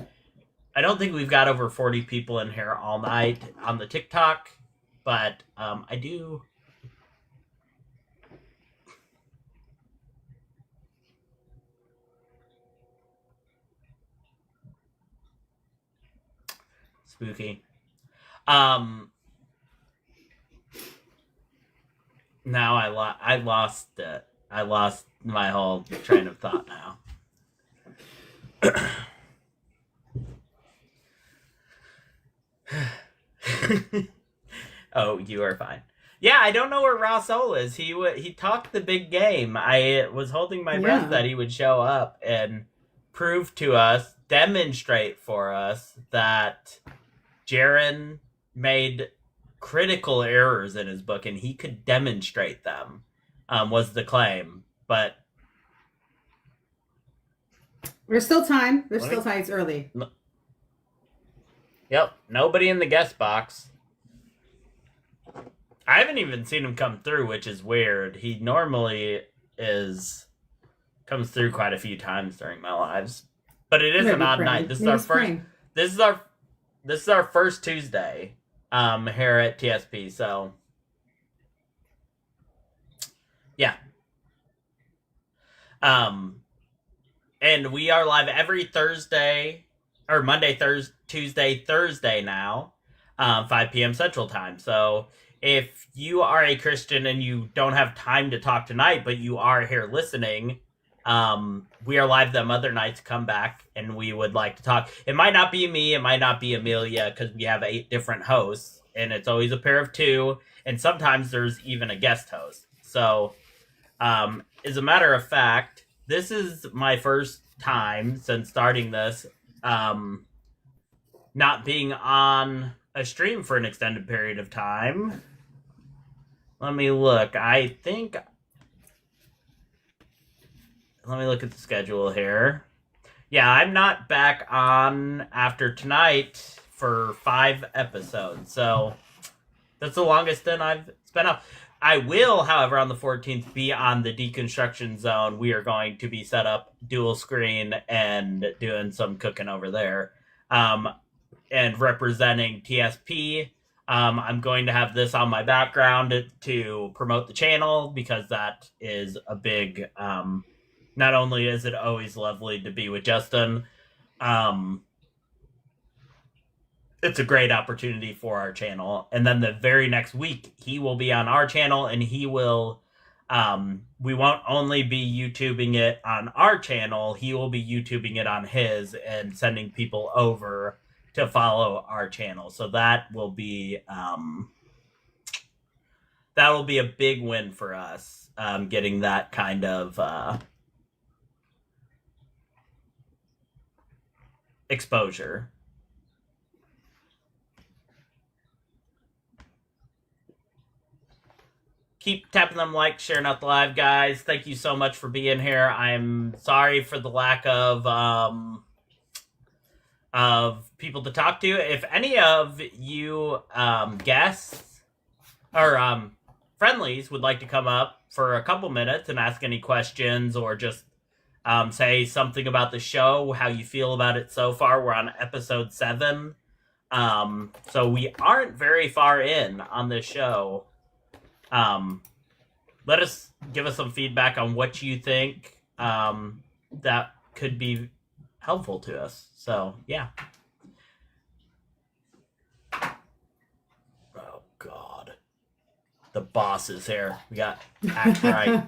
I don't think we've got over 40 people in here all night on the TikTok, but I do. Spooky. Now I lost it. I lost my whole train of thought now. Oh, you are fine. Yeah, I don't know where Rasul is. He talked the big game. I was holding my breath that he would show up and prove to us, demonstrate for us that Jaron made critical errors in his book, and he could demonstrate them, was the claim. But there's still time. There's still time. It's early. Yep, nobody in the guest box. I haven't even seen him come through, which is weird. He normally comes through quite a few times during my lives. But it is an odd night. This is our first. This is our first Tuesday here at TSP, so yeah. And we are live every Thursday, or Monday, Tuesday, Thursday now, 5 p.m. Central Time. So if you are a Christian and you don't have time to talk tonight, but you are here listening, we are live them other nights. Come back and we would like to talk. It might not be me, it might not be Amelia, because we have 8 different hosts, and it's always a pair of 2, and sometimes there's even a guest host. So as a matter of fact, this is my first time since starting this not being on a stream for an extended period of time. Let me look. Let me look at the schedule here. Yeah, I'm not back on after tonight for 5 episodes. So that's the longest stint I've spent off. I will, however, on the 14th be on the Deconstruction Zone. We are going to be set up dual screen and doing some cooking over there. And representing TSP I'm going to have this on my background to promote the channel because that is a big. Not only is it always lovely to be with Justin, it's a great opportunity for our channel. And then the very next week, he will be on our channel, and he will. We won't only be YouTubing it on our channel, he will be YouTubing it on his and sending people over to follow our channel. So that will be a big win for us, getting that kind of exposure. Keep tapping them likes, sharing out the live, guys. Thank you so much for being here. I'm sorry for the lack of people to talk to. If any of you guests or friendlies would like to come up for a couple minutes and ask any questions or just say something about the show, how you feel about it so far. We're on episode 7. So we aren't very far in on this show. Give us some feedback on what you think that could be helpful to us. So yeah. Oh God, the boss is here. We got act right.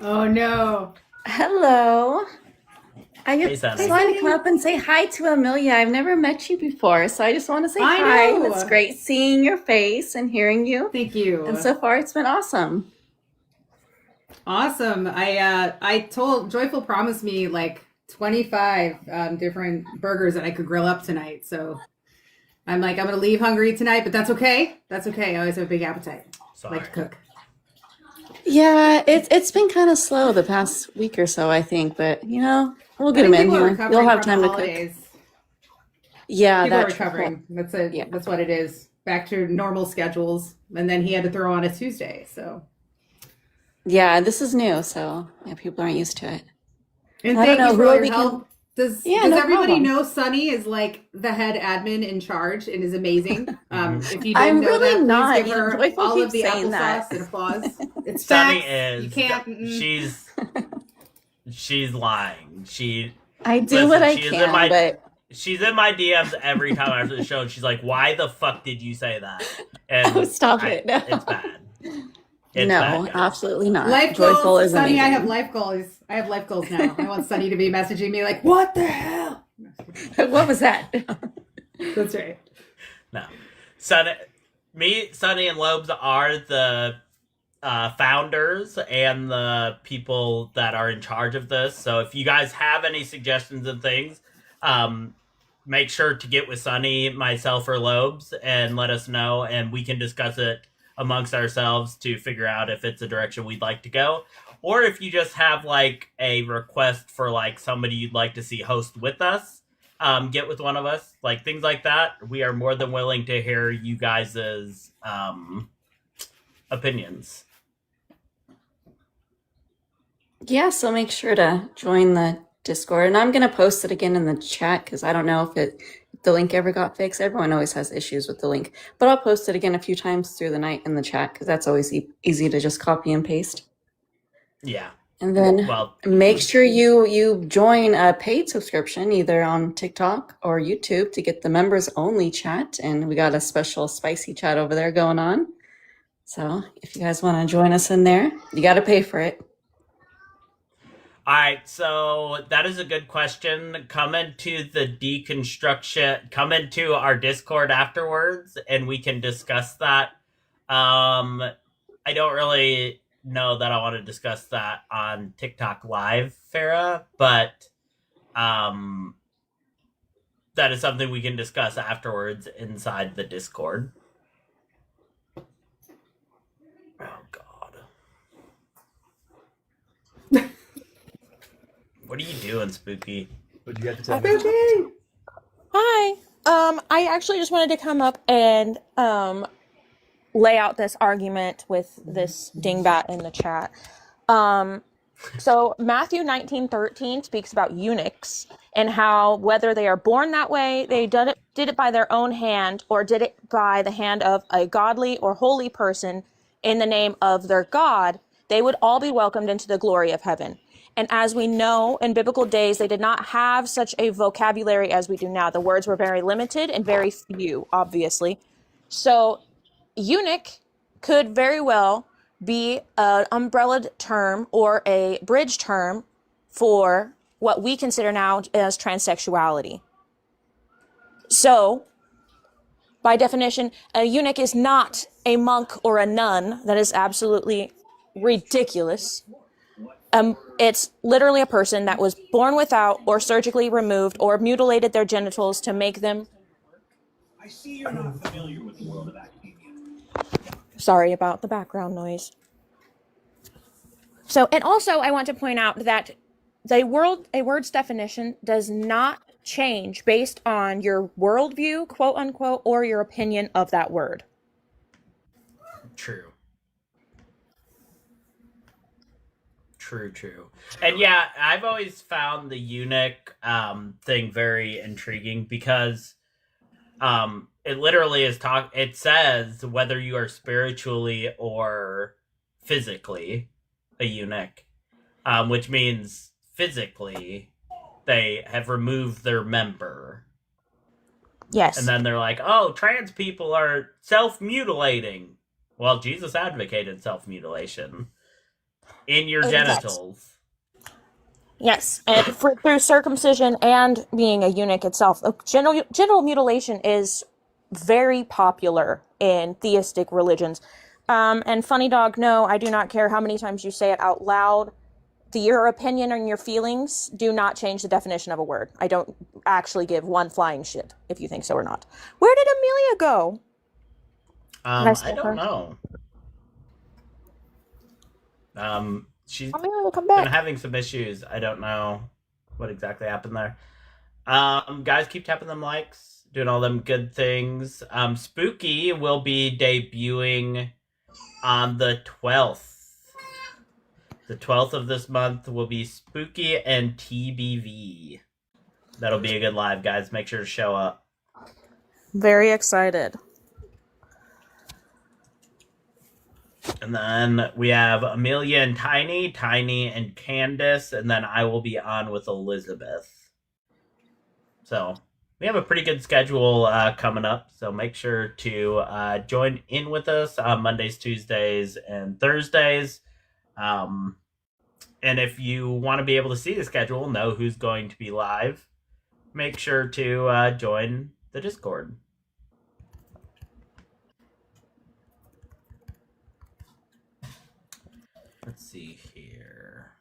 Oh no. Hello. I Hey, just Sandy. wanted to come up and say hi to Amelia. I've never met you before, so I just want to say I hi. know. It's great seeing your face and hearing you. Thank you. And so far, it's been awesome. Awesome. I told Joyful promised me like 25 different burgers that I could grill up tonight. So I'm like, I'm gonna leave hungry tonight, but that's okay. That's okay. I always have a big appetite. Sorry. Like to cook. Yeah, it's been kind of slow the past week or so, I think, but we'll get I them think in people are here. recovering You'll have from time the to cook. holidays. Yeah, People are that's recovering. That's it. Yeah. That's what it is. Back to normal schedules, and then he had to throw on a Tuesday. So. Yeah, this is new, so people aren't used to it. And I don't thank know you for who all your we can- help. Does Yeah, no everybody problem. know Sunny is like the head admin in charge and is amazing? If you I'm didn't know really that, not. please give her Joyful all of keeps the saying that. applesauce and applause. It's Sunny facts. You can't. she's lying. I do Listen, what I she is in can, my- but She's in my DMs every time after the show, and she's like, "Why the fuck did you say that?" And oh, stop it. No. It's bad. It's No, bad, guys. absolutely not. Life Joyful goals, is Sunny. amazing. I have life goals. I have life goals now. I want Sunny to be messaging me like, "What the hell?" What was that? That's right. No, Sunny, and Lobes are the founders and the people that are in charge of this. So if you guys have any suggestions and things, make sure to get with Sunny, myself, or Lobes and let us know, and we can discuss it amongst ourselves to figure out if it's a direction we'd like to go. Or if you just have like a request for like somebody you'd like to see host with us, get with one of us, like things like that. We are more than willing to hear you guys' opinions. Yeah, so make sure to join the Discord. And I'm going to post it again in the chat because I don't know if the link ever got fixed. Everyone always has issues with the link. But I'll post it again a few times through the night in the chat because that's always easy to just copy and paste. Yeah. And then Well, make sure you join a paid subscription either on TikTok or YouTube to get the members only chat. And we got a special spicy chat over there going on. So if you guys want to join us in there, you got to pay for it. all right, so that is a good question. Come into the Deconstruction, come into our Discord afterwards, and we can discuss that. I don't really know that I want to discuss that on TikTok Live, Farah, but that is something we can discuss afterwards inside the Discord. Oh, God. What are you doing, Spooky? What you got to tell me? Hi. I actually just wanted to come up and lay out this argument with this dingbat in the chat. So Matthew 19:13 speaks about eunuchs, and how whether they are born that way, they did it by their own hand, or did it by the hand of a godly or holy person in the name of their God, they would all be welcomed into the glory of heaven. And as we know, in biblical days, they did not have such a vocabulary as we do now. The words were very limited and very few, obviously. So eunuch could very well be an umbrella term or a bridge term for what we consider now as transsexuality. So, by definition, a eunuch is not a monk or a nun. That is absolutely ridiculous. It's literally a person that was born without or surgically removed or mutilated their genitals to make them. I see you're not familiar with the world of academia. Sorry about the background noise. So, and also I want to point out that a word's definition does not change based on your worldview, quote unquote, or your opinion of that word. True. And yeah, I've always found the eunuch thing very intriguing because it literally it says whether you are spiritually or physically a eunuch, which means physically they have removed their member. Yes. And then they're like, oh, trans people are self-mutilating. Well, Jesus advocated self-mutilation in your genitals. Yes, and through circumcision and being a eunuch itself. Genital mutilation is very popular in theistic religions. And funny dog, no, I do not care how many times you say it out loud. Your opinion and your feelings do not change the definition of a word. I don't actually give one flying shit if you think so or not. Where did Amelia go? I don't know. She's Amelia, come been back. having some issues. I don't know what exactly happened there. Guys, keep tapping them likes, doing all them good things. Spooky will be debuting on the 12th. The 12th of this month will be Spooky and TBV. That'll be a good live, guys. Make sure to show up. Very excited. And then we have Amelia and Tiny and Candace, and then I will be on with Elizabeth. So we have a pretty good schedule coming up, so make sure to join in with us on Mondays, Tuesdays, and Thursdays. And if you want to be able to see the schedule, know who's going to be live, make sure to join the Discord. Let's see here.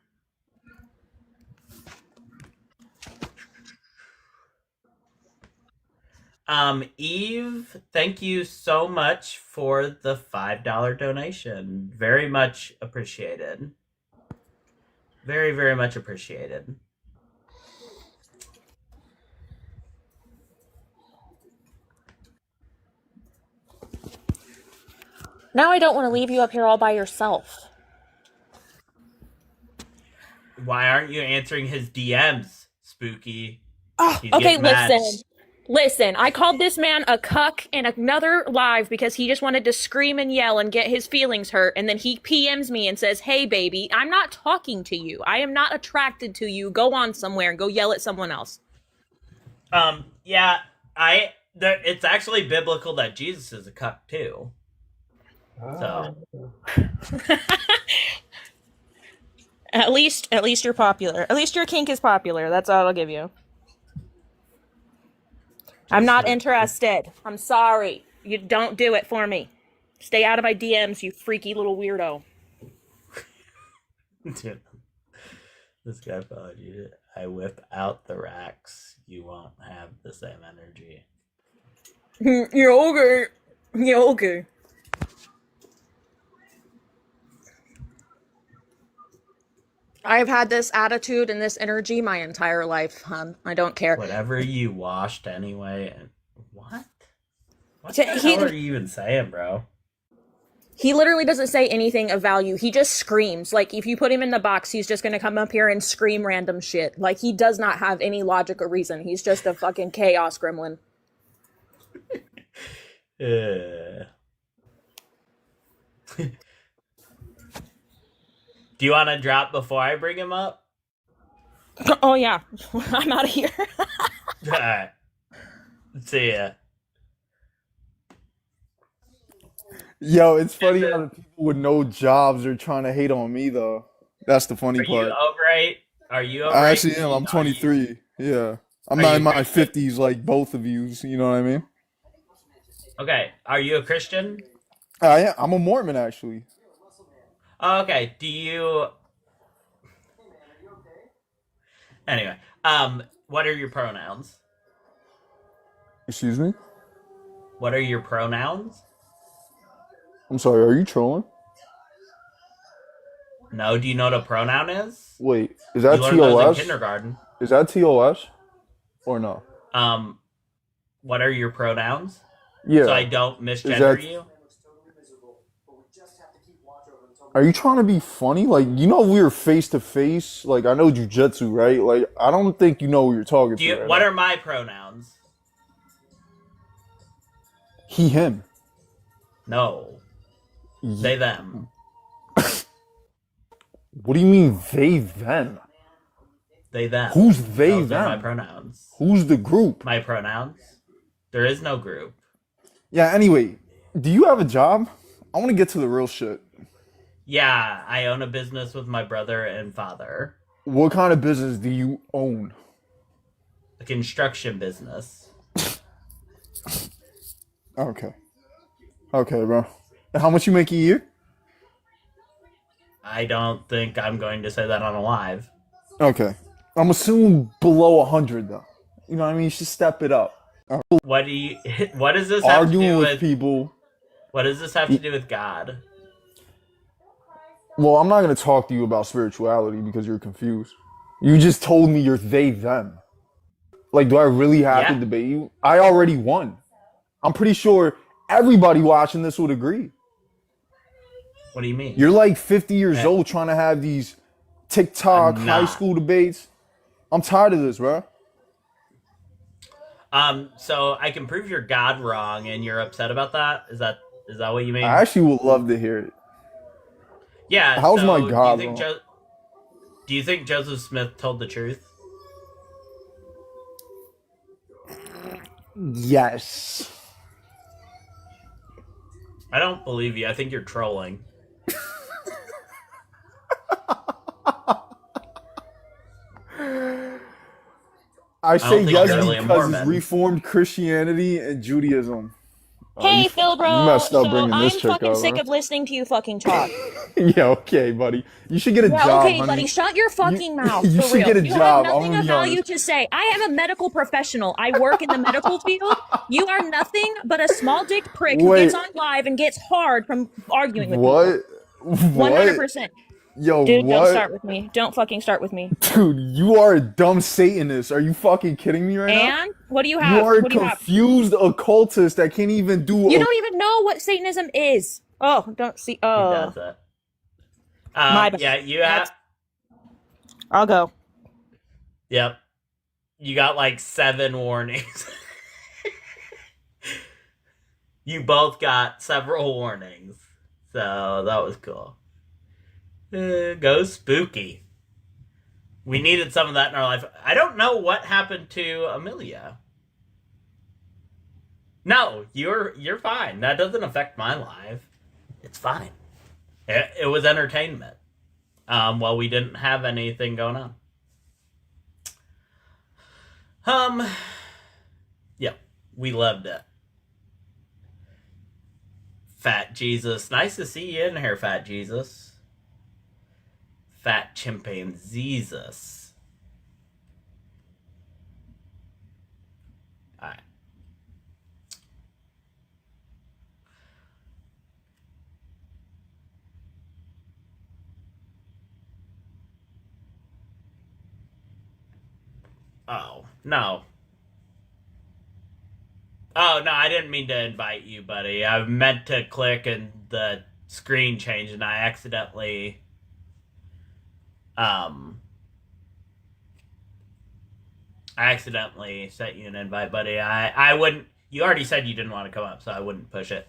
Eve, thank you so much for the $5 donation. Very much appreciated. Very, very much appreciated. Now I don't want to leave you up here all by yourself. Why aren't you answering his DMs, Spooky? Okay, listen. I called this man a cuck in another live because he just wanted to scream and yell and get his feelings hurt, and then he PMs me and says, hey, baby, I'm not talking to you. I am not attracted to you. Go on somewhere and go yell at someone else. Yeah, it's actually biblical that Jesus is a cuck, too. So... At least you're popular. At least your kink is popular. That's all I'll give you. I'm not interested. I'm sorry. You don't do it for me. Stay out of my DMs, you freaky little weirdo. Dude, this guy followed you. I whip out the racks. You won't have the same energy. You're okay. I've had this attitude and this energy my entire life, hon. I don't care. Whatever you washed anyway. And what? What the hell are you even saying, bro? He literally doesn't say anything of value. He just screams. Like, if you put him in the box, he's just gonna come up here and scream random shit. Like, he does not have any logic or reason. He's just a fucking chaos gremlin. Do you want to drop before I bring him up? Oh, yeah. I'm out of here. Alright. See ya. Yo, it's funny how the people with no jobs are trying to hate on me, though. That's the funny Are you part. over 8? Are you over I actually 18? am. I'm 23. Yeah. I'm Are not you in my Christian? 50s like both of yous. You know what I mean? Okay. Are you a Christian? I'm a Mormon, actually. Oh, okay. Do you... Anyway. What are your pronouns? Excuse me? What are your pronouns? I'm sorry, are you trolling? No, do you know what a pronoun is? Wait, is that You learned those in TOS? kindergarten. Is that TOS? Or no? What are your pronouns? Yeah. So I don't misgender that- you? Are you trying to be funny? Like, you know we were face to face. Like, I know jujitsu, right? Like, I don't think you know who you're talking Do you, to. Right what now. are my pronouns? He, him. No. They, them. What do you mean they, them? They, them. Who's they, Those are my them? pronouns. Who's the group? My pronouns. There is no group. Yeah, anyway, do you have a job? I want to get to the real shit. Yeah, I own a business with my brother and father. What kind of business do you own? A construction business. Okay. Okay, bro. And how much you make a year? I don't think I'm going to say that on a live. Okay. I'm assuming below 100, though. You know what I mean? You should step it up. What do you? What does this have to Arguing do with with? people. What does this have to do with God? Well, I'm not going to talk to you about spirituality because you're confused. You just told me you're they, them. Like, do I really have to Yeah. debate you? I already won. I'm pretty sure everybody watching this would agree. What do you mean? You're like 50 years Eh. old trying to have these TikTok I'm high not. school debates. I'm tired of this, bro. So I can prove your God wrong, and you're upset about that. Is that what you mean? I actually would love to hear it. Yeah. How's so my God Do you think wrong? Do you think Joseph Smith told the truth? Yes. I don't believe you. I think you're trolling. I say think yes you're really a because it's Mormon. Reformed Christianity and Judaism. Hey, you Phil, bro. messed up So bringing I'm this chick fucking out, sick huh? of listening to you fucking talk. Yeah, okay, buddy. You should get a Yeah, job, okay, honey. buddy, shut your fucking mouth, you for should real. get a You job. have I'm nothing gonna of be value honest. to say. I am a medical professional. I work in the medical field. You are nothing but a small dick prick who Wait. gets on live and gets hard from arguing with What? people. What? 100%. Yo, Dude, don't what? start with me. Don't fucking start with me. Dude, you are a dumb Satanist. Are you fucking kidding me right now? And what do you have? You are a What do you have? confused occultist that can't even do. You don't even know what Satanism is. Oh, don't see. He Oh, does that. My bad. Yeah, you have. I'll go. Yep. You got like 7 warnings. You both got several warnings. So that was cool. Go spooky. We needed some of that in our life. I don't know what happened to Amelia. No, you're fine. That doesn't affect my life. It's fine. It was entertainment. Well, we didn't have anything going on. Yep, we loved it. Fat Jesus. Nice to see you in here, Fat Jesus. Fat chimpanzeesus. Alright. Oh, no. Oh, no, I didn't mean to invite you, buddy. I meant to click and the screen changed and I accidentally sent you an invite, buddy. I wouldn't. You already said you didn't want to come up, so I wouldn't push it.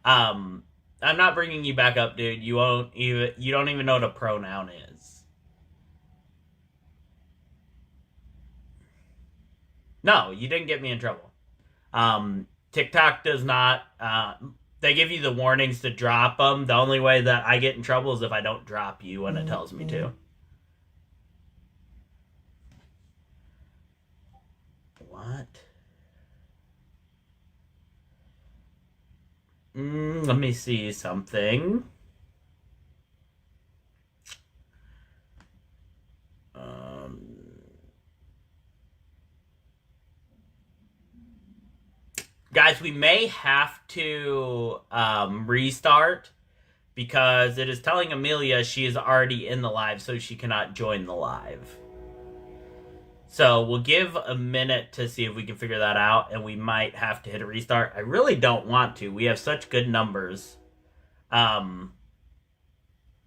I'm not bringing you back up, dude. You won't even. You don't even know what a pronoun is. No, you didn't get me in trouble. TikTok does not. They give you the warnings to drop them. The only way that I get in trouble is if I don't drop you when it tells me to. What? Let me see something. Guys, we may have to restart because it is telling Amelia she is already in the live, so she cannot join the live. So we'll give a minute to see if we can figure that out, and we might have to hit a restart. I really don't want to. We have such good numbers. We're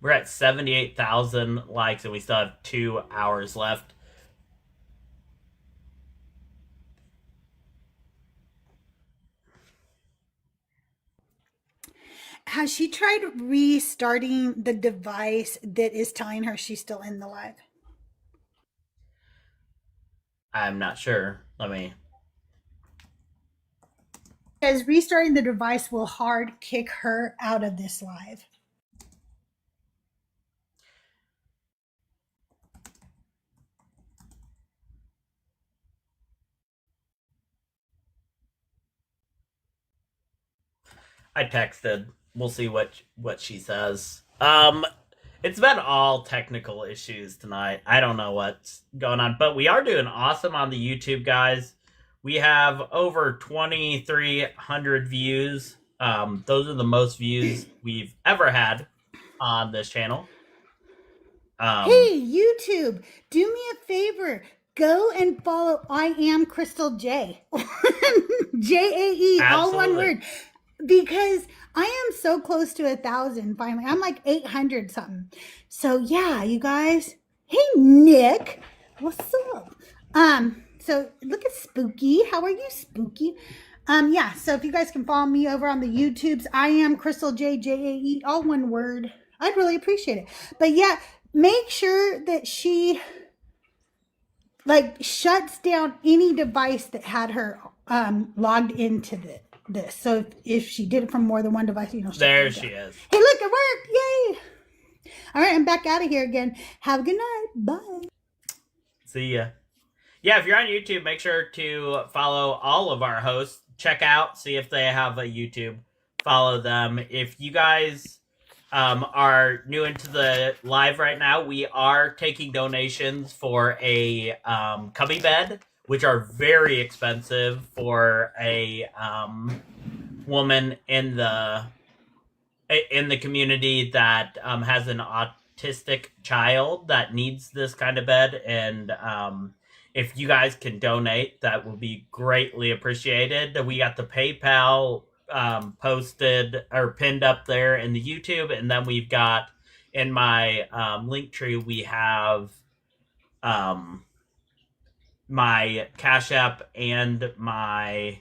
at 78,000 likes, and we still have 2 hours left. Has she tried restarting the device that is telling her she's still in the live? I'm not sure. Let me. Because restarting the device will hard kick her out of this live. I texted. We'll see what she says. It's been all technical issues tonight. I don't know what's going on, but we are doing awesome on the YouTube, guys. We have over 2,300 views. Those are the most views we've ever had on this channel. Hey, YouTube, do me a favor. Go and follow I Am Crystal J. J-A-E, all one word. Because I am so close to 1,000 finally. I'm like 800 something. So yeah, you guys. Hey, Nick. What's up? So look at Spooky. How are you, Spooky? Yeah, so if you guys can follow me over on the YouTubes, I Am Crystal J, J-A-E, all one word. I'd really appreciate it. But yeah, make sure that she shuts down any device that had her logged into this. So if she did it from more than one device, there she is. Hey, look, it worked! Yay! All right, I'm back out of here again. Have a good night. Bye. See ya. Yeah, if you're on YouTube, make sure to follow all of our hosts. Check out, see if they have a YouTube. Follow them. If you guys are new into the live right now, we are taking donations for a cubby bed, which are very expensive for a woman in the community that has an autistic child that needs this kind of bed. And if you guys can donate, that will be greatly appreciated. We got the PayPal posted or pinned up there in the YouTube, and then we've got in my link tree, we have my Cash App and my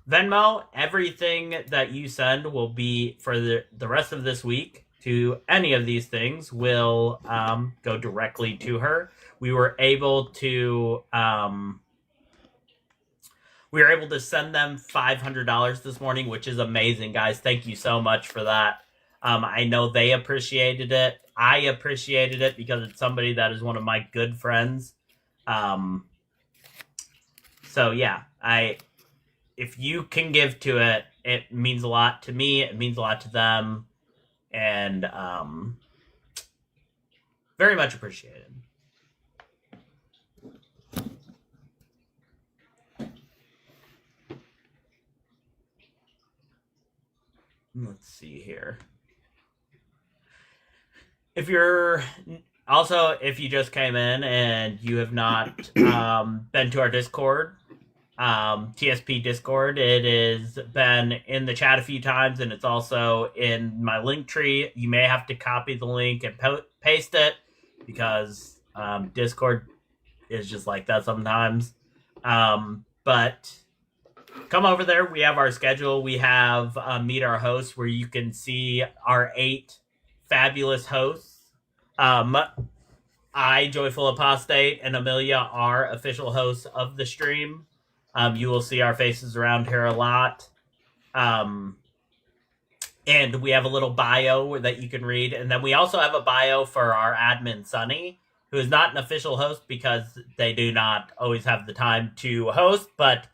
Venmo. Everything that you send will be for the rest of this week to any of these things will go directly to her. We were able to send them $500 this morning, which is amazing, guys. Thank you so much for that. I know they appreciated it. I appreciated it because it's somebody that is one of my good friends. So yeah, if you can give to it, it means a lot to me. It means a lot to them, and very much appreciated. Let's see here. If you just came in and you have not been to our Discord, TSP Discord. It has been in the chat a few times, and it's also in my link tree. You may have to copy the link and paste it because Discord is just like that sometimes. But come over there. We have our schedule. We have Meet Our Hosts, where you can see our 8 fabulous hosts. I, Joyful Apostate, and Amelia are official hosts of the stream. You will see our faces around here a lot. And we have a little bio that you can read. And then we also have a bio for our admin, Sunny, who is not an official host because they do not always have the time to host, but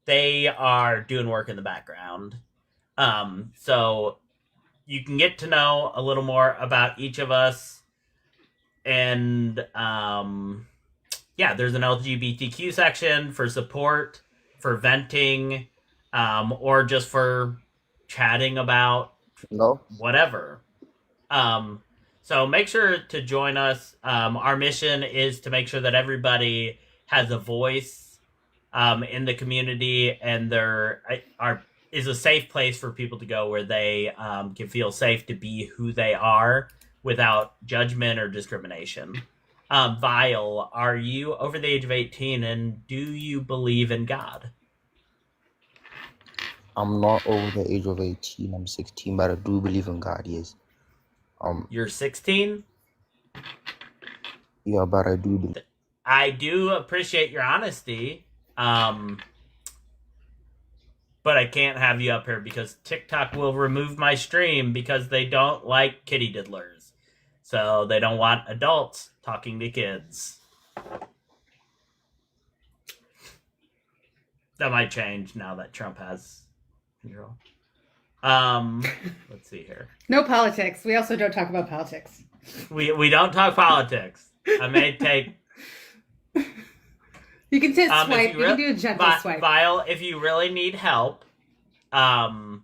they are doing work in the background. So you can get to know a little more about each of us. And there's an LGBTQ section for support, for venting, or just for chatting about whatever. So make sure to join us. Our mission is to make sure that everybody has a voice in the community, and there is a safe place for people to go where they can feel safe to be who they are without judgment or discrimination. Vile, are you over the age of 18, and do you believe in God? I'm not over the age of 18. I'm 16, but I do believe in God, yes. You're 16? Yeah, but I do believe. I do appreciate your honesty. But I can't have you up here because TikTok will remove my stream because they don't like kitty diddlers. So they don't want adults talking to kids. That might change now that Trump has control. Let's see here. No politics. We also don't talk about politics. We don't talk politics. I may take. You can just swipe. You can do a gentle swipe. Vile, if you really need help, I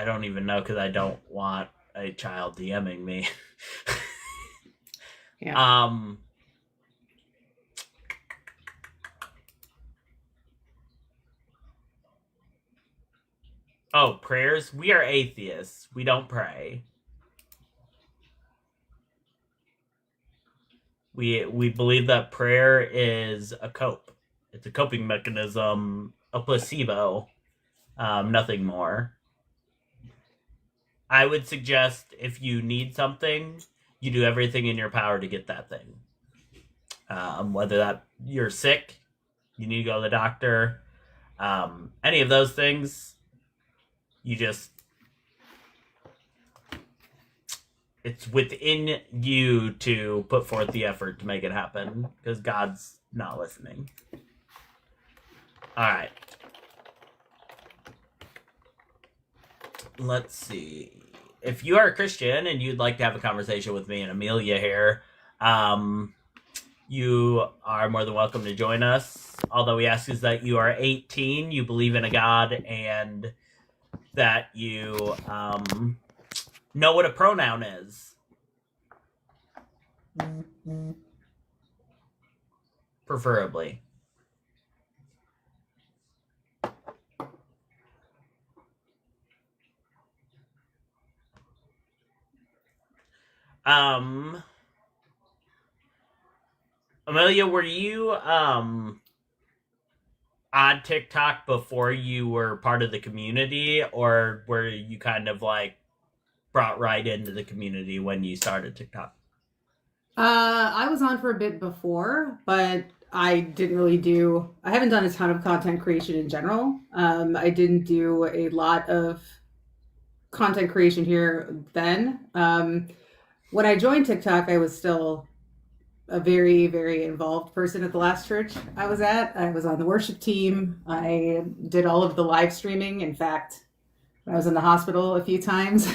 don't even know because I don't want a child DMing me. Yeah. Oh, prayers? We are atheists. We don't pray. We believe that prayer is a cope. It's a coping mechanism, a placebo, nothing more. I would suggest if you need something, you do everything in your power to get that thing. Whether that you're sick, you need to go to the doctor, any of those things, it's within you to put forth the effort to make it happen because God's not listening. All right. Let's see. If you are a Christian and you'd like to have a conversation with me and Amelia here, you are more than welcome to join us. Although we ask is that you are 18, you believe in a God, and that you know what a pronoun is. Preferably. Amelia, were you on TikTok before you were part of the community, or were you kind of like brought right into the community when you started TikTok? I was on for a bit before, but I haven't done a ton of content creation in general. I didn't do a lot of content creation here then. When I joined TikTok, I was still a very, very involved person at the last church I was at. I was on the worship team. I did all of the live streaming. In fact, I was in the hospital a few times,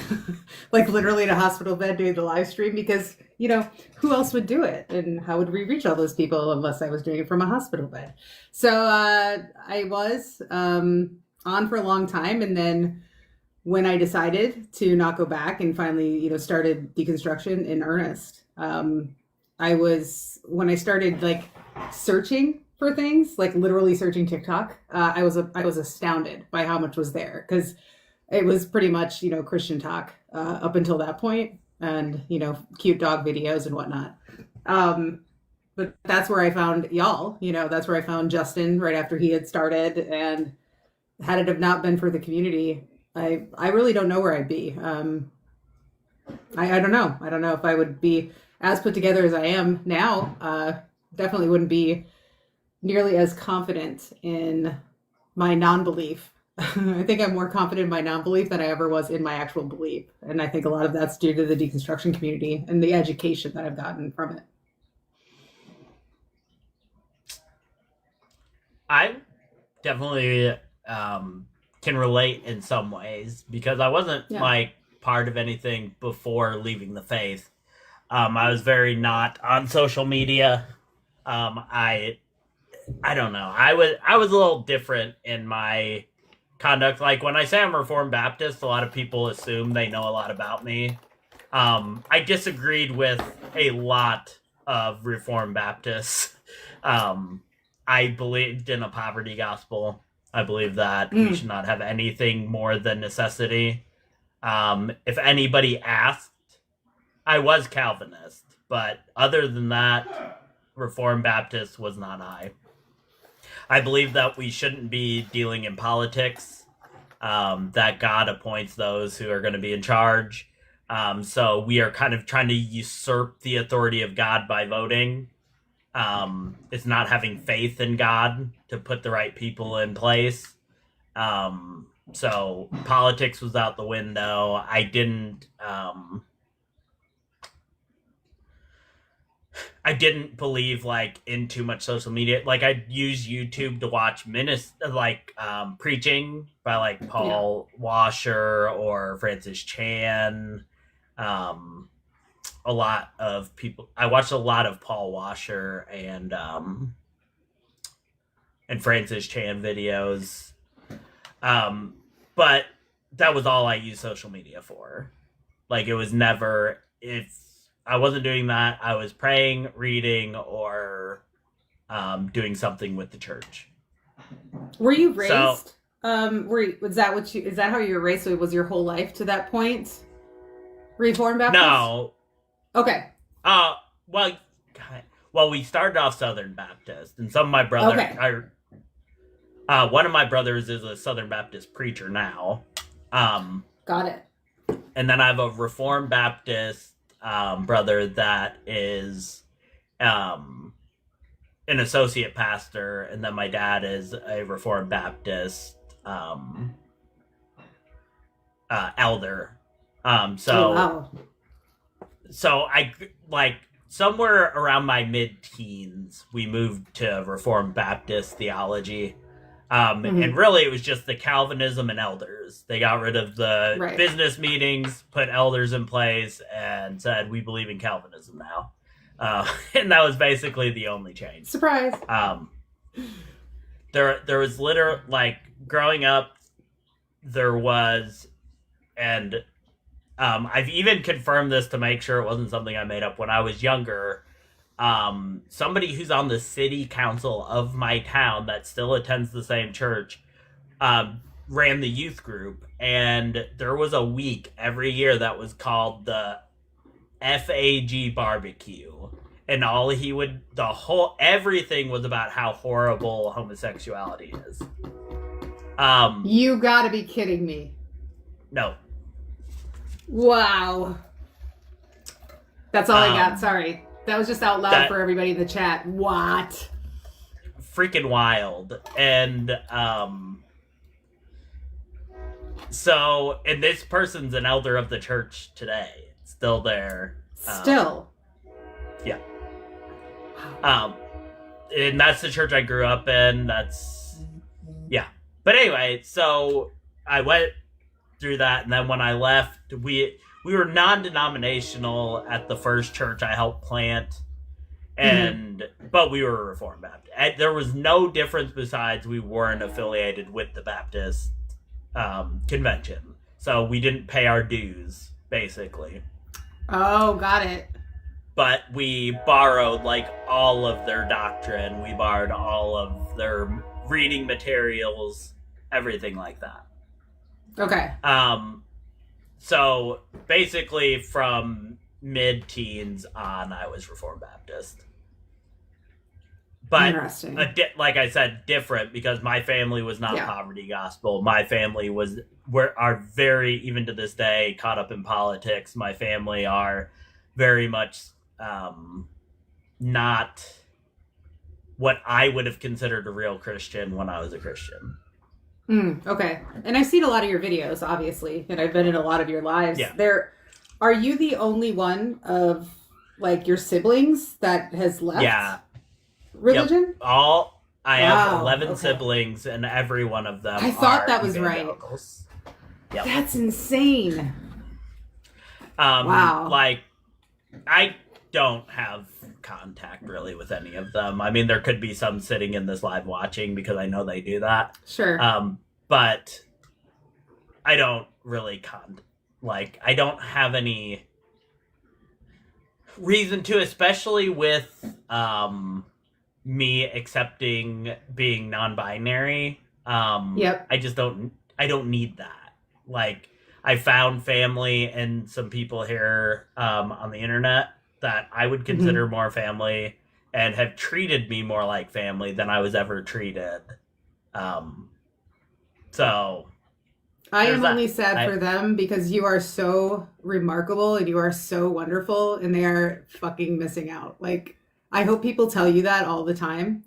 like literally in a hospital bed doing the live stream because, who else would do it? And how would we reach all those people unless I was doing it from a hospital bed? So I was on for a long time. And then when I decided to not go back and finally, started Deconstruction in earnest, when I started like searching for things, like literally searching TikTok, I was astounded by how much was there, because it was pretty much, Christian talk up until that point, and, cute dog videos and whatnot. But that's where I found y'all, that's where I found Justin right after he had started. And had it have not been for the community, I really don't know where I'd be. I don't know. I don't know if I would be as put together as I am now. Definitely wouldn't be nearly as confident in my non-belief. I think I'm more confident in my non-belief than I ever was in my actual belief. And I think a lot of that's due to the deconstruction community and the education that I've gotten from it. I definitely can relate in some ways, because I wasn't like part of anything before leaving the faith. I was very not on social media. I don't know. I was a little different in my conduct. Like, when I say I'm Reformed Baptist, a lot of people assume they know a lot about me. I disagreed with a lot of Reformed Baptists. I believed in a poverty gospel. I believe that we should not have anything more than necessity. If anybody asked, I was Calvinist, but other than that, Reformed Baptist was not I. I believe that we shouldn't be dealing in politics, that God appoints those who are going to be in charge. So we are kind of trying to usurp the authority of God by voting. It's not having faith in God to put the right people in place. So politics was out the window. I didn't believe like in too much social media. Like, I'd use YouTube to watch preaching by like Paul Washer or Francis Chan. A lot of people. I watched a lot of Paul Washer and Francis Chan videos. But that was all I used social media for. Like, it was never, if I wasn't doing that, I was praying, reading, or doing something with the church. Were you raised? Is that how you were raised? So was your whole life to that point Reformed Baptist? No. Okay. Well, we started off Southern Baptist, and some of my brothers, one of my brothers is a Southern Baptist preacher now. Got it. And then I have a Reformed Baptist brother that is an associate pastor, and then my dad is a Reformed Baptist elder. Wow. So I, like, somewhere around my mid-teens, we moved to Reformed Baptist theology. And really it was just the Calvinism and elders. They got rid of the business meetings, put elders in place, and said, we believe in Calvinism now. And that was basically the only change. Surprise. There was literally, like, growing up, there was, and I've even confirmed this to make sure it wasn't something I made up when I was younger. Somebody who's on the city council of my town that still attends the same church ran the youth group, and there was a week every year that was called the FAG barbecue, and everything was about how horrible homosexuality is. You gotta be kidding me. No. Wow. That's all I got. Sorry. That was just out loud for everybody in the chat. What? Freaking wild. And and this person's an elder of the church today. Still there. Still. Yeah. And that's the church I grew up in. Yeah. But anyway, so I went through that, and then when I left, we were non-denominational at the first church I helped plant, but we were a Reformed Baptist. There was no difference besides we weren't affiliated with the Baptist convention, so we didn't pay our dues, basically. Oh, got it. but we borrowed like all of their doctrine. We borrowed all of their reading materials, everything like that. Okay. So basically from mid-teens on, I was Reformed Baptist. But Interesting. like I said, different, because my family was not poverty gospel. My family are very, even to this day, caught up in politics. My family are very much not what I would have considered a real Christian when I was a Christian. Okay. And I've seen a lot of your videos, obviously, and I've been in a lot of your lives. Yeah. Are you the only one of like your siblings that has left religion? Yep. I have 11 siblings, and every one of them I thought are that was right. evangelicals. Yep. That's insane. Wow. Like, I don't have contact really with any of them. I mean, there could be some sitting in this live watching, because I know they do that. Sure. But I don't really I don't have any reason to, especially with me accepting being non-binary. I just don't need that. Like, I found family and some people here on the internet that I would consider more family, and have treated me more like family than I was ever treated. So I am only sad for them, because you are so remarkable and you are so wonderful, and they are fucking missing out. Like, I hope people tell you that all the time.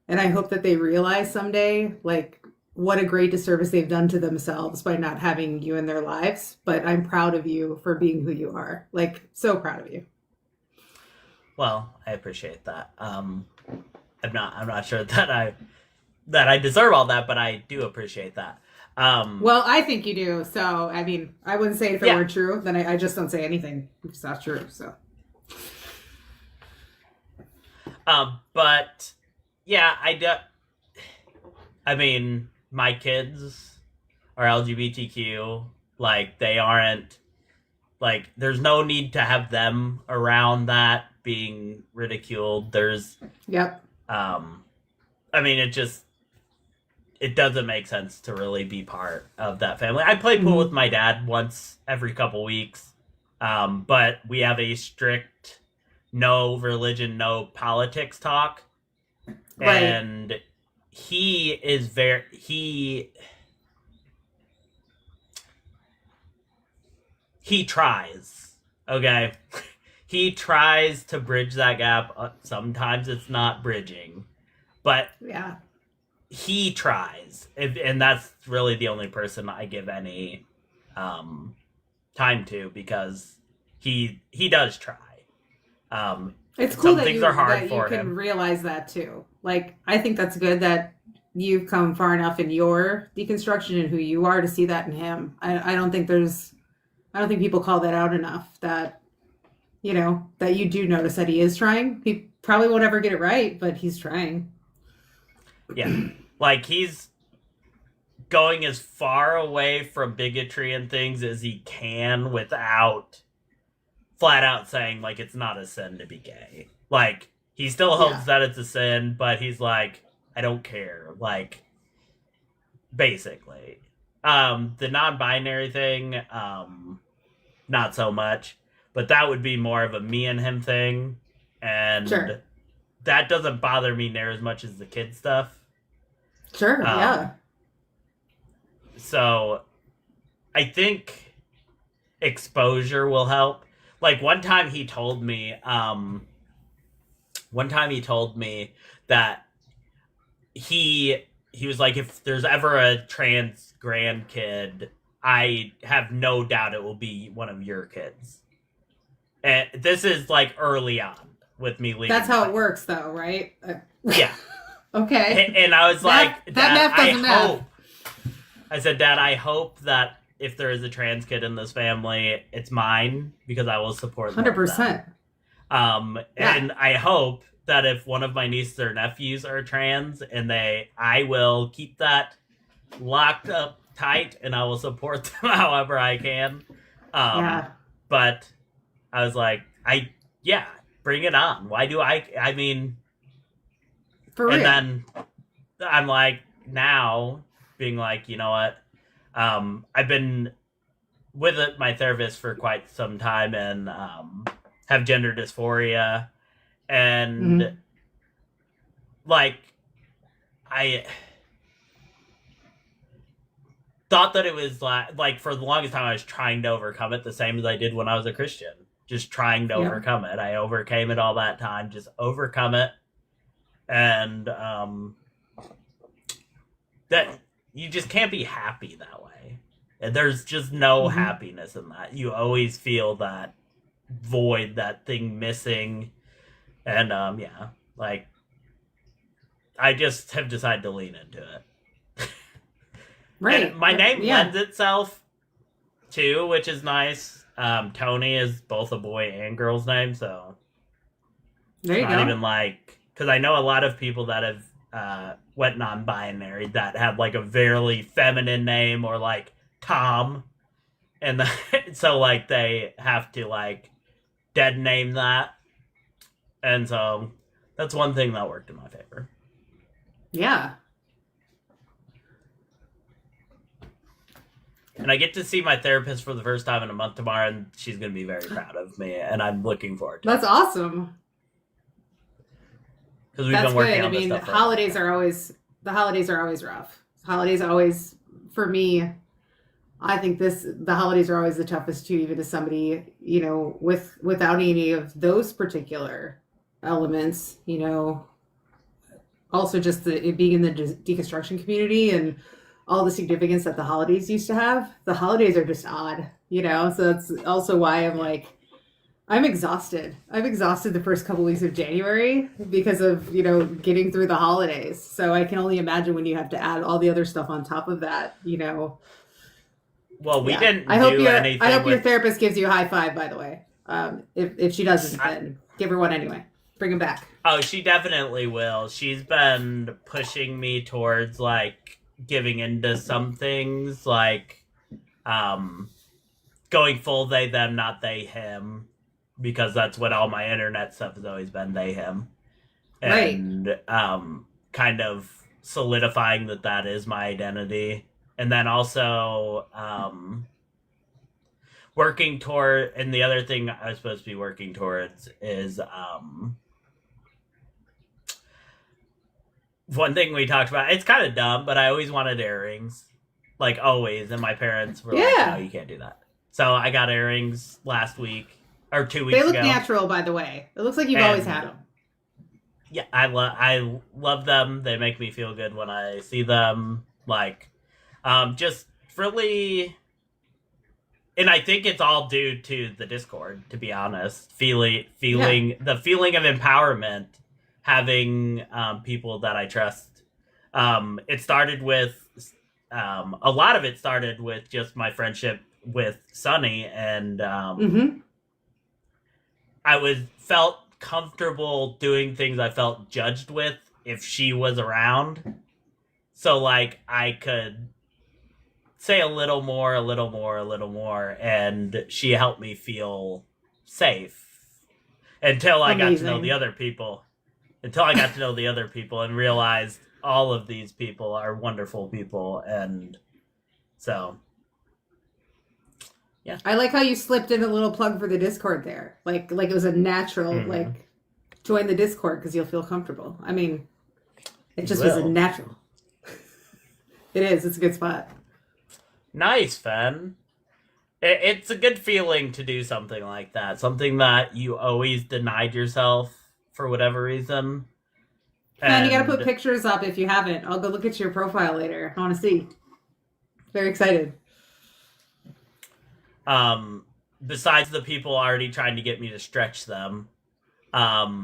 And I hope that they realize someday, like, what a great disservice they've done to themselves by not having you in their lives. But I'm proud of you for being who you are. Like, so proud of you. Well, I appreciate that. I'm not sure that I deserve all that, but I do appreciate that. Well, I think you do. So, I mean, I wouldn't say it if it weren't true. Then I just don't say anything if it's not true. So. But yeah, I mean, my kids are LGBTQ. Like, they aren't, like, there's no need to have them around that being ridiculed. There's, I mean, it doesn't make sense to really be part of that family. I play pool with my dad once every couple weeks. But we have a strict no religion, no politics talk. Right. And he is he tries, okay? He tries to bridge that gap. Sometimes it's not bridging, but he tries. And that's really the only person I give any time to, because he does try. It's cool that things you, are hard that for you can him. realize that too. Like, I think that's good that you've come far enough in your deconstruction and who you are to see that in him. I don't think people call that out enough, that, you know, that you do notice that he is trying. He probably won't ever get it right, but he's trying. Yeah. Like, he's going as far away from bigotry and things as he can without flat out saying, like, it's not a sin to be gay. Like, he still holds that it's a sin, but he's like, I don't care. Like, basically. The non-binary thing, not so much. But that would be more of a me and him thing. And that doesn't bother me near as much as the kid stuff. Sure, So, I think exposure will help. Like, one time he told me that he was like, if there's ever a trans grandkid, I have no doubt it will be one of your kids. And this is like early on with me leaving. That's how it works, though, right? Yeah. Okay. And I was like, that Dad, math doesn't math. I said, Dad, I hope that if there is a trans kid in this family, it's mine, because I will support 100%. And I hope that if one of my nieces or nephews are trans, I will keep that locked up tight, and I will support them however I can. But I was like, yeah, bring it on. Why do I mean, For real. and then I'm like, now being like, you know what? I've been with my therapist for quite some time and have gender dysphoria. And like, I thought that it was like for the longest time I was trying to overcome it the same as I did when I was a Christian. Just trying to overcome it. I overcame it all that time. Just overcome it. And that you just can't be happy that way. And there's just no happiness in that. You always feel that void, that thing missing. And yeah, like I just have decided to lean into it. Right. And my name lends itself to, which is nice. Tony is both a boy and girl's name, so there you it's go. not even like, because I know a lot of people that have went non-binary that have like a very feminine name or like Tom, and so like they have to like dead name that, and so that's one thing that worked in my favor. Yeah. And I get to see my therapist for the first time in a month tomorrow, and she's going to be very proud of me, and I'm looking forward to it. That's awesome. Because we've been working on I this mean, stuff for holidays are always rough. Holidays always, for me, I think the holidays are always the toughest too, even as somebody, you know, without any of those particular elements, you know, also just it being in the deconstruction community and all the significance that the holidays used to have. The holidays are just odd, you know? So that's also why I'm like, I'm exhausted. I'm exhausted the first couple weeks of January because of, you know, getting through the holidays. So I can only imagine when you have to add all the other stuff on top of that, you know. Well, we didn't I hope anything your therapist gives you a high five, by the way. If she doesn't, then give her one anyway. Bring him back. Oh, she definitely will. She's been pushing me towards, like, giving into some things, like going full they, them, not they, him, because that's what all my internet stuff has always been, they, him. And kind of solidifying that is my identity. And then also working toward, and the other thing I was supposed to be working towards is one thing we talked about, it's kind of dumb, but I always wanted earrings. Like, always. And my parents were like, no, you can't do that. So I got earrings last week, or 2 weeks ago. They look natural, by the way. It looks like you've always had them. Yeah, I love them. They make me feel good when I see them. Like, just really... And I think it's all due to the Discord, to be honest. The feeling of empowerment, having people that I trust. It started with a lot of it started with just my friendship with Sunny, and I felt comfortable doing things I felt judged with if she was around. So like I could say a little more, and she helped me feel safe until I got to know the other people. Until I got to know the other people and realized all of these people are wonderful people, and so yeah. I like how you slipped in a little plug for the Discord there, like it was a natural like join the Discord because you'll feel comfortable. I mean, it just was a natural. It is. It's a good spot. Nice, Fen. It's a good feeling to do something like that. Something that you always denied yourself for whatever reason. And you got to put pictures up if you haven't. I'll go look at your profile later. I want to see. Very excited. Besides the people already trying to get me to stretch them. Are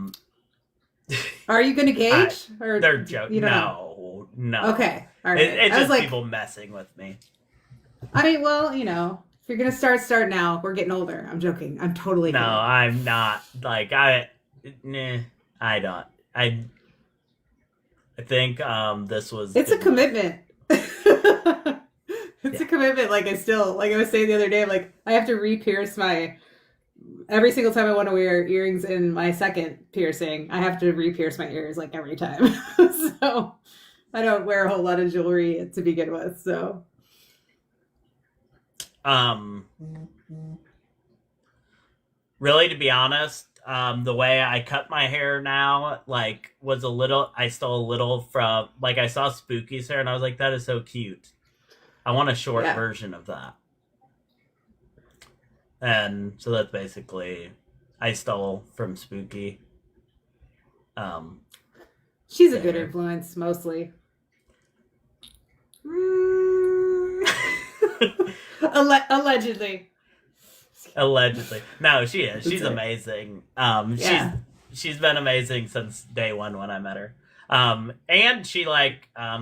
you going to gauge? Or they're joking. No. Okay. All right. It's just people messing with me. I mean, well, you know, if you're going to start now. We're getting older. I'm joking. I'm totally kidding. No, I'm not. Like, I don't. I think this was... It's a commitment. It's a commitment. Like I was saying the other day, like I have to re-pierce my every single time I want to wear earrings in my second piercing, I have to re-pierce my ears like every time. So I don't wear a whole lot of jewelry to begin with. So really, to be honest, the way I cut my hair now, like, was a little, I stole a little from, like, I saw Spooky's hair and I was like, that is so cute. I want a short version of that. And so that's basically, I stole from Spooky. She's a good influence, mostly. Allegedly. Allegedly. No, she is. She's amazing. She's been amazing since day one when I met her. And she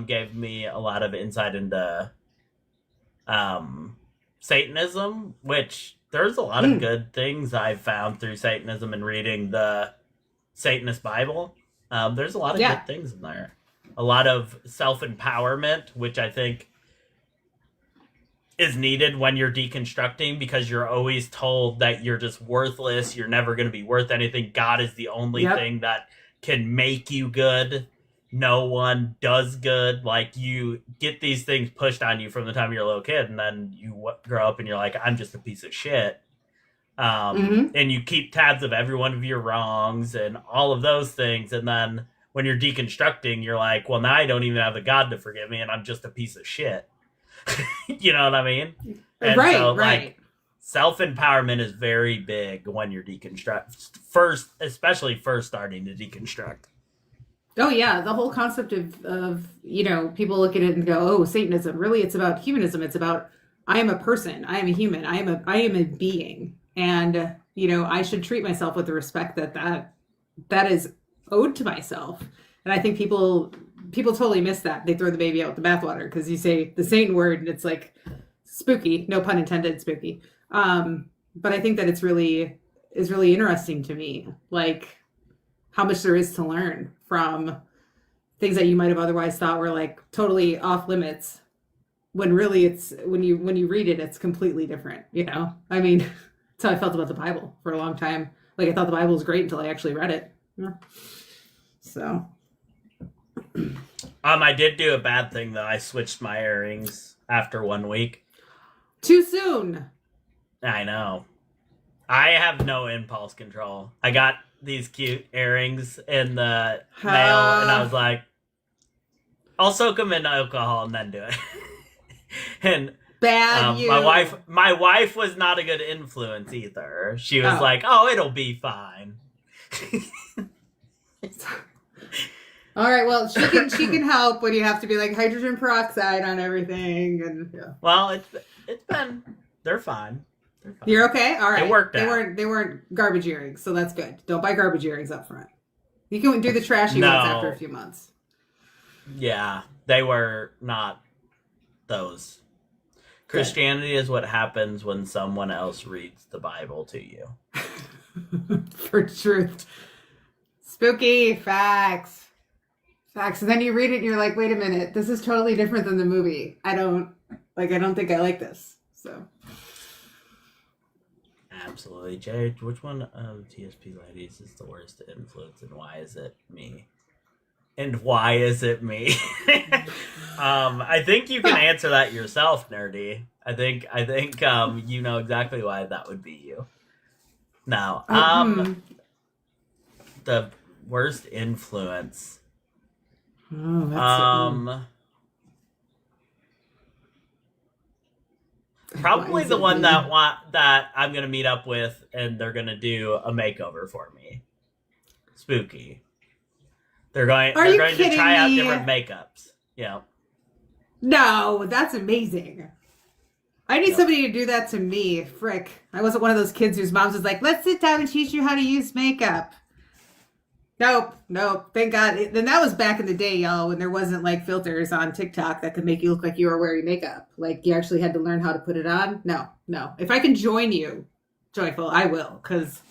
gave me a lot of insight into Satanism, which there's a lot of good things I've found through Satanism and reading the Satanist Bible. There's a lot of good things in there. A lot of self-empowerment, which I think is needed when you're deconstructing, because you're always told that you're just worthless. You're never going to be worth anything. God is the only thing that can make you good. No one does good. Like, you get these things pushed on you from the time you're a little kid, and then you grow up and you're like, I'm just a piece of shit. And you keep tabs of every one of your wrongs and all of those things. And then when you're deconstructing, you're like, well, now I don't even have a God to forgive me, and I'm just a piece of shit. You know what I mean? And right. Self-empowerment is very big when you're especially first starting to deconstruct. Oh yeah, the whole concept of people look at it and go, oh, Satanism. Really, it's about humanism. It's about, I am a person. I am a human. I am a being, and I should treat myself with the respect that is owed to myself. And I think people totally miss that. They throw the baby out with the bathwater because you say the Satan word and it's like spooky, no pun intended, spooky. But I think that it's really interesting to me, like how much there is to learn from things that you might have otherwise thought were like totally off limits, when really it's, when you read it, it's completely different. I mean, that's how I felt about the Bible for a long time. Like, I thought the Bible was great until I actually read it. So I did do a bad thing though. I switched my earrings after 1 week. Too soon. I know. I have no impulse control. I got these cute earrings in the mail, and I was like, I'll soak them in alcohol and then do it. And my wife was not a good influence either. She was like, oh, it'll be fine. All right, well, she can help when you have to be like hydrogen peroxide on everything, and Well, it's been, they're fine. You're okay. All right, it worked out. They weren't garbage earrings, so that's good. Don't buy garbage earrings up front. You can do the trashy ones after a few months. Yeah, they were not those. Christianity is what happens when someone else reads the Bible to you. For truth. Spooky facts. And then you read it and you're like, wait a minute, this is totally different than the movie. I don't think I like this. So absolutely. Jared, which one of TSP ladies is the worst influence, and why is it me? I think you can answer that yourself, Nerdy. I think you know exactly why that would be you. Now, the worst influence. Oh, that's probably the one that I'm gonna meet up with, and they're gonna do a makeover for me. Spooky. They're going to try out different makeups. Yeah. No, that's amazing. I need somebody to do that to me. Frick. I wasn't one of those kids whose moms was like, let's sit down and teach you how to use makeup. Nope. Thank God. And that was back in the day, y'all, when there wasn't like filters on TikTok that could make you look like you were wearing makeup. Like, you actually had to learn how to put it on. No. If I can join you, Joyful, I will, because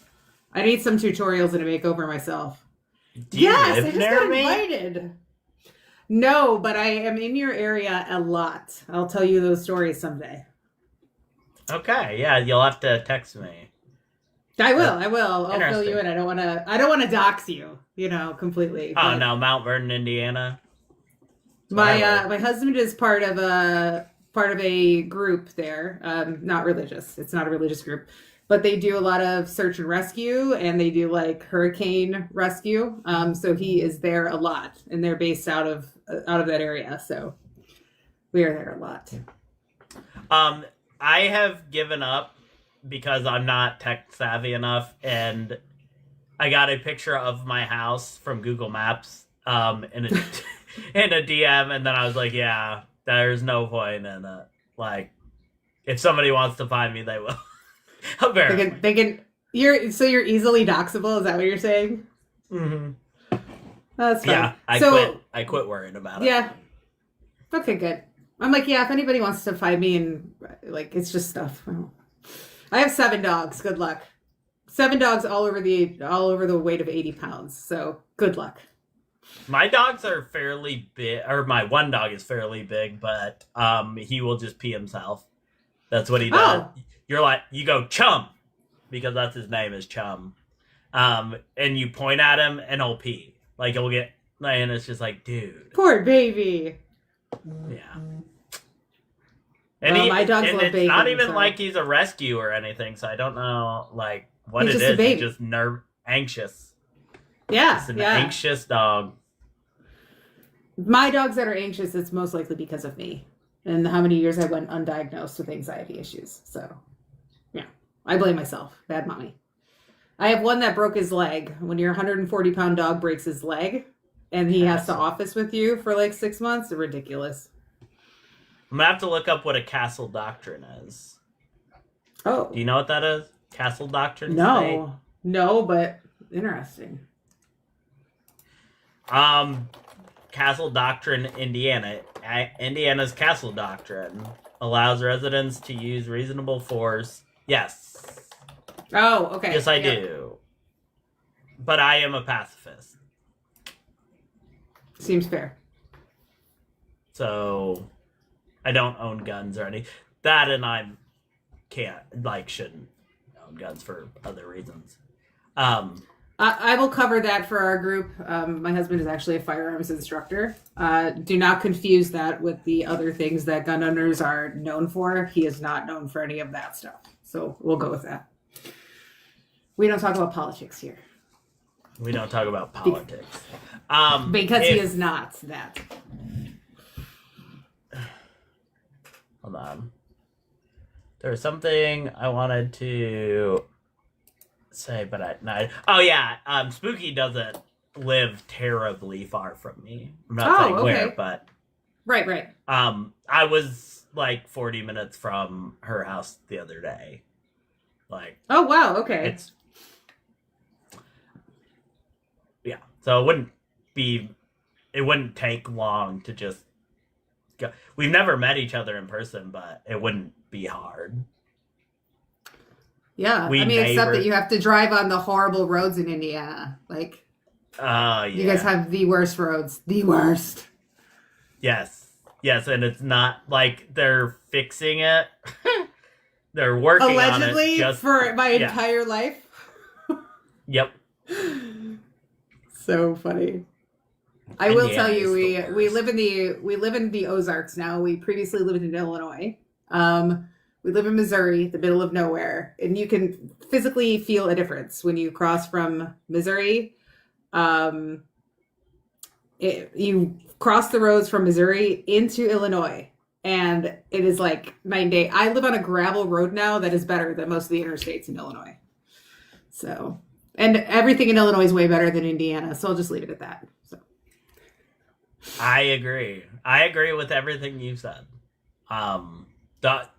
I need some tutorials and a makeover myself. Yes, I just got invited. No, but I am in your area a lot. I'll tell you those stories someday. Okay, yeah, you'll have to text me. I will. I'll fill Interesting. you in. I don't want to dox you, completely. Oh but no, Mount Vernon, Indiana. my husband is part of a group there. Not religious. It's not a religious group, but they do a lot of search and rescue, and they do like hurricane rescue. So he is there a lot, and they're based out of that area. So we are there a lot. I have given up because I'm not tech savvy enough, and I got a picture of my house from Google Maps in a in a DM, and then I was like, yeah, there's no point in it. Like, if somebody wants to find me, they will. Apparently. They can. You're easily doxable. Is that what you're saying? Mm-hmm. That's fine. Yeah, I quit worrying about it. Yeah. Okay, good. I'm like, yeah, if anybody wants to find me, and like, it's just stuff. I have 7 dogs. Good luck. 7 dogs all over the weight of 80 pounds. So good luck. My dogs are fairly big, or my one dog is fairly big, but he will just pee himself. That's what he does. Oh. You go Chum, because that's his name is Chum. And you point at him and he'll pee. Like he'll get, and it's just like, dude. Poor baby. Yeah. And my dogs love it's bacon, not even so. like he's a rescue or anything, so I don't know like what He's it just a is. baby. He's just anxious. Yeah. It's an yeah. anxious dog. My dogs that are anxious, it's most likely because of me and how many years I went undiagnosed with anxiety issues. So, yeah, I blame myself. Bad mommy. I have one that broke his leg. When your 140-pound dog breaks his leg and he has to office with you for like 6 months, it's ridiculous. I'm gonna have to look up what a castle doctrine is. Oh. Do you know what that is? Castle doctrine? No, but interesting. Castle Doctrine, Indiana. Indiana's Castle Doctrine allows residents to use reasonable force. Yes. Oh, okay. Yes, I do. But I am a pacifist. Seems fair. So, I don't own guns or anything. That and I shouldn't own guns for other reasons. I will cover that for our group. My husband is actually a firearms instructor. Do not confuse that with the other things that gun owners are known for. He is not known for any of that stuff. So we'll go with that. We don't talk about politics here. We don't talk about politics. Because he is not that. Hold on. There was something I wanted to say, but oh yeah, Spooky doesn't live terribly far from me. I'm not saying where, but right. I was like 40 minutes from her house the other day. Like, oh wow, okay. Yeah, so it wouldn't take long to just go. We've never met each other in person, but it wouldn't be hard. Yeah, except that you have to drive on the horrible roads in Indiana. Like, yeah. You guys have the worst roads. The worst. Yes, and it's not like they're fixing it. They're working allegedly on it for my entire life. Yep. So funny. I will tell you, we live in the Ozarks now. We previously lived in Illinois. We live in Missouri, the middle of nowhere, and you can physically feel a difference when you cross from Missouri. You cross the roads from Missouri into Illinois, and it is like night and day. I live on a gravel road now that is better than most of the interstates in Illinois. So, and everything in Illinois is way better than Indiana, so I'll just leave it at that. So, I agree with everything you said.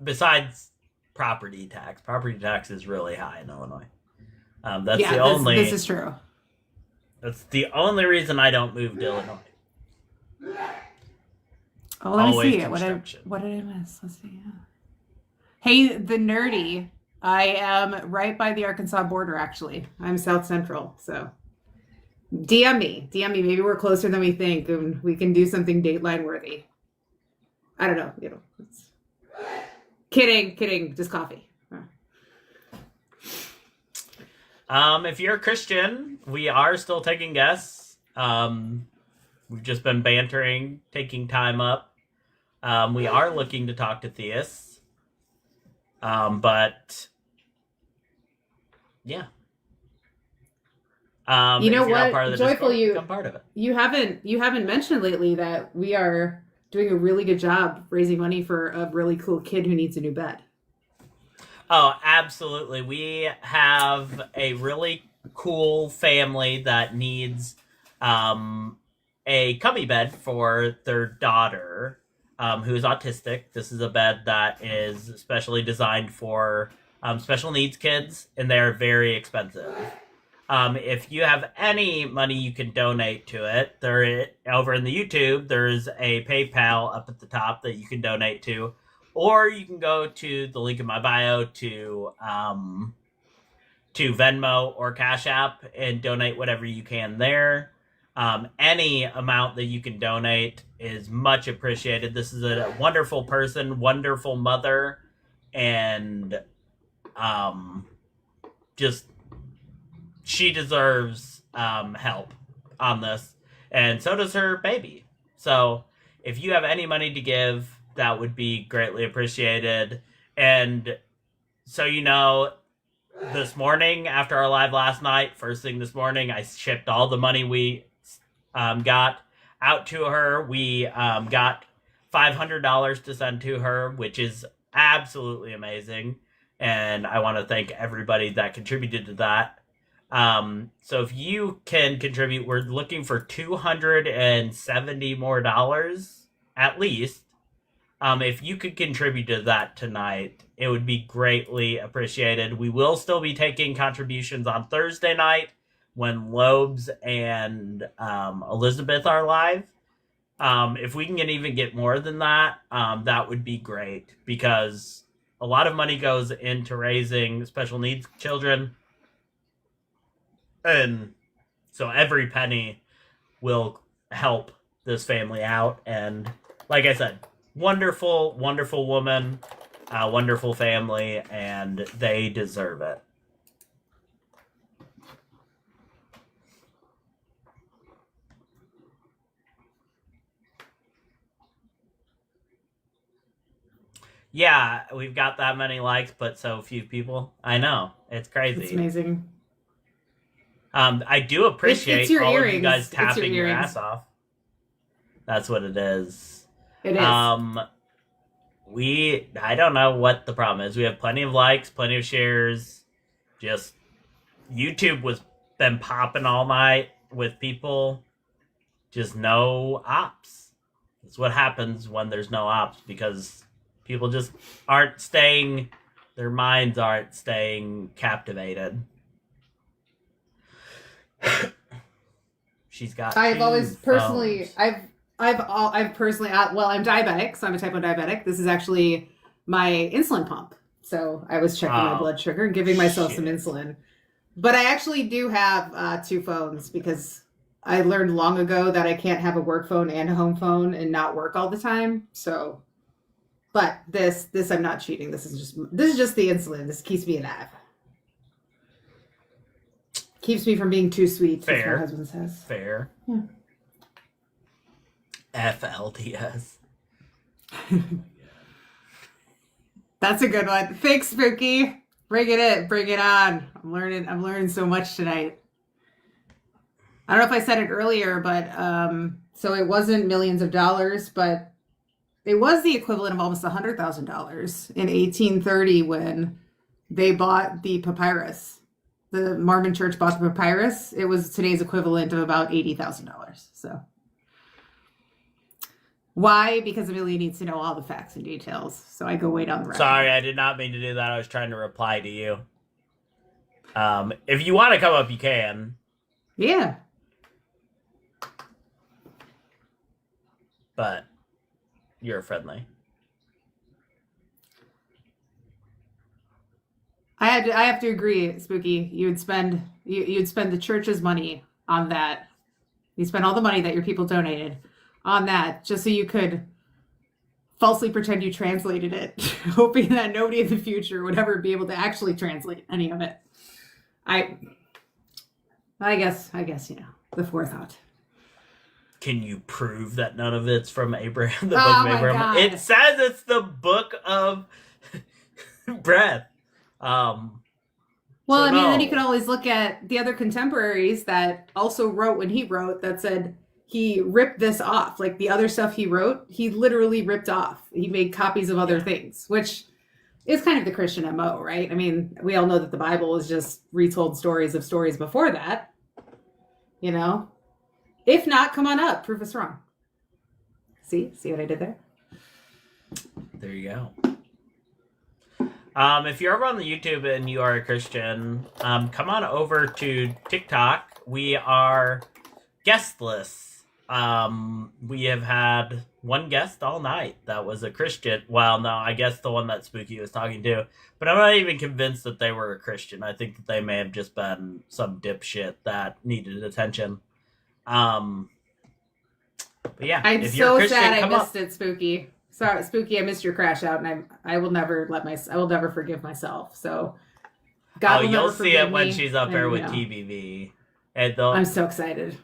Besides property tax is really high in Illinois. This is true. That's the only reason I don't move to Illinois. Oh, let me see it. Construction. What did I miss? Let's see. Hey, the nerdy. I am right by the Arkansas border, actually. I'm South Central, so DM me. Maybe we're closer than we think, and we can do something Dateline worthy. I don't know. Kidding. Just coffee. If you're a Christian, we are still taking guests. We've just been bantering, taking time up. We are looking to talk to theists. But yeah. You know if you're not what, part of the Joyful, Discord, become part of it. you haven't mentioned lately that we are doing a really good job raising money for a really cool kid who needs a new bed. Oh, absolutely. We have a really cool family that needs a cubby bed for their daughter, who is autistic. This is a bed that is specially designed for special needs kids, and they're very expensive. If you have any money you can donate to it, over in the YouTube, there's a PayPal up at the top that you can donate to, or you can go to the link in my bio to Venmo or Cash App and donate whatever you can there. Any amount that you can donate is much appreciated. This is a wonderful person, wonderful mother, and just she deserves help on this, and so does her baby. So if you have any money to give, that would be greatly appreciated. And so this morning after our live last night, first thing this morning, I shipped all the money we got out to her. We got $500 to send to her, which is absolutely amazing, and I want to thank everybody that contributed to that. So if you can contribute, we're looking for $270 more at least. If you could contribute to that tonight, it would be greatly appreciated. We will still be taking contributions on Thursday night when Lobes and Elizabeth are live. If we can even get more than that, that would be great, because a lot of money goes into raising special needs children. And so every penny will help this family out. And like I said, wonderful, wonderful woman, wonderful family, and they deserve it. Yeah, we've got that many likes, but so few people. I know. It's crazy. It's amazing. I do appreciate It's your all earrings. of you guys It's your tapping your earrings. ass off. That's what it is. It is. I don't know what the problem is. We have plenty of likes, plenty of shares. Just YouTube was been popping all night with people. Just no ops. That's what happens when there's no ops, because people just aren't staying, their minds aren't staying captivated. She's got. I've always two personally, phones. I've personally, well, I'm diabetic, so I'm a type 1 diabetic. This is actually my insulin pump. So I was checking my blood sugar and giving myself some insulin. But I actually do have 2 phones, because I learned long ago that I can't have a work phone and a home phone and not work all the time. So, but this I'm not cheating. This is just the insulin. This keeps me alive. Keeps me from being too sweet, as my husband says. Fair. Yeah. FLDS. That's a good one. Thanks, Spooky. Bring it in. Bring it on. I'm learning so much tonight. I don't know if I said it earlier, but so it wasn't millions of dollars, but it was the equivalent of almost $100,000 in 1830 when they bought the papyrus. The Mormon Church bought the papyrus. It was today's equivalent of about $80,000. So why? Because Amelia needs to know all the facts and details. So I go way down the road. Sorry, I did not mean to do that. I was trying to reply to you. If you want to come up, you can. Yeah. But you're friendly. I have to agree, Spooky. You'd spend the church's money on that. You spend all the money that your people donated on that just so you could falsely pretend you translated it, hoping that nobody in the future would ever be able to actually translate any of it. I guess, the forethought. Can you prove that none of it's from Abraham? The Oh book of my Abraham. God. It says it's the book of breath. Well, So I mean, then you no. can always look at the other contemporaries that also wrote when he wrote that said he ripped this off. Like the other stuff he wrote, he literally ripped off. He made copies of other things, which is kind of the Christian MO, right? I mean, we all know that the Bible is just retold stories of stories before that. You know? If not, come on up, prove us wrong. See what I did there? There you go. If you're over on the YouTube and you are a Christian, come on over to TikTok. We are guestless. We have had one guest all night that was a Christian. Well, no, I guess the one that Spooky was talking to. But I'm not even convinced that they were a Christian. I think that they may have just been some dipshit that needed attention. But yeah, I'm if you're a so Christian, sad I come missed up. it, Spooky. Sorry, Spooky, I missed your crash out, and I will never I will never forgive myself. So God will You'll never see it forgive when me, she's up there and, with you know, TBV. And I'm so excited.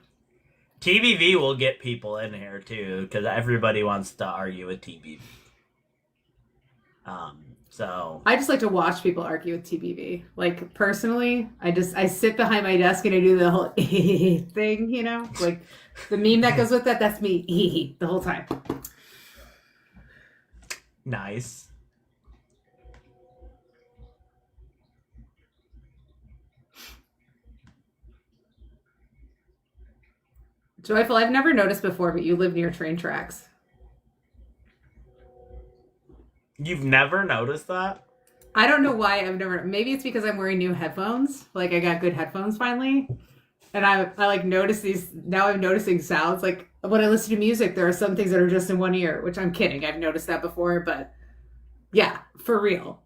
TBV will get people in here too, because everybody wants to argue with TBV. So I just like to watch people argue with TBV. Like personally, I sit behind my desk and I do the whole thing, you know, like the meme that goes with that. That's me the whole time. nice. Joyful, I've never noticed before, but you live near train tracks. You've never noticed that? I don't know why I've never. Maybe it's because I'm wearing new headphones. Like I got good headphones finally, and I like notice these. Now I'm noticing sounds. Like when I listen to music, there are some things that are just in one ear, which I'm kidding. I've noticed that before, but yeah, for real.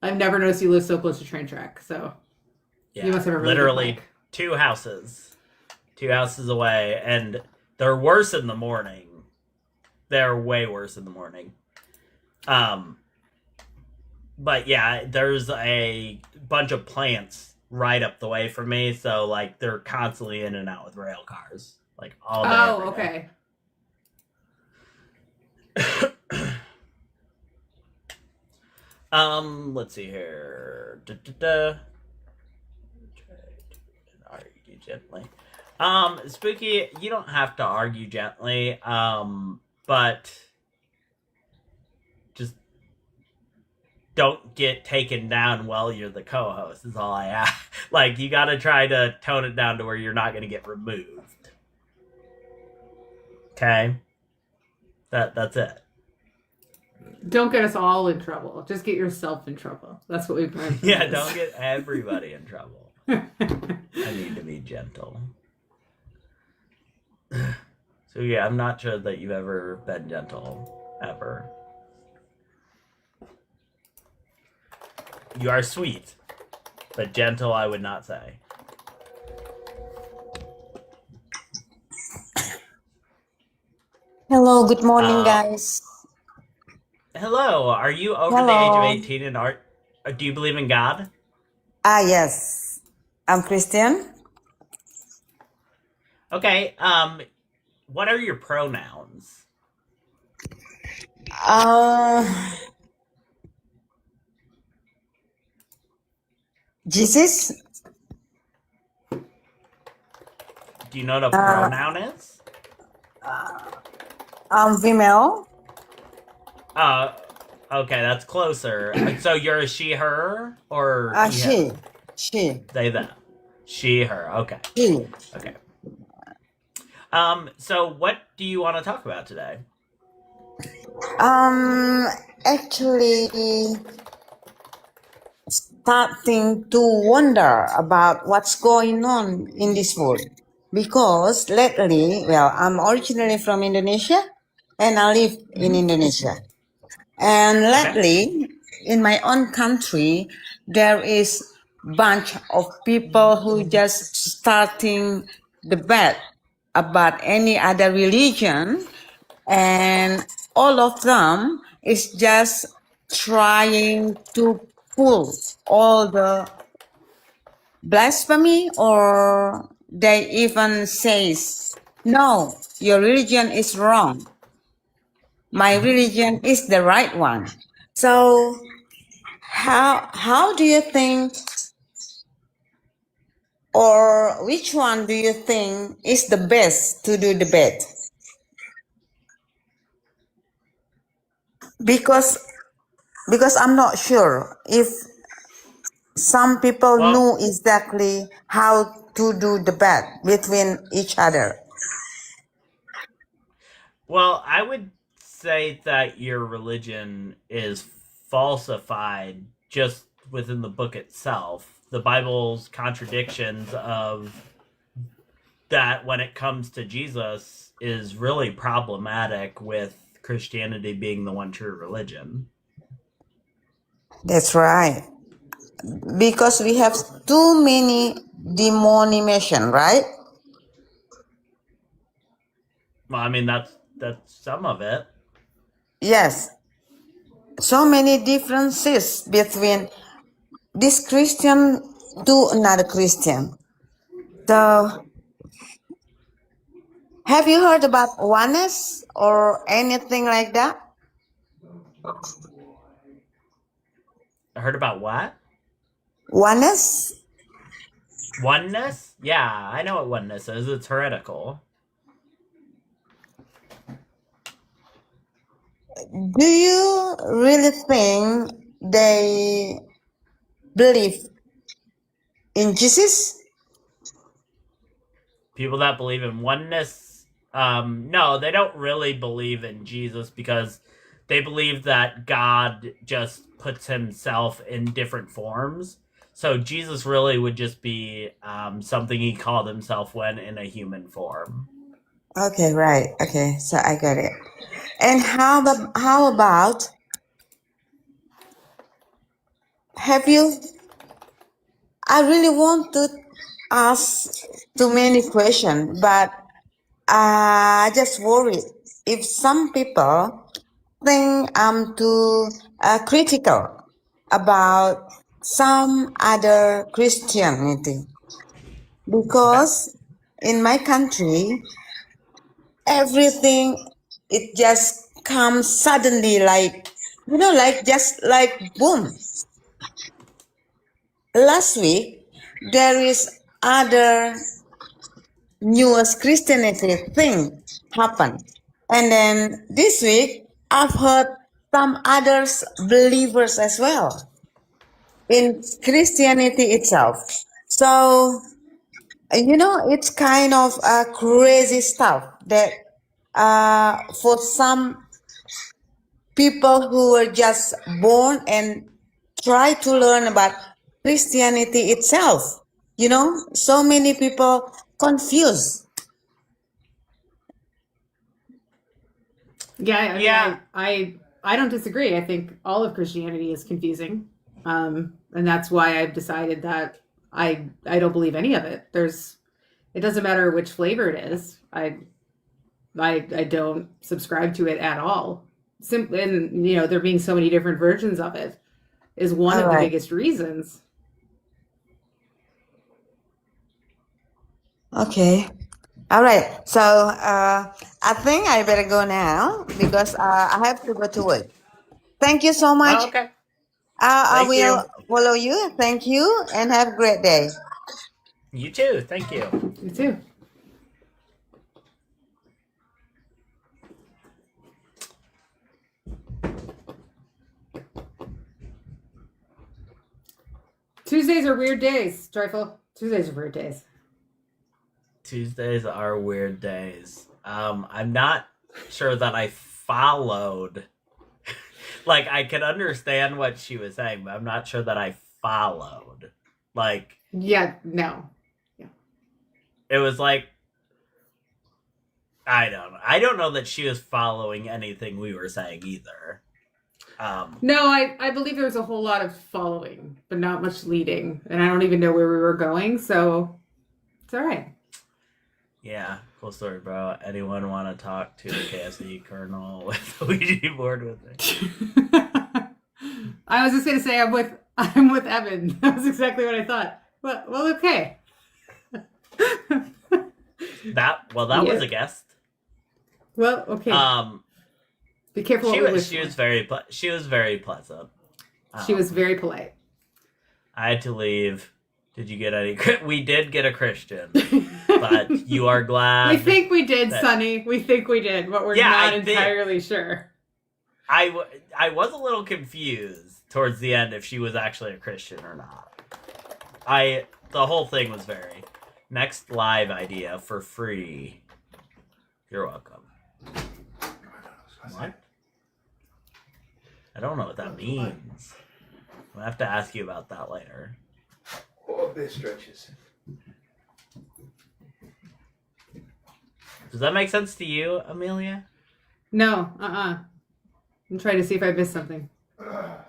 I've never noticed you live so close to train track. So Yeah, you must have a really good literally mic. two houses away, and they're worse in the morning. They're way worse in the morning. But yeah, there's a bunch of plants right up the way from me, so like they're constantly in and out with rail cars, like all day. Oh, every day. okay. Let's see here. Try to argue gently. Spooky, you don't have to argue gently, but just don't get taken down while you're the co-host is all I ask. Like, you gotta try to tone it down to where you're not gonna get removed. Okay? That's it. Don't get us all in trouble. Just get yourself in trouble. That's what we've learned. from Yeah, this. don't get everybody in trouble. I need to be gentle. So yeah, I'm not sure that you've ever been gentle, ever. You are sweet, but gentle I would not say. Hello, good morning, guys. Hello, are you over the age of 18 and do you believe in God? Yes, I'm Christian. Okay, what are your pronouns? Jesus. Do you know what a pronoun is? I'm female. Okay, that's closer. So you're a she, her, or She. they, them? She, her. Okay. She. Okay. So what do you want to talk about today? Actually, starting to wonder about what's going on in this world. Because lately, well, I'm originally from Indonesia and I live in Indonesia. And lately, in my own country, there is bunch of people who just starting debate about any other religion, and all of them is just trying to pull all the blasphemy or they even says, no, your religion is wrong. My religion is the right one. So how do you think, or which one do you think is the best to do debate? Because I'm not sure if some people Well, know exactly how to do debate between each other. well, I would say that your religion is falsified just within the book itself. The Bible's contradictions of that when it comes to Jesus is really problematic with Christianity being the one true religion. That's right. Because we have too many demonization, right? Well, I mean that's some of it. Yes. So many differences between this Christian to another Christian. So, have you heard about oneness or anything like that? I heard about what? Oneness? Oneness? Yeah, I know what oneness is. It's heretical. Do you really think they believe in Jesus? People that believe in oneness, no, they don't really believe in Jesus because they believe that God just puts himself in different forms. So Jesus really would just be something he called himself when in a human form. Okay, right. Okay, so I got it. And how about have you? I really want to ask too many questions, but I just worried if some people think I'm too critical about some other Christianity Okay. because in my country everything it just comes suddenly like like just like boom. Last week there is other newest Christianity thing happened. And then this week, I've heard some others believers as well in Christianity itself. So, it's kind of crazy stuff that for some people who were just born and try to learn about Christianity itself, so many people confused. Yeah, I mean, Yeah. I don't disagree. I think all of Christianity is confusing, and that's why I've decided that I don't believe any of it. It doesn't matter which flavor it is. I don't subscribe to it at all. Simply, and there being so many different versions of it is one All of the right. biggest reasons. Okay. All right. So I think I better go now because I have to go to work. Thank you so much. Oh, okay. I Thank will you. follow you. Thank you and have a great day. You too. Thank you. You too. Tuesdays are weird days, Joyful. Tuesdays are weird days. Tuesdays are weird days. I'm not sure that I followed. Like, I could understand what she was saying, but I'm not sure that I followed. Like, Yeah, no. it was like, I don't know. I don't know that she was following anything we were saying either. No, I believe there was a whole lot of following, but not much leading. And I don't even know where we were going, so it's all right. Yeah, cool story, bro. Anyone want to talk to the KFC Colonel with the Ouija board with me? I was just gonna say I'm with Evan. That was exactly what I thought. Well, okay. That was Yeah. a guest. Well, okay. Be careful what we wish She for. was very pleasant. She was very polite. I had to leave. Did you get any? We did get a Christian, but you are glad. We think we did, Sonny. We think we did, but we're not entirely sure. I was a little confused towards the end if she was actually a Christian or not. The whole thing was very next live idea for free. You're welcome. What? I don't know what that means. I'll have to ask you about that later. Oh, this stretches. Does that make sense to you, Amelia? No, I'm trying to see if I missed something.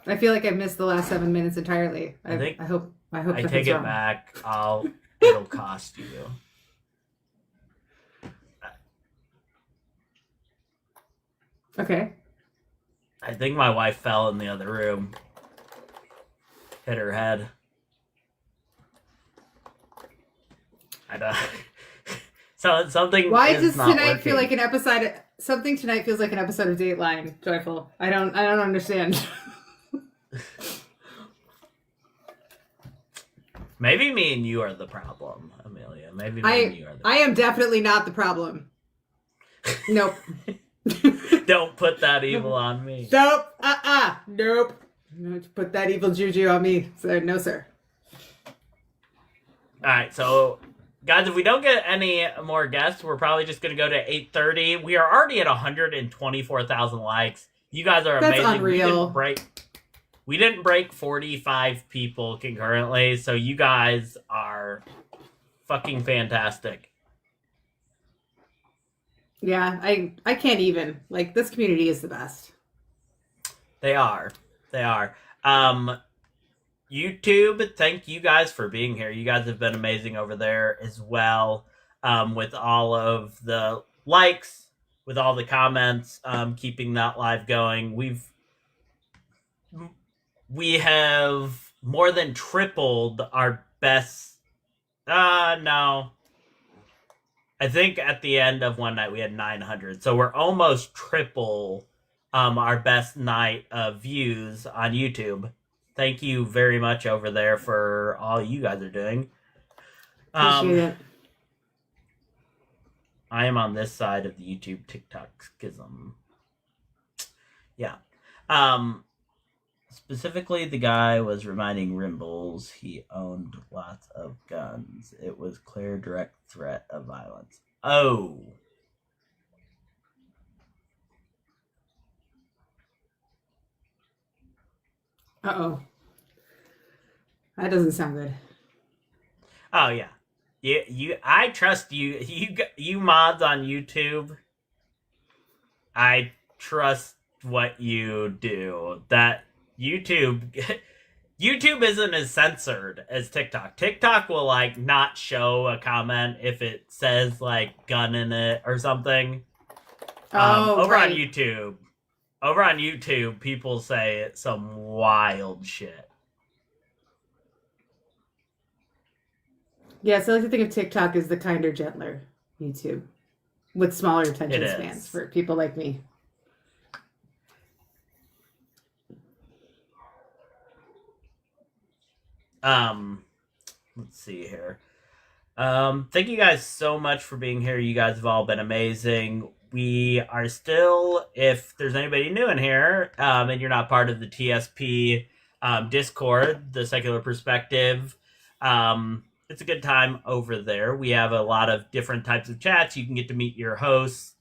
I feel like I missed the last 7 minutes entirely. I hope I nothing's take it wrong. back. It'll cost you. Okay. I think my wife fell in the other room. Hit her head. I don't. So something. Why is does not tonight feel working. like an episode? Something tonight feels like an episode of Dateline. Joyful. I don't understand. Maybe me and you are the problem, Amelia. Maybe me and you are the I am definitely not the problem. Nope. Don't put that evil on me. Nope. Nope. Don't put that evil juju on me. So, no, sir. Alright, so guys, if we don't get any more guests, we're probably just gonna go to 8:30. We are already at 124,000 likes. You guys are That's amazing. unreal. We didn't break 45 people concurrently, so you guys are fucking fantastic. Yeah, I can't even. Like, this community is the best. They are. YouTube, thank you guys for being here. You guys have been amazing over there as well. With all of the likes, with all the comments, keeping that live going. We have more than tripled our best. No. I think at the end of one night we had 900. So we're almost triple our best night of views on YouTube. Thank you very much over there for all you guys are doing. Appreciate it. I am on this side of the YouTube TikTok schism. Yeah. Specifically, the guy was reminding Rimbles he owned lots of guns. It was clear direct threat of violence. Oh. Uh-oh. That doesn't sound good. Oh yeah. I trust you. You mods on YouTube. I trust what you do. That YouTube isn't as censored as TikTok. TikTok will like not show a comment if it says like gun in it or something. Over right. on YouTube, people say some wild shit. Yeah, so I like to think of TikTok as the kinder, gentler YouTube with smaller attention It spans is. for people like me. Let's see here. Thank you guys so much for being here. You guys have all been amazing. We are still, if there's anybody new in here, and you're not part of the TSP Discord, the Secular Perspective, it's a good time over there. We have a lot of different types of chats. You can get to meet your hosts.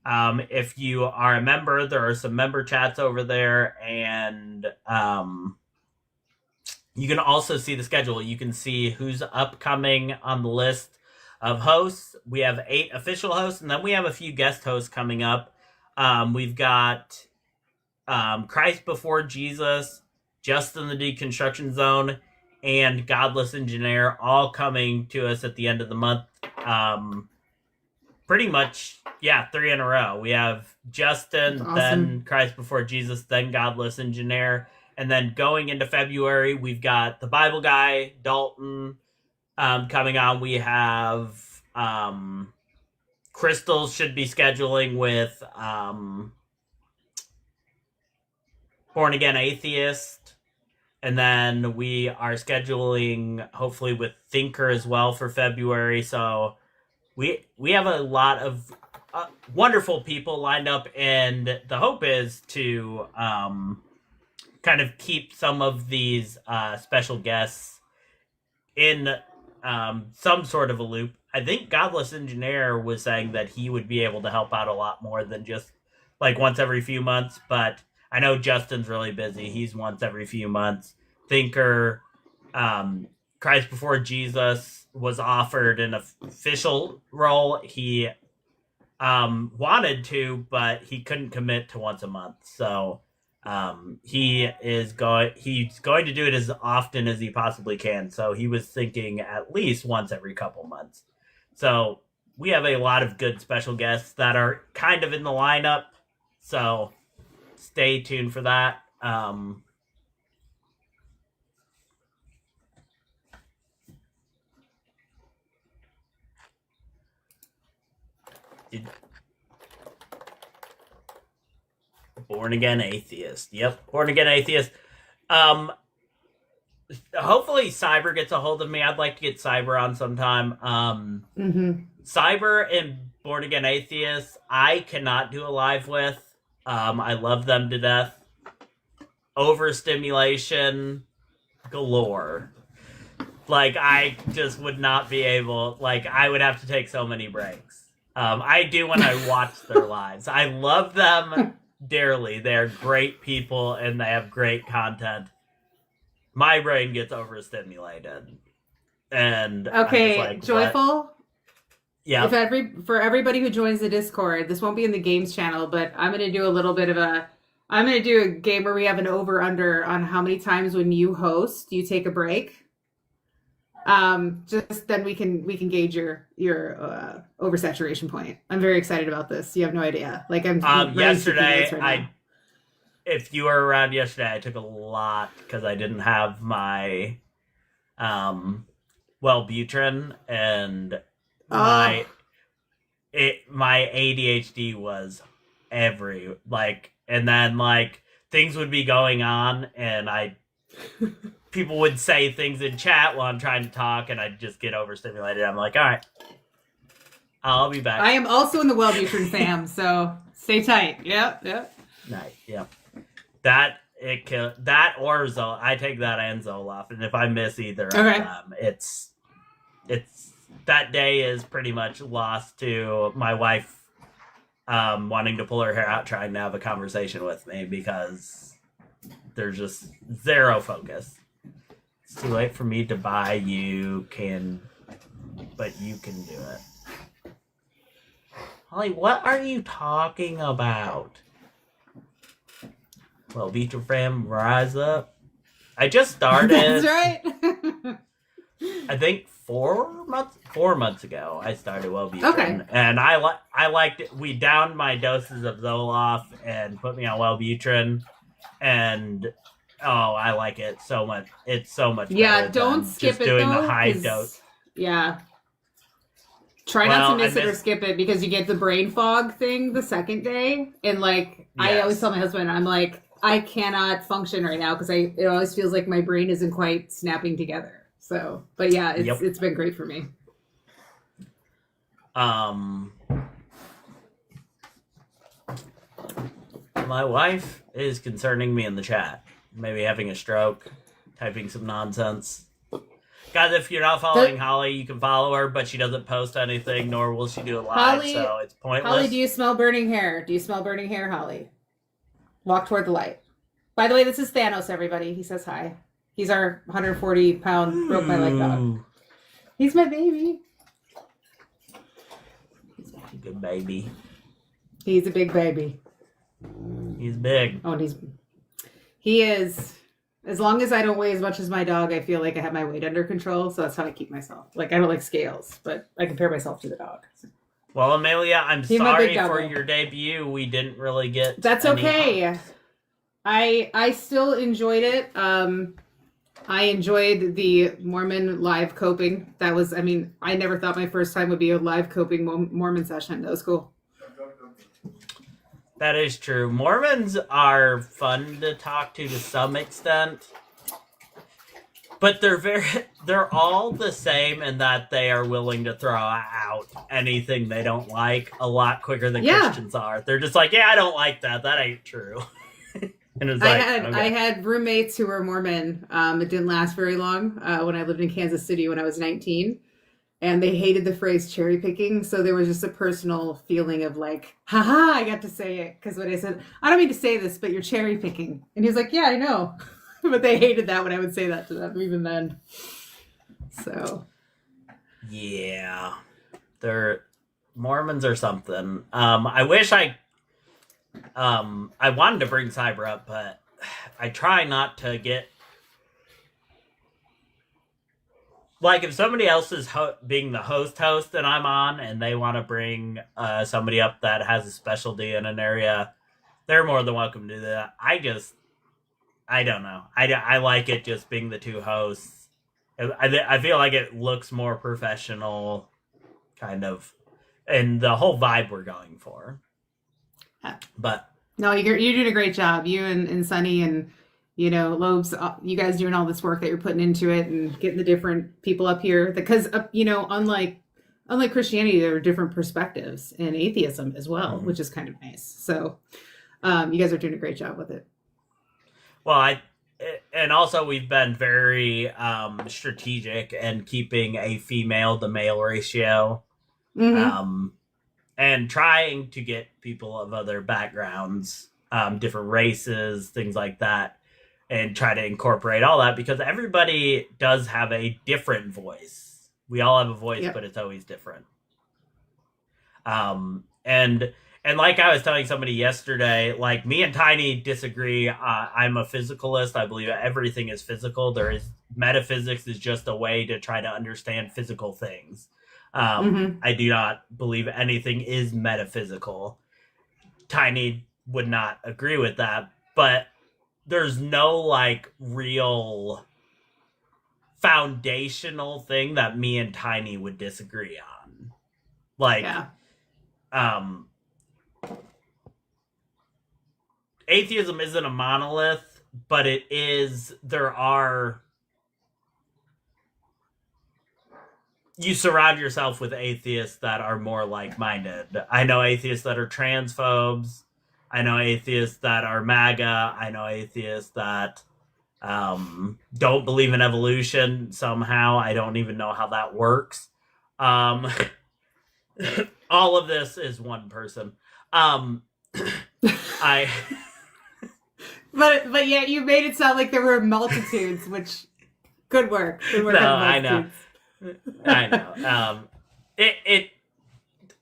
If you are a member, there are some member chats over there, and you can also see the schedule. You can see who's upcoming on the list of hosts. We have 8 official hosts, and then we have a few guest hosts coming up. We've got Christ Before Jesus, Justin the Deconstruction Zone, and Godless Engineer all coming to us at the end of the month. Pretty much, 3 in a row. We have Justin, That's awesome. then Christ Before Jesus, then Godless Engineer. And then going into February, we've got the Bible Guy, Dalton, coming on. We have Crystal should be scheduling with Born Again Atheist. And then we are scheduling, hopefully, with Thinker as well for February. So we have a lot of wonderful people lined up. And the hope is to kind of keep some of these special guests in some sort of a loop. I think Godless Engineer was saying that he would be able to help out a lot more than just like once every few months, but I know Justin's really busy. He's once every few months. Thinker, Christ Before Jesus was offered an official role. He wanted to, but he couldn't commit to once a month. So he's going to do it as often as he possibly can. So he was thinking at least once every couple months. So we have a lot of good special guests that are kind of in the lineup. So stay tuned for that. Born Again Atheist. Yep, Born Again Atheist. Hopefully Cyber gets a hold of me. I'd like to get Cyber on sometime. Cyber and Born Again Atheist, I cannot do a live with. I love them to death. Overstimulation galore. Like, I just would not be able, like, I would have to take so many breaks. I do when I watch their lives. I love them dearly. They're great people and they have great content. My brain gets overstimulated. And okay, like, Joyful. What? Yeah. For everybody who joins the Discord, this won't be in the games channel, but I'm going to do a little bit of I'm going to do a game where we have an over-under on how many times when you host, you take a break. Just then we can gauge your oversaturation point. I'm very excited about this. You have no idea. Like I'm yesterday, if you were around yesterday, I took a lot because I didn't have my Wellbutrin, and my ADHD was and then things would be going on and people would say things in chat while I'm trying to talk and I'd just get overstimulated. I'm like, all right, I'll be back. I am also in the Wellbutrin fam, so stay tight. Yep. Nice. Yep. That or Zoloft. I take that and Zoloft, and if I miss either of them, it's that day is pretty much lost to my wife wanting to pull her hair out, trying to have a conversation with me because there's just zero focus. It's too late for me to buy but you can do it. Holly, what are you talking about? Well, Vitra Fam, rise up. I just started. That's right. I think 4 months ago, I started Wellbutrin. And I liked it. We downed my doses of Zoloft and put me on Wellbutrin. And, I like it so much. It's so much better. Yeah, don't skip it, doing though, the high dose. Yeah. Try not to miss it or skip it because you get the brain fog thing the second day. And, I always tell my husband, I'm like, I cannot function right now because it always feels like my brain isn't quite snapping together. So, but yeah, it's been great for me. My wife is concerning me in the chat. Maybe having a stroke, typing some nonsense. Guys, if you're not following Holly, you can follow her, but she doesn't post anything, nor will she do it live, so it's pointless. Holly, do you smell burning hair? Do you smell burning hair, Holly? Walk toward the light. By the way, this is Thanos, everybody. He says hi. He's our 140-pound broke my leg dog. He's my baby. He's a good baby. He's a big baby. He's big. Oh, and he is. As long as I don't weigh as much as my dog, I feel like I have my weight under control. So that's how I keep myself. I don't like scales, but I compare myself to the dog. Well, Amelia, I'm sorry for your debut. We didn't really get. That's okay. I still enjoyed it. I enjoyed the Mormon live coping. That was, I mean, I never thought my first time would be a live coping Mormon session. That was cool. That is true. Mormons are fun to talk to some extent, but they're all the same in that they are willing to throw out anything they don't like a lot quicker than Christians are. They're just like, yeah, I don't like that. That ain't true. And it's like, I had roommates who were Mormon. It didn't last very long when I lived in Kansas City when I was 19. And they hated the phrase cherry picking. So there was just a personal feeling of like, haha, I got to say it. Because when I said, I don't mean to say this, but you're cherry picking. And he was like, yeah, I know. But they hated that when I would say that to them, even then. So. Yeah. Mormons or something. I wish I wanted to bring Cyber up, but I try not to get... Like, if somebody else is being the host and I'm on, and they want to bring somebody up that has a specialty in an area, they're more than welcome to do that. I don't know. I like it just being the two hosts. I feel like it looks more professional, kind of, and the whole vibe we're going for. But no, you're doing a great job. You and Sunny and Lobes, you guys doing all this work that you're putting into it and getting the different people up here. Because unlike Christianity, there are different perspectives in atheism as well, which is kind of nice. So you guys are doing a great job with it. Well, and also we've been very strategic and keeping a female to male ratio. Mm-hmm. And trying to get people of other backgrounds, different races, things like that, and try to incorporate all that, because everybody does have a different voice. We all have a voice, but it's always different. And like I was telling somebody yesterday, like, me and Tiny disagree. I'm a physicalist. I believe everything is physical. Metaphysics is just a way to try to understand physical things. I do not believe anything is metaphysical. Tiny would not agree with that, but there's no like real foundational thing that me and Tiny would disagree on. Like, atheism isn't a monolith, but you surround yourself with atheists that are more like-minded. I know atheists that are transphobes. I know atheists that are MAGA. I know atheists that don't believe in evolution somehow. I don't even know how that works. All of this is one person. But yeah, you made it sound like there were multitudes, which good work. Good work. No, I know. I know.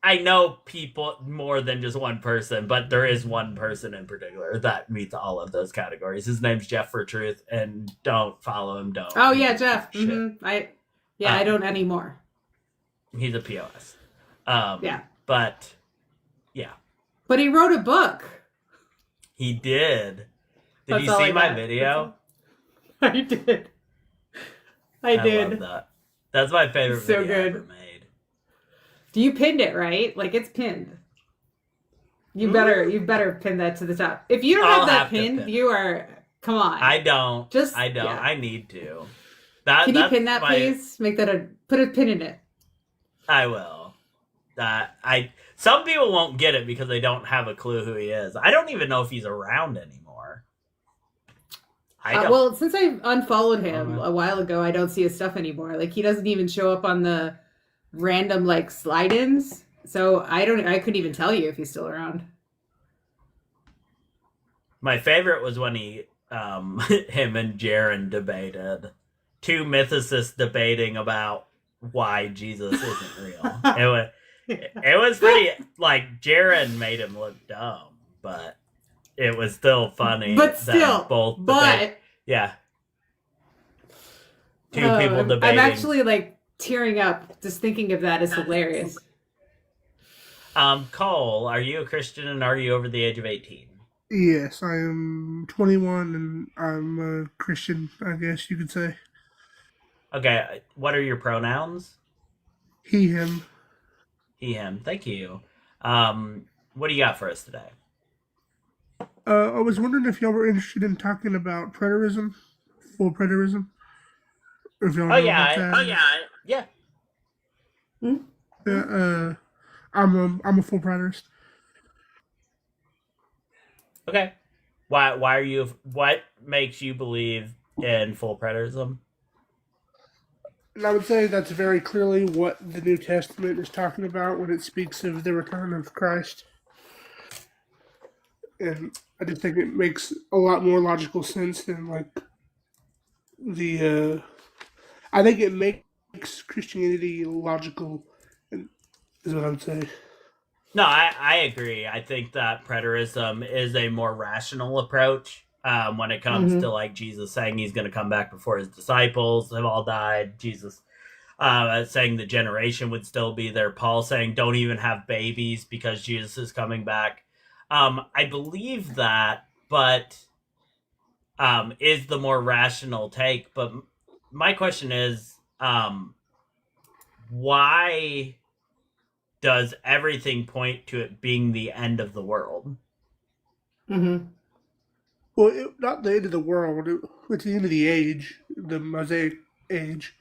I know people more than just one person, but there is one person in particular that meets all of those categories. His name's Jeff for Truth, and don't follow him. Don't. Oh yeah, Jeff. Mm-hmm. I don't anymore. He's a POS. But yeah. But he wrote a book. He did. Did you see my video? I did. I did. Love that. That's my favorite video ever made. You pinned it, right? Like, it's pinned. You better pin that to the top. If you don't have that pinned, you are, come on. I don't. Yeah. I need to. Can you pin that, please? Put a pin in it. I will. Some people won't get it because they don't have a clue who he is. I don't even know if he's around anymore. Well, since I unfollowed him a while ago, I don't see his stuff anymore. Like, he doesn't even show up on the random like slide-ins. So I couldn't even tell you if he's still around. My favorite was when him and Jaron debated. Two mythicists debating about why Jesus isn't real. It was pretty, like, Jaron made him look dumb, but it was still funny. But still, yeah. Two people debating. I'm actually like tearing up just thinking of that. Is hilarious. Cole, are you a Christian and are you over the age of 18? Yes, I am 21 and I'm a Christian, I guess you could say. Okay, what are your pronouns? He, him. He, him. Thank you. What do you got for us today? I was wondering if y'all were interested in talking about preterism, full preterism. Or if y'all Oh know about yeah, that. yeah. Yeah, I'm a full preterist. Okay. Why are you? What makes you believe in full preterism? And I would say that's very clearly what the New Testament is talking about when it speaks of the return of Christ. And I just think it makes a lot more logical sense than like the. I think it makes Christianity logical, is what I'm saying. No, I agree. I think that preterism is a more rational approach when it comes to like Jesus saying he's going to come back before his disciples have all died. Jesus saying the generation would still be there. Paul saying don't even have babies because Jesus is coming back. I believe that, but is the more rational take. But my question is, why does everything point to it being the end of the world? Well, not the end of the world. It's the end of the age, the Mosaic age.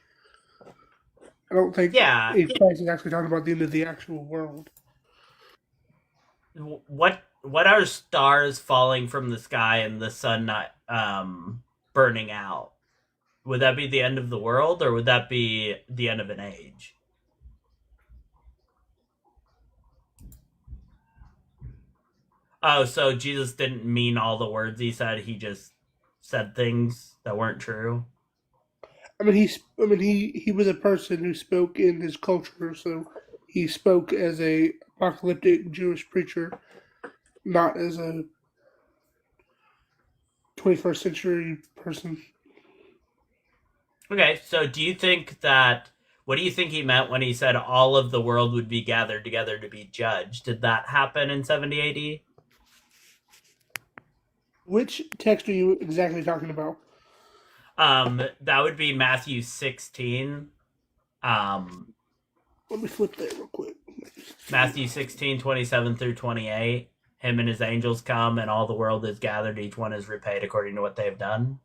I don't think Christ is actually talking about the end of the actual world. What are stars falling from the sky and the sun not burning out? Would that be the end of the world, or would that be the end of an age? Oh, so Jesus didn't mean all the words he said. He just said things that weren't true. I mean, he was a person who spoke in his culture, so he spoke as a apocalyptic Jewish preacher, not as a 21st century person. Okay, so do you think that? What do you think he meant when he said all of the world would be gathered together to be judged? Did that happen in 70 AD? Which text are you exactly talking about? That would be Matthew 16. Let me flip that real quick. Matthew 16, 27 through 28. Him and his angels come, and all the world is gathered. Each one is repaid according to what they have done.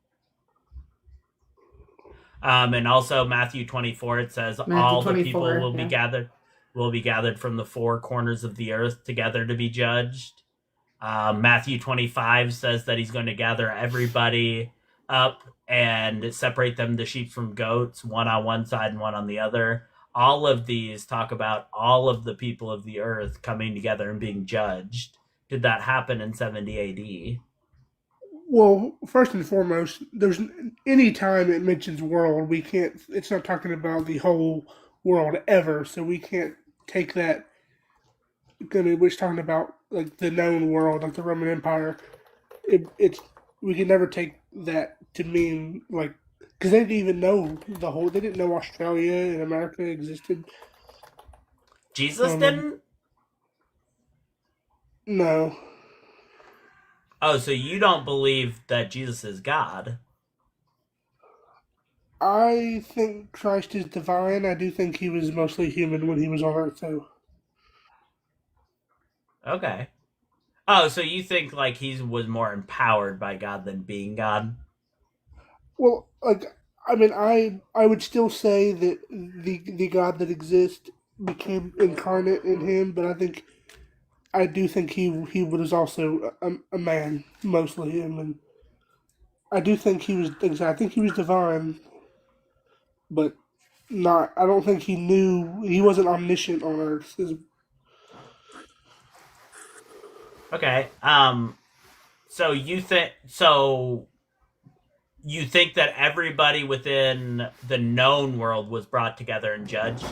And also Matthew 24, it says all the people will be gathered from the four corners of the earth together to be judged. Matthew 25 says that he's going to gather everybody up and separate them, the sheep from goats, one on one side and one on the other. All of these talk about all of the people of the earth coming together and being judged. Did that happen in 70 AD? Well, first and foremost, there's any time it mentions world, we can't. It's not talking about the whole world ever, so we can't take that. We're talking about like the known world, like the Roman Empire. It's we can never take that to mean like because they didn't even know the whole. They didn't know Australia and America existed. Jesus didn't? No. Oh, so you don't believe that Jesus is God? I think Christ is divine. I do think he was mostly human when he was on Earth, though. Okay. Oh, so you think like he was more empowered by God than being God? Well, like I mean, I would still say that the God that exists became incarnate in him, but I do think he was also a man mostly. I mean, I do think he was. I think he was divine, but not. I don't think he knew. He wasn't omniscient on Earth. Okay. So you think that everybody within the known world was brought together and judged?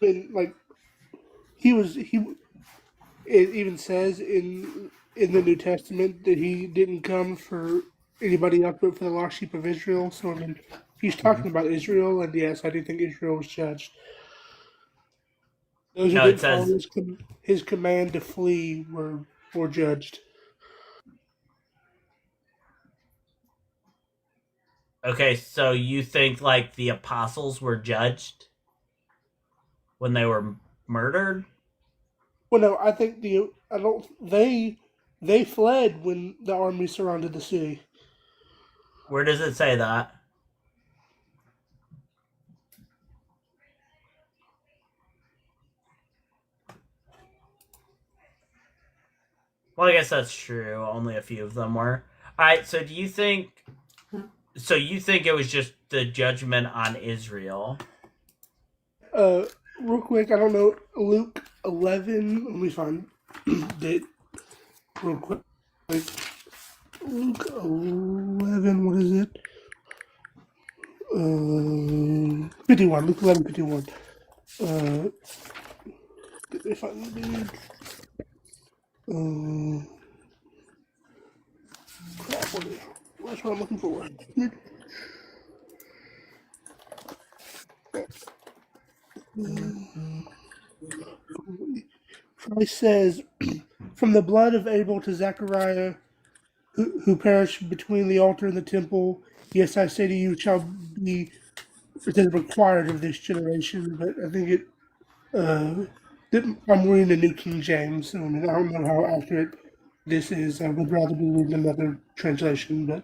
I mean, like he. It even says in the New Testament that he didn't come for anybody else but for the lost sheep of Israel. So I mean, he's talking about Israel, and yes, I do think Israel was judged. Those who No, it didn't follow says his command to flee were judged. okay. So you think like the apostles were judged when they were murdered? Well, no, I think they fled when the army surrounded the city. Where does it say that? Well, I guess that's true. Only a few of them were. All right. So do you think? So you think it was just the judgment on Israel? Real quick, I don't know, Luke 11. Let me find it real quick. Luke 11. What is it? 51. Luke 11, 51. If I did. Crap, what's what I'm looking for? Christ says, from the blood of Abel to Zechariah, who perished between the altar and the temple, yes, I say to you, shall be required of this generation. But I think it. I'm reading the New King James. I mean, I don't know how accurate this is. I would rather be reading another translation, but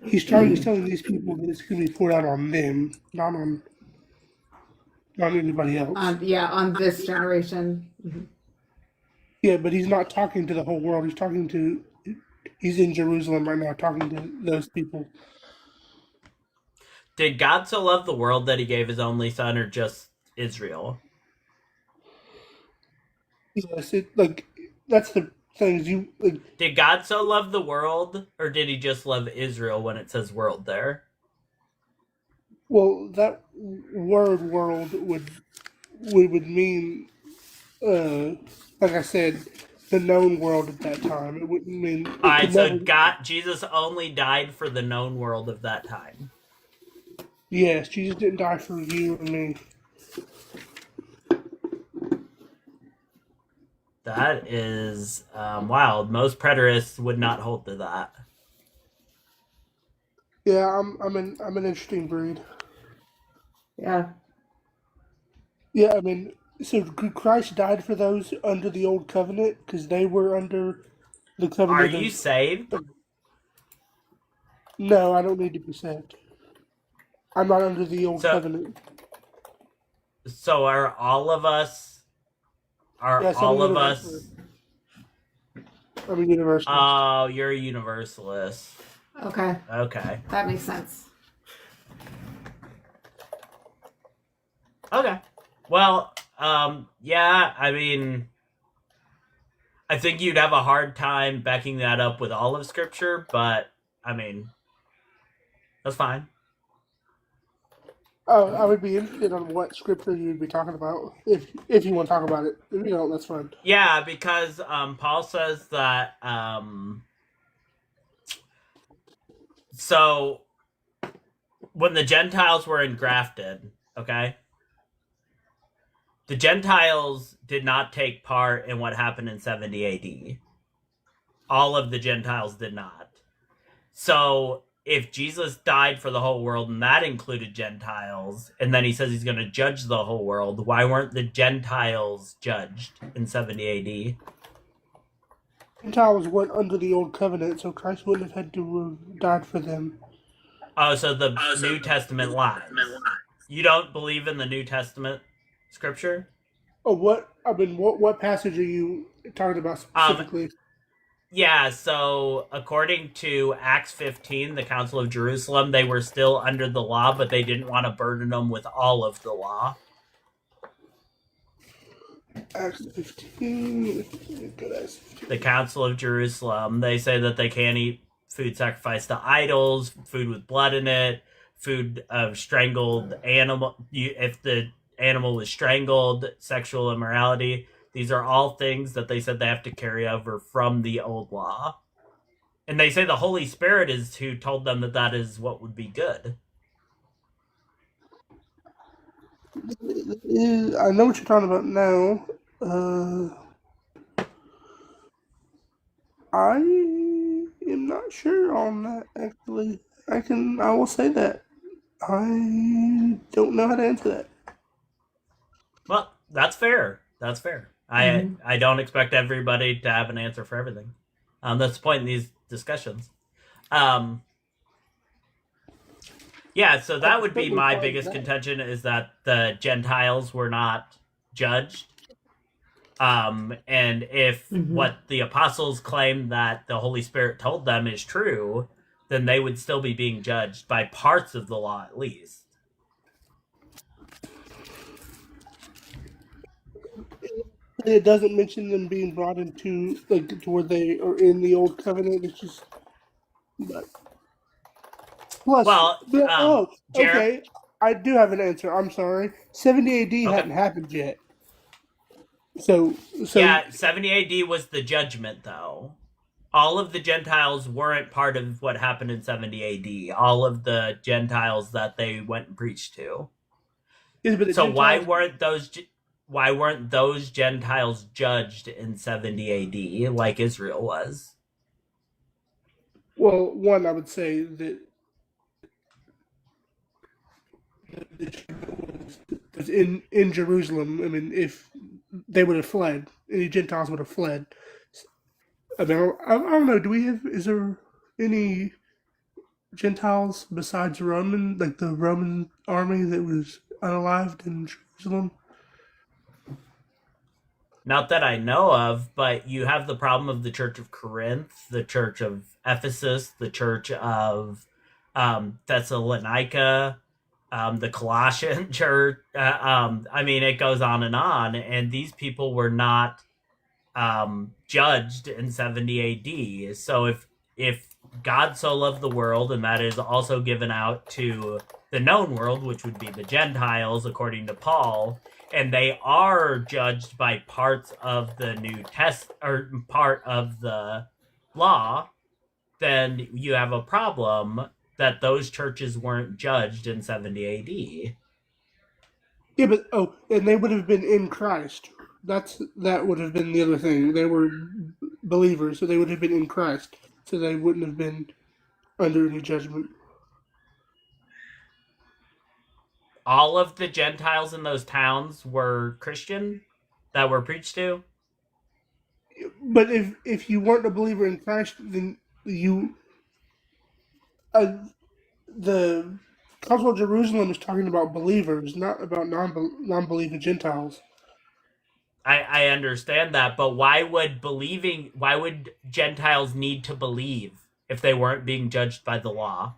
he's telling these people that it's going to be poured out on them, not on anybody else. On this generation. Mm-hmm. Yeah, but he's not talking to the whole world. He's in Jerusalem right now talking to those people. Did God so love the world that he gave his only son, or just Israel? Yes, that's the things you like. Did God so love the world, or did he just love Israel when it says world there? Well, that word "world" would mean, like I said, the known world at that time. It wouldn't mean. All right, so Jesus only died for the known world of that time. Yes, Jesus didn't die for you and me. That is wild. Most preterists would not hold to that. Yeah, I'm an interesting breed. Yeah. Yeah, I mean, so Christ died for those under the old covenant because they were under the covenant. Are you saved? No, I don't need to be saved. I'm not under the old covenant. So are all of us? Yes, all of us? I'm a universalist. Oh, you're a universalist. Okay. Okay. That makes sense. Okay. Well, yeah, I mean, I think you'd have a hard time backing that up with all of Scripture, but, I mean, that's fine. I would be interested on what scripture you'd be talking about if you want to talk about it. If you don't, that's fine. Yeah, because Paul says that so when the Gentiles were engrafted, okay, the Gentiles did not take part in what happened in 70 AD. All of the Gentiles did not. So if Jesus died for the whole world and that included Gentiles, and then he says he's going to judge the whole world, why weren't the Gentiles judged in 70 AD? Gentiles weren't under the old covenant, so Christ wouldn't have had to died for them. Oh, so the New Testament lies. You don't believe in the New Testament scripture? Oh, what passage are you talking about specifically? Yeah, so according to Acts 15, the Council of Jerusalem, they were still under the law, but they didn't want to burden them with all of the law. Acts 15. The Council of Jerusalem, they say that they can't eat food sacrificed to idols, food with blood in it, food of strangled animal. If the animal was strangled, sexual immorality. These are all things that they said they have to carry over from the old law. And they say the Holy Spirit is who told them that that is what would be good. I know what you're talking about now. I am not sure on that, actually. I will say that. I don't know how to answer that. Well, that's fair. That's fair. I don't expect everybody to have an answer for everything. That's the point in these discussions. Yeah, so that would be my biggest contention, is that the Gentiles were not judged. And if what the apostles claim that the Holy Spirit told them is true, then they would still be being judged by parts of the law, at least. It doesn't mention them being brought into, like, to where they are in the old covenant. It's just, but plus, well, okay, I do have an answer. I'm sorry, 70 AD hadn't happened yet. So yeah, 70 AD was the judgment, though. All of the Gentiles weren't part of what happened in 70 AD. All of the Gentiles that they went and preached to. Yeah, but so why weren't those Gentiles judged in 70 AD like Israel was? Well, one, I would say that was in Jerusalem. I mean, if they would have fled, any Gentiles would have fled. I mean, I don't know. Is there any Gentiles besides Roman, like the Roman army that was unalived in Jerusalem? Not that I know of, but you have the problem of the Church of Corinth, the Church of Ephesus, the Church of Thessalonica, the Colossian Church. I mean, it goes on, and these people were not judged in 70 AD. So if God so loved the world, and that is also given out to the known world, which would be the Gentiles, according to Paul, and they are judged by parts of the New Testament, or part of the law, then you have a problem that those churches weren't judged in 70 AD. Yeah, but and they would have been in Christ. That would have been the other thing. They were believers, so they would have been in Christ, so they wouldn't have been under any judgment. All of the Gentiles in those towns were Christian that were preached to? But if you weren't a believer in Christ, then you... the Council of Jerusalem is talking about believers, not about non-believing Gentiles. I understand that, but why would Gentiles need to believe if they weren't being judged by the law?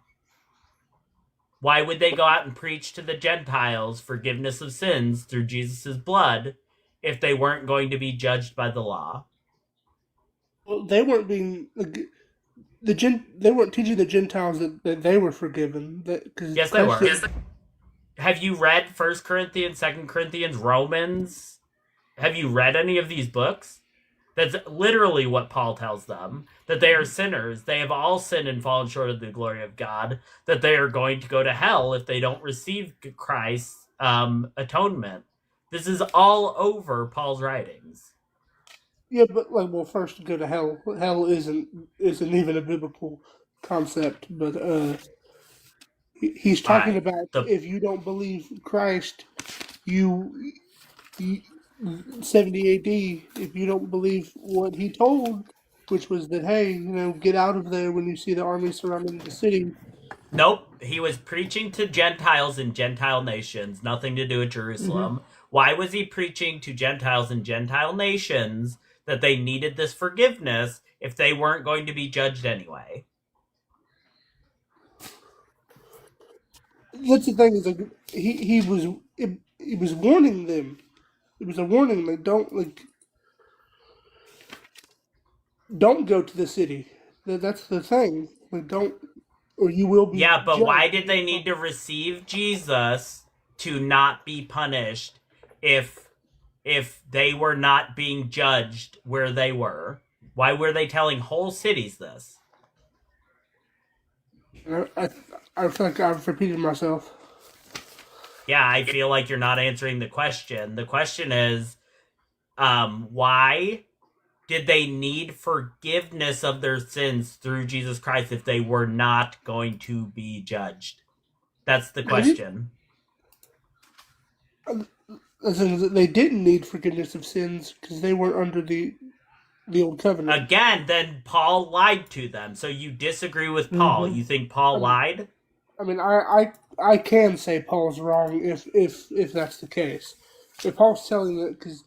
Why would they go out and preach to the Gentiles forgiveness of sins through Jesus' blood if they weren't going to be judged by the law? Well, they weren't being... they weren't teaching the Gentiles that they were forgiven. Yes, they were. Have you read 1 Corinthians, 2 Corinthians, Romans? Have you read any of these books? That's literally what Paul tells them, that they are sinners. They have all sinned and fallen short of the glory of God, that they are going to go to hell if they don't receive Christ's atonement. This is all over Paul's writings. Yeah, but first go to hell. Hell isn't even a biblical concept, but he's talking about if you don't believe Christ, you 70 AD, if you don't believe what he told, which was that, hey, get out of there when you see the army surrounding the city. Nope, he was preaching to Gentiles in Gentile nations, nothing to do with Jerusalem. Why was he preaching to Gentiles in Gentile nations that they needed this forgiveness if they weren't going to be judged anyway? That's the thing, is he was warning them. It was a warning, don't go to the city. That's the thing. Don't, or you will be. Yeah, but judged. Why did they need to receive Jesus to not be punished if they were not being judged where they were? Why were they telling whole cities this? I feel like I've repeated myself. Yeah, I feel like you're not answering the question. The question is, why did they need forgiveness of their sins through Jesus Christ if they were not going to be judged? That's the question. They didn't need forgiveness of sins because they weren't under the old covenant. Again, then Paul lied to them. So you disagree with Paul. You think Paul lied? I mean, I can say Paul's wrong if that's the case. If Paul's telling it, because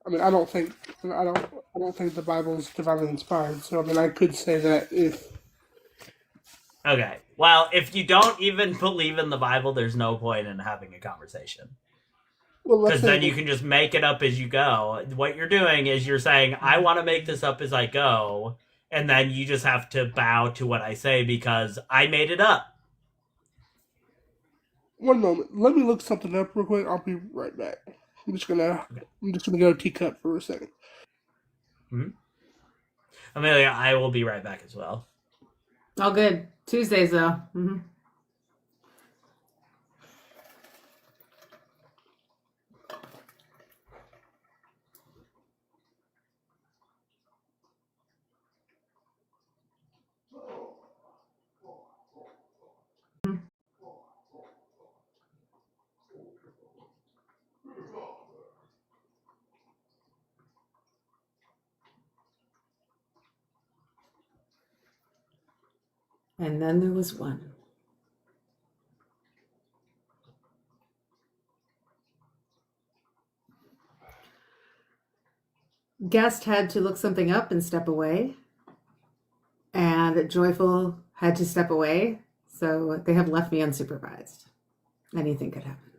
I mean, I don't think the Bible is divinely inspired. So I mean, I could say that if. Okay. Well, if you don't even believe in the Bible, there's no point in having a conversation. Because then you can just make it up as you go. What you're doing is you're saying, I want to make this up as I go, and then you just have to bow to what I say because I made it up. One moment. Let me look something up real quick. I'll be right back. I'm just gonna go teacup for a second. Amelia, I will be right back as well. All good. Tuesdays though. Mm-hmm. And then there was one. Guest had to look something up and step away. And Joyful had to step away. So they have left me unsupervised. Anything could happen.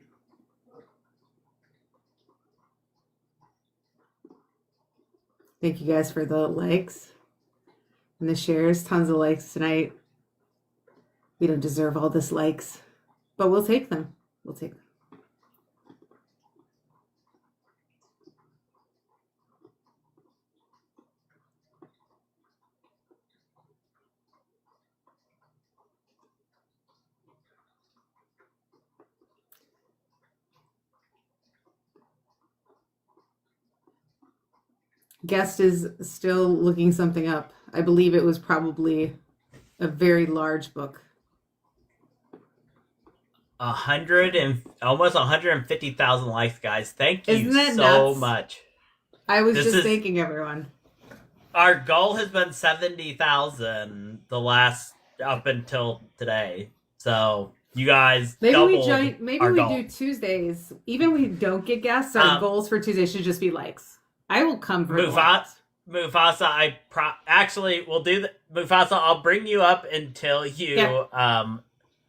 Thank you guys for the likes and the shares. Tons of likes tonight. We don't deserve all this likes, but we'll take them. We'll take them. Guest is still looking something up. I believe it was probably a very large book. Almost 150,000 likes, guys. Thank you Isn't that so nuts? much. I was thanking everyone. Our goal has been 70,000 the last up until today. So you guys Maybe doubled we our goal. do Tuesdays. Even when we don't get guests, our goals for Tuesdays should just be likes. I will come for Mufasa, actually we'll do the Mufasa. I'll bring you up until you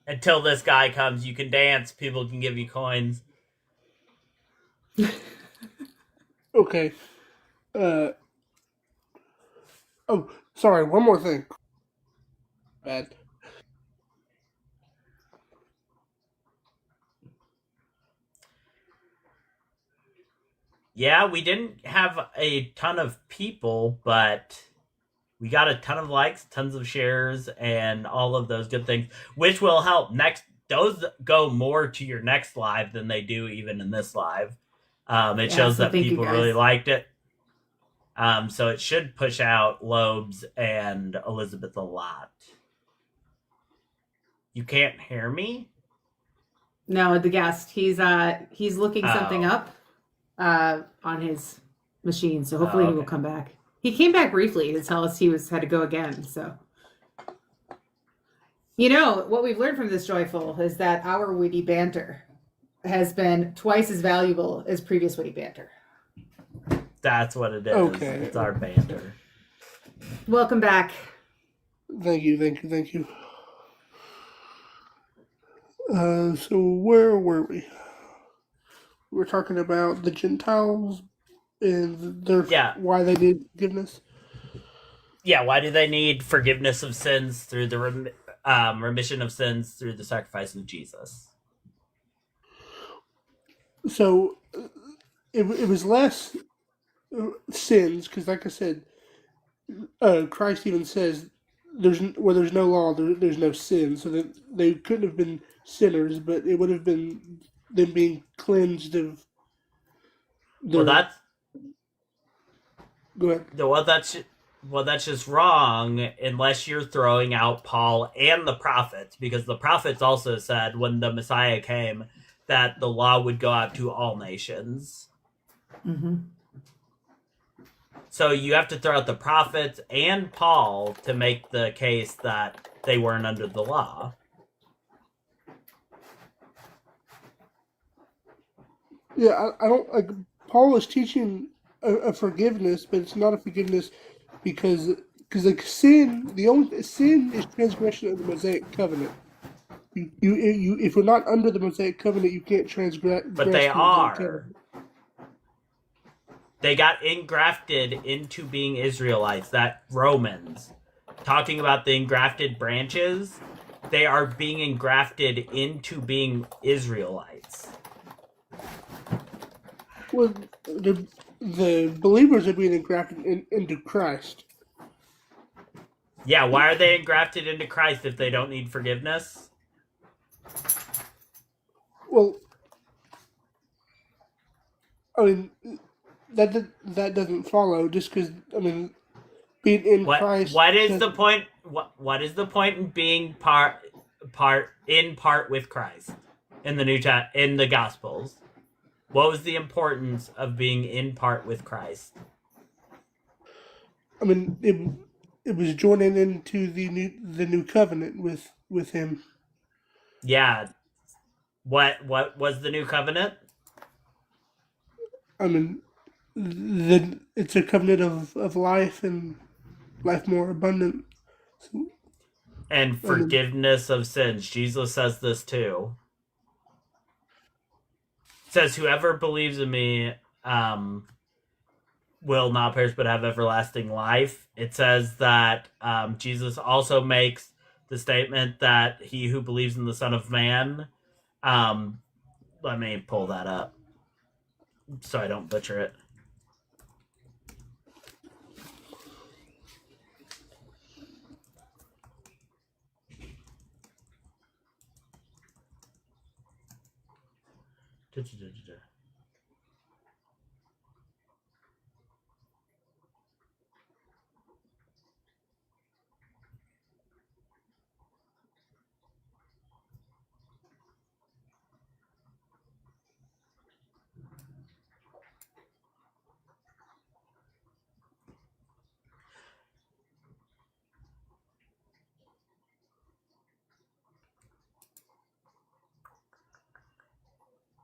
until this guy comes. You can dance. People can give you coins. Okay. Oh, sorry. One more thing. Bad. Yeah, we didn't have a ton of people, but we got a ton of likes, tons of shares, and all of those good things, which will help next. Those go more to your next live than they do even in this live. It shows that people really liked it. So it should push out Lobes and Elizabeth a lot. You can't hear me? No, the guest. He's looking something up on his machine, so hopefully he will come back. He came back briefly to tell us he had to go again. So, you know what we've learned from this Joyful is that our witty banter has been twice as valuable as previous witty banter. That's what it is. Okay. It's our banter. Welcome back. Thank you. So where were we? We were talking about the Gentiles and why they need forgiveness. Yeah, why do they need forgiveness of sins through the remission of sins through the sacrifice of Jesus? So it was less sins, because like I said, Christ even says where there's no law, there's no sin. So that they couldn't have been sinners, but it would have been them being cleansed of Well, their. that's Go ahead. that's just wrong unless you're throwing out Paul and the prophets, because the prophets also said when the Messiah came that the law would go out to all nations. Mm-hmm. So you have to throw out the prophets and Paul to make the case that they weren't under the law. Yeah, I don't like. Paul is teaching a forgiveness, but it's not a forgiveness because like sin, the only sin is transgression of the Mosaic covenant. You if you're not under the Mosaic covenant, you can't transgress. But they are. They got engrafted into being Israelites. That Romans, talking about the engrafted branches, they are being engrafted into being Israelites. Well, the believers are being engrafted into Christ. Yeah, why are they engrafted into Christ if they don't need forgiveness? Well, I mean, that doesn't follow just because, I mean, being in Christ. What is the point? What is the point in being part with Christ in the in the Gospels? What was the importance of being in part with Christ? I mean, it was joining into the new covenant with him. Yeah. What was the new covenant? I mean, it's a covenant of life and life more abundant. And forgiveness of sins. Jesus says this too. Says, whoever believes in me will not perish but have everlasting life. It says that Jesus also makes the statement that he who believes in the Son of Man, let me pull that up so I don't butcher it.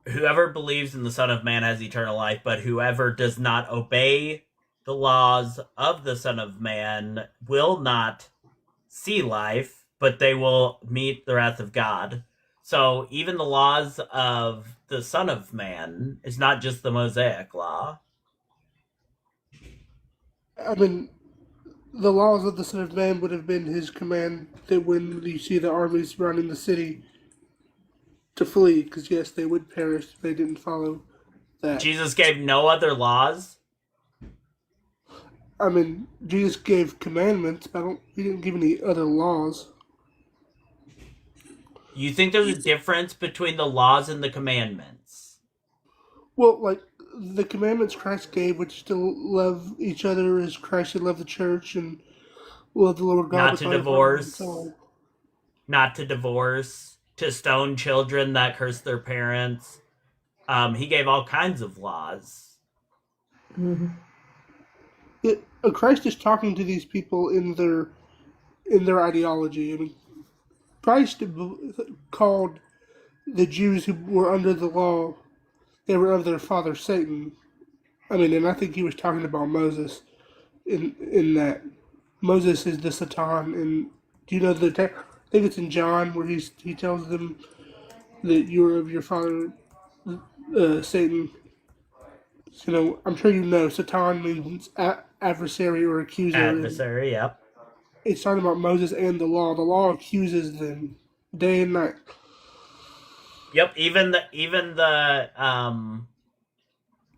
Whoever believes in the Son of Man has eternal life, but whoever does not obey the laws of the Son of Man will not see life, but they will meet the wrath of God. So even the laws of the Son of Man is not just the Mosaic law. I mean, the laws of the Son of Man would have been his command that when you see the armies surrounding the city to flee, because yes, they would perish if they didn't follow that. Jesus gave no other laws. I mean, Jesus gave commandments, but he didn't give any other laws. You think there's a difference between the laws and the commandments? Well, like the commandments Christ gave, which to love each other as Christ had loved the church and love the Lord God. Not to divorce. Not to divorce. To stone children that curse their parents. He gave all kinds of laws. Mm-hmm. Christ is talking to these people in their ideology. I mean, Christ called the Jews who were under the law, they were of their father Satan. I mean, and I think he was talking about Moses in that. Moses is the Satan, and do you know I think it's in John where he tells them that you're of your father Satan. So, I'm sure you know Satan means adversary or accuser. Adversary, yep. It's talking about Moses and the law. The law accuses them day and night. Yep, even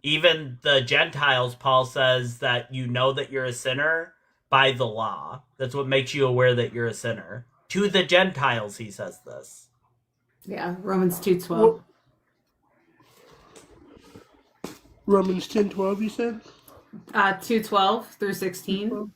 the Gentiles, Paul says that you know that you're a sinner by the law. That's what makes you aware that you're a sinner. To the Gentiles, he says this. Yeah, Romans 2:12. Romans 10:12, you said? 2:12 through 16.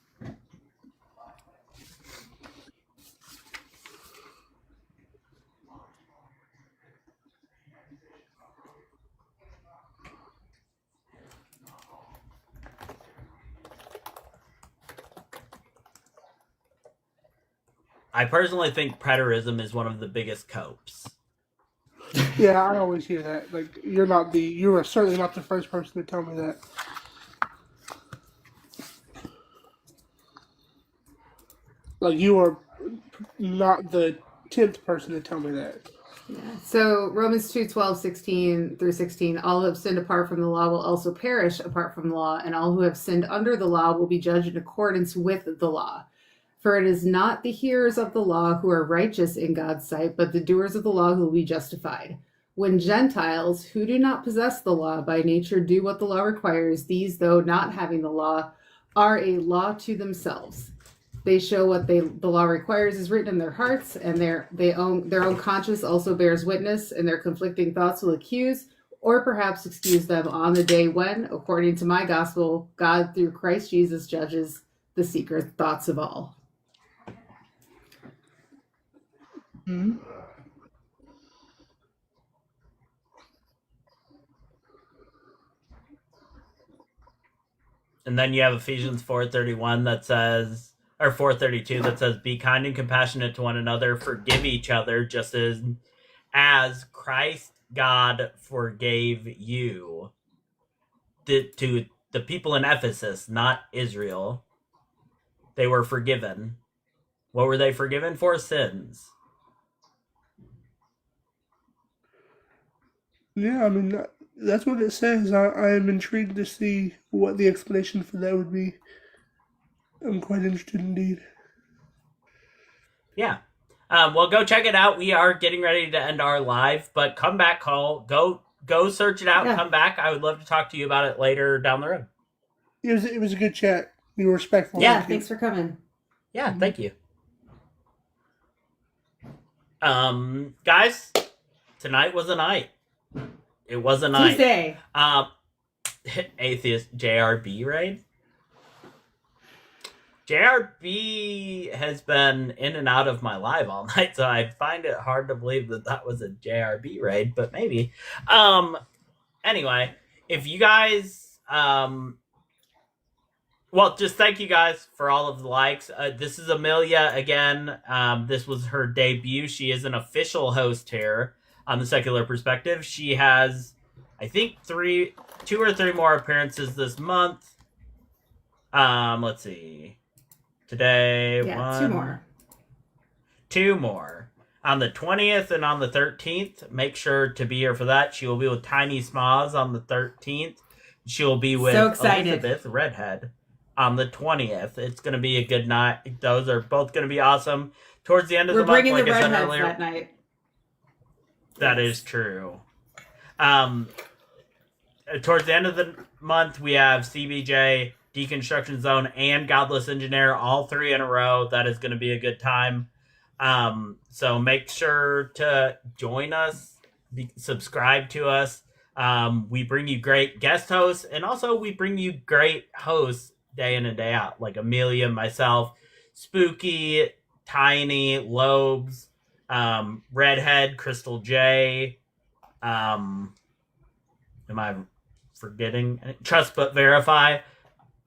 I personally think preterism is one of the biggest copes. Yeah, I always hear that. Like, you are certainly not the first person to tell me that. Like, you are not the 10th person to tell me that. Yeah. So Romans 2:12, 16 through 16, all who have sinned apart from the law will also perish apart from the law, and all who have sinned under the law will be judged in accordance with the law. For it is not the hearers of the law who are righteous in God's sight, but the doers of the law who will be justified. When Gentiles, who do not possess the law by nature, do what the law requires, these, though not having the law, are a law to themselves. They show what the law requires is written in their hearts, and their own conscience also bears witness, and their conflicting thoughts will accuse or perhaps excuse them on the day when, according to my gospel, God through Christ Jesus judges the secret thoughts of all. Mm-hmm. And then you have Ephesians 4:31 that says, or 4:32 that says, "Be kind and compassionate to one another, forgive each other, just as Christ God forgave you." To the people in Ephesus, not Israel, they were forgiven. What were they forgiven for? Sins. Yeah, I mean, that's what it says. I am intrigued to see what the explanation for that would be. I'm quite interested indeed. Yeah. Well, go check it out. We are getting ready to end our live, but come back, Cole. Go search it out. Yeah. Come back. I would love to talk to you about it later down the road. It was a good chat. You were respectful. Yeah, thanks for coming. Yeah, thank you. Guys, tonight was a night. It was a night. Tuesday. Atheist JRB raid. JRB has been in and out of my live all night, so I find it hard to believe that was a JRB raid, but maybe. Anyway, if you guys, well, just thank you guys for all of the likes. This is Amelia again. This was her debut. She is an official host here on the Secular Perspective. She has, I think, 2 or 3 more appearances this month. Let's see. Today, Yeah, 2 more. 2 more. On the 20th and on the 13th. Make sure to be here for that. She will be with Tiny Smoz on the 13th. She will be with Elizabeth Redhead on the 20th. It's going to be a good night. Those are both going to be awesome. Towards the end of the month, like I said earlier. That night. That is true. Towards the end of the month, we have CBJ, Deconstruction Zone, and Godless Engineer, all 3 in a row. That is going to be a good time. So make sure to join us, subscribe to us. We bring you great guest hosts, and also we bring you great hosts day in and day out, like Amelia, myself, Spooky, Tiny, Lobes, Redhead, Crystal J. Am I forgetting? Trust But Verify.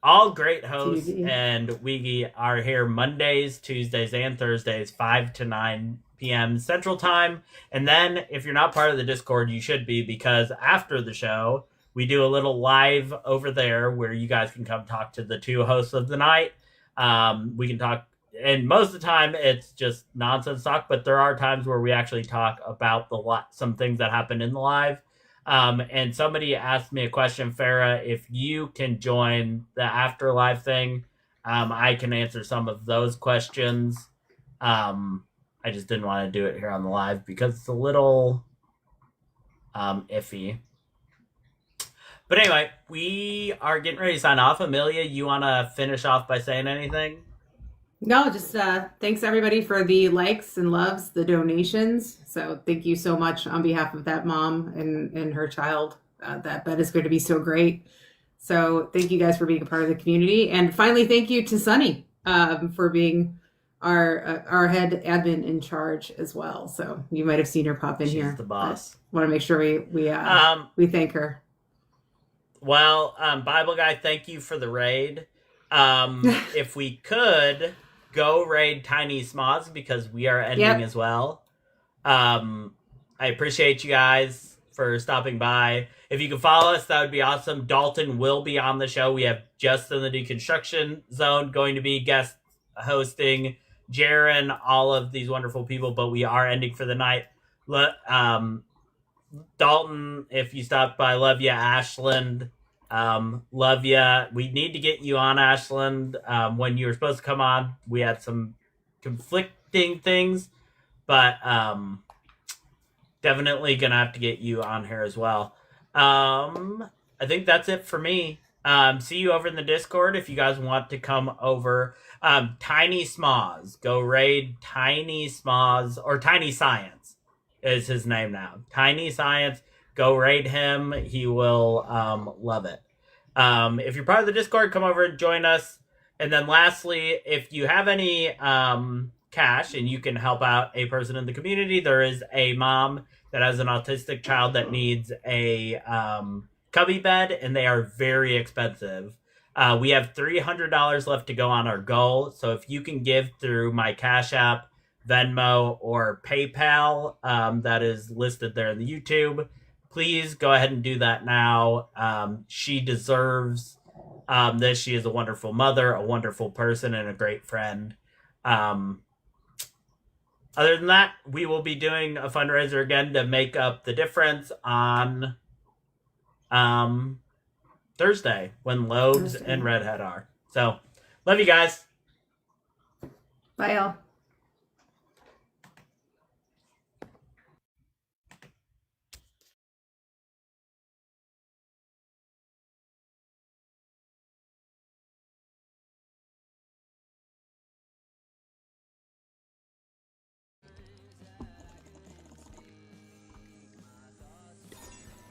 All great hosts, and we are here Mondays, Tuesdays, and Thursdays, 5 to 9 p.m. Central Time. And then, if you're not part of the Discord, you should be, because after the show, we do a little live over there where you guys can come talk to the 2 hosts of the night. We can talk, and most of the time it's just nonsense talk, but there are times where we actually talk about some things that happened in the live. And somebody asked me a question, Farah, if you can join the afterlife thing, I can answer some of those questions. I just didn't want to do it here on the live because it's a little iffy. But anyway, we are getting ready to sign off. Amelia, you want to finish off by saying anything? No, just thanks everybody for the likes and loves, the donations. So thank you so much on behalf of that mom and her child. that is going to be so great. So thank you guys for being a part of the community. And finally, thank you to Sunny for being our head admin in charge as well. So you might have seen her pop in She's here. the boss. Want to make sure we thank her. Well, Bible Guy, thank you for the raid. If we could go raid Tiny Smoz because we are ending as well. I appreciate you guys for stopping by. If you can follow us, that would be awesome. Dalton will be on the show. We have Justin the Deconstruction Zone going to be guest hosting, Jaren, all of these wonderful people, but we are ending for the night. Dalton, if you stopped by, love you. Ashland, love you. We need to get you on, Ashland. When you were supposed to come on, we had some conflicting things, but definitely gonna have to get you on here as well. I think that's it for me. See you over in the Discord if you guys want to come over. Tiny Smoz, go raid Tiny Smoz, or Tiny Science is his name now. Tiny Science, go raid him. He will love it. If you're part of the Discord, come over and join us. And then lastly, if you have any cash and you can help out a person in the community, there is a mom that has an autistic child that needs a cubby bed, and they are very expensive. We have $300 left to go on our goal. So if you can give through my Cash App, Venmo, or PayPal, that is listed there in the YouTube, please go ahead and do that now. She deserves this. She is a wonderful mother, a wonderful person, and a great friend. Other than that, we will be doing a fundraiser again to make up the difference on Thursday when Lobes and Redhead are. So, love you guys. Bye, y'all.